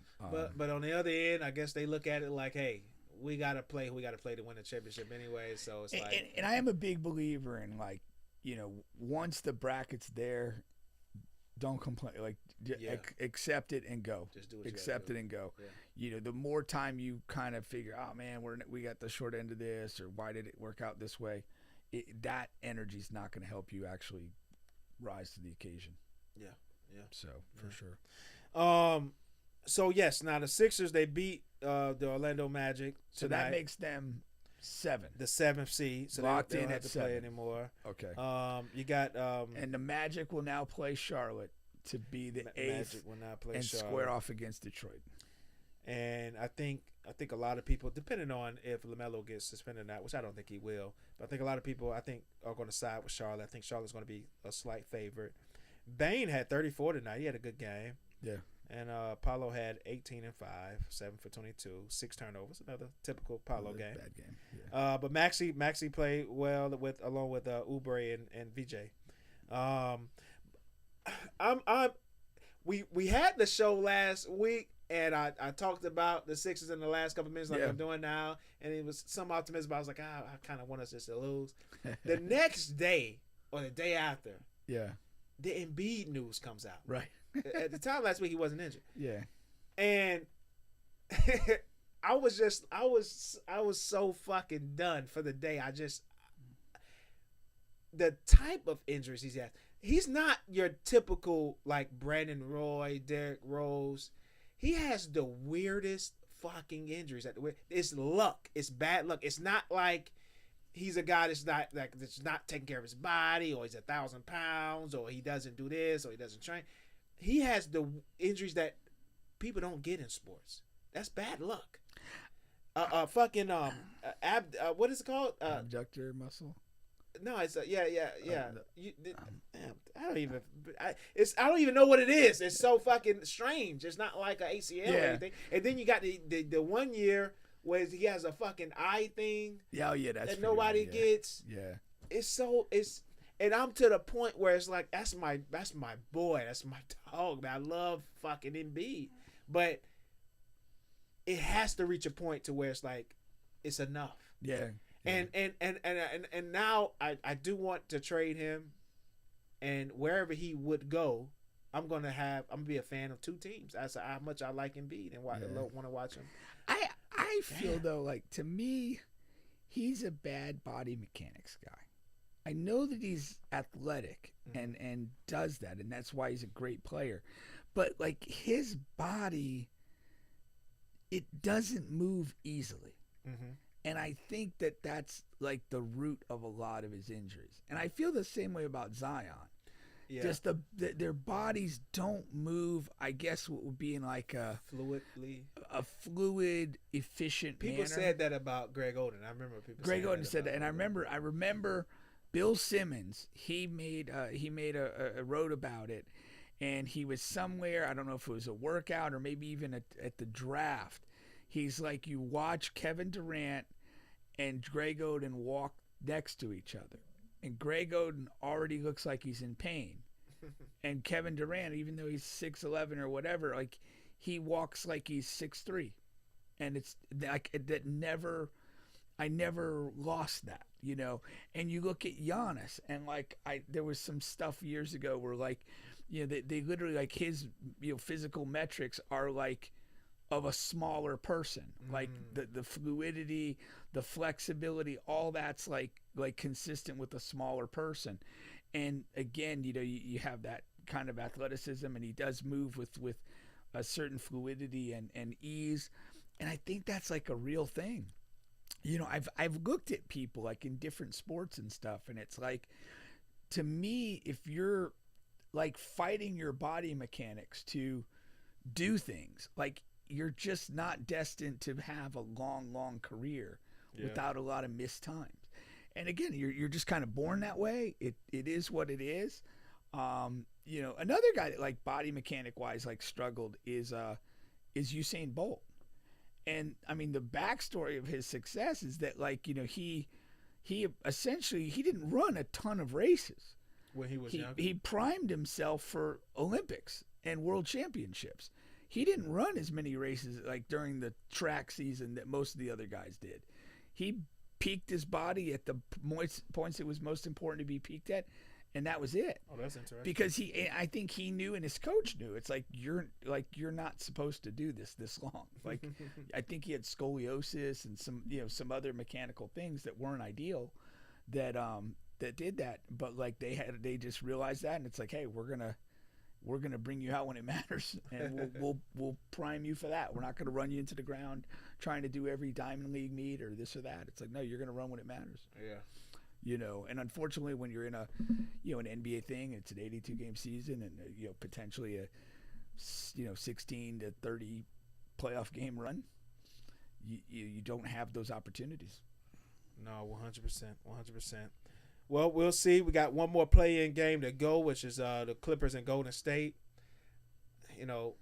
But on the other end, I guess they look at it like, hey, we gotta play to win the championship anyway. So it's like, and I am a big believer in, like, you know, once the bracket's there, don't complain. Like, accept it and go. Just do it. Accept it and go. Yeah. You know, the more time you kind of figure, oh man, we got the short end of this, or why did it work out this way? That energy's not going to help you actually rise to the occasion. Yeah. So for sure. So yes, now the Sixers, they beat the Orlando Magic tonight. So that makes them 7. The 7th seed. So locked they don't in have at to play 7 anymore. Okay. You got and the Magic will now play Charlotte to be the 8th Magic will not play and Charlotte. square off against Detroit. And I think a lot of people, depending on if LaMelo gets suspended or not, which I don't think he will, but I think a lot of people are going to side with Charlotte. I think Charlotte's going to be a slight favorite. Bain had 34 tonight. He had a good game. Yeah. And Paolo had 18 and 5, 7 for 22, 6 turnovers. Another typical Paolo game. Bad game. Yeah. But Maxey played well along with Oubre and VJ. We had the show last week, and I talked about the Sixers in the last couple of minutes, like I'm doing now, and it was some optimism. But I was like, I kind of want us just to lose. The next day or the day after, the Embiid news comes out. Right. At the time last week, he wasn't injured. Yeah. And I was so fucking done for the day. The type of injuries he's had. He's not your typical like Brandon Roy, Derrick Rose. He has the weirdest fucking injuries. It's luck. It's bad luck. It's not like he's a guy that's not taking care of his body, or he's 1,000 pounds, or he doesn't do this, or he doesn't train. He has the injuries that people don't get in sports. That's bad luck. What is it called? Abductor muscle. No, it's I don't even know what it is. It's so fucking strange. It's not like an ACL or anything. And then you got the 1 year where he has a fucking eye thing. Yeah, that's that nobody gets. Yeah. And I'm to the point where it's like that's my boy, that's my dog, man. I love fucking Embiid, but it has to reach a point to where it's like it's enough. Yeah. And now I do want to trade him, and wherever he would go, I'm gonna be a fan of two teams. That's how much I like Embiid and want to watch him. I feel though, like, to me, he's a bad body mechanics guy. I know that he's athletic and does that, and that's why he's a great player. But like his body, it doesn't move easily. Mm-hmm. And I think that that's like the root of a lot of his injuries. And I feel the same way about Zion. Yeah. Just their bodies don't move, I guess, what would be in like a fluid, efficient people manner. Said that about Greg Oden. I remember people Greg Oden said that. And I remember Bill Simmons, he wrote about it, and he was somewhere, I don't know if it was a workout or maybe even at the draft. He's like, you watch Kevin Durant and Greg Oden walk next to each other, and Greg Oden already looks like he's in pain. And Kevin Durant, even though he's 6'11" or whatever, like he walks like he's 6'3", and it's like that. I never lost that, you know. And you look at Giannis, and like there was some stuff years ago where like, you know, they literally like his, you know, physical metrics are like of a smaller person, like the fluidity, the flexibility, all that's like consistent with a smaller person. And again, you know, you have that kind of athleticism, and he does move with a certain fluidity and ease. And I think that's like a real thing. You know, I've looked at people like in different sports and stuff, and it's like, to me, if you're like fighting your body mechanics to do things, like you're just not destined to have a long career without a lot of missed times. And again, you're just kind of born that way. It is what it is. You know, another guy that like body mechanic wise like struggled is Usain Bolt. And I mean, the backstory of his success is that like, you know, he essentially he didn't run a ton of races when he was young. He primed himself for Olympics and world championships. He didn't run as many races like during the track season that most of the other guys did. He peaked his body at the points it was most important to be peaked at, and that was it. Oh, that's interesting. Because I think he knew, and his coach knew. It's like you're not supposed to do this long. Like I think he had scoliosis and some other mechanical things that weren't ideal, that did that. But like they just realized that, and it's like, hey, we're gonna bring you out when it matters, and we'll prime you for that. We're not gonna run you into the ground trying to do every Diamond League meet or this or that. It's like, no, you're gonna run when it matters. Yeah. You know, and unfortunately, when you're in an NBA thing, it's an 82 game season, and potentially a 16 to 30 playoff game run, you don't have those opportunities. No, 100%. Well, we'll see. We got one more play-in game to go, which is the Clippers and Golden State. You know,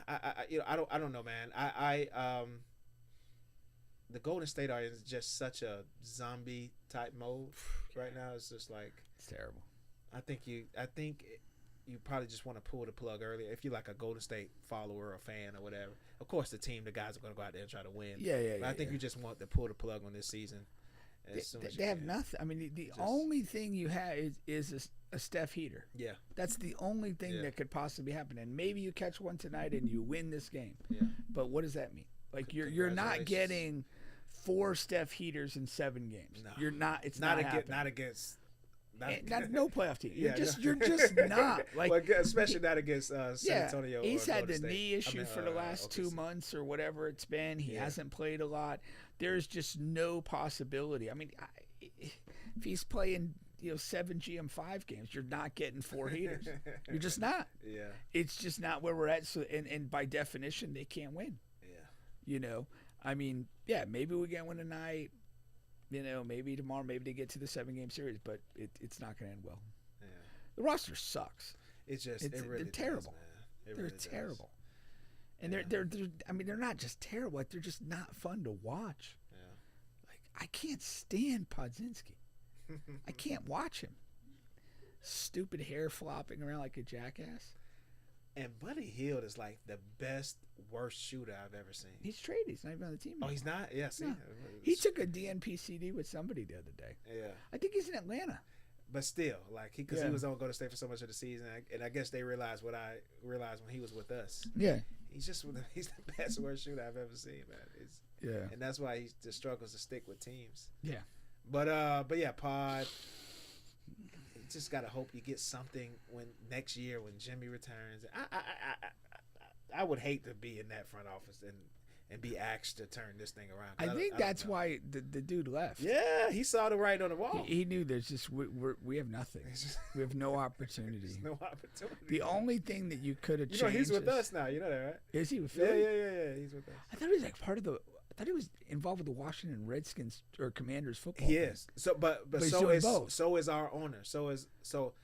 I don't know, man. The Golden State are in just such a zombie type mode right now. It's just like it's terrible. I think you probably just want to pull the plug early if you're like a Golden State follower or fan or whatever. Of course, the guys are going to go out there and try to win. Yeah. But I think you just want to pull the plug on this season. They have nothing. I mean, the only thing you have is a Steph heater. Yeah. That's the only thing that could possibly happen. And maybe you catch one tonight and you win this game. Yeah. But what does that mean? Like you're not getting 4 Steph heaters in 7 games. No. You're not. It's not against. No playoff team. You're just not like, well, especially not against San Antonio. He's had the State. knee issue for the last 2 months or whatever it's been. He hasn't played a lot. There's just no possibility. I mean, if he's playing 7 GM5 games, you're not getting 4 heaters. You're just not. Yeah. It's just not where we're at. So and by definition, they can't win. Yeah. I mean, maybe we get one tonight. Maybe tomorrow, maybe they get to the 7-game series, but it's not going to end well. Yeah. The roster sucks. They're terrible. They're really terrible. And they're not just terrible. Like, they're just not fun to watch. Yeah. Like, I can't stand Podzinski. I can't watch him. Stupid hair flopping around like a jackass. And Buddy Hield is like the worst shooter I've ever seen. He's traded. He's not even on the team. Oh, he's not? Yeah, see? No. He took a DNP CD with somebody the other day. Yeah. I think he's in Atlanta. But still, like, because he was on Golden State for so much of the season, and I guess they realized what I realized when he was with us. Yeah. He's the best worst shooter I've ever seen, man. And that's why he just struggles to stick with teams. Yeah. But yeah, Pod. Just gotta hope you get something when next year when Jimmy returns. I would hate to be in that front office and be asked to turn this thing around. I think that's why the dude left. Yeah, he saw the writing on the wall. He knew there's just we have nothing. We have no opportunity. There's no opportunity. The only thing that you could have changed. He's with us now. You know that, right? Is he with Philly? Yeah. He's with us. I thought he was like part of the. I thought he was involved with the Washington Redskins or Commanders football. He is. So, but so is our owner. So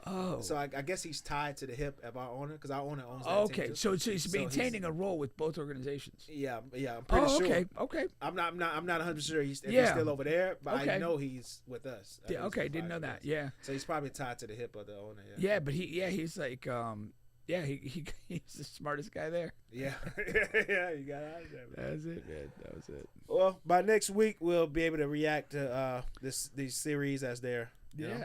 I guess he's tied to the hip of our owner because our owner owns that team too. So he's maintaining a role with both organizations. Yeah. I'm pretty sure. Okay. I'm not 100% sure he's still over there, but I know he's with us. Didn't know that. Yeah. So he's probably tied to the hip of the owner. Yeah, but he's like he's the smartest guy there. Yeah, you got out of there. That was it, man. That was it. Well, by next week we'll be able to react to these series as they're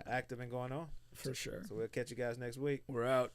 active and going on. For sure. So we'll catch you guys next week. We're out.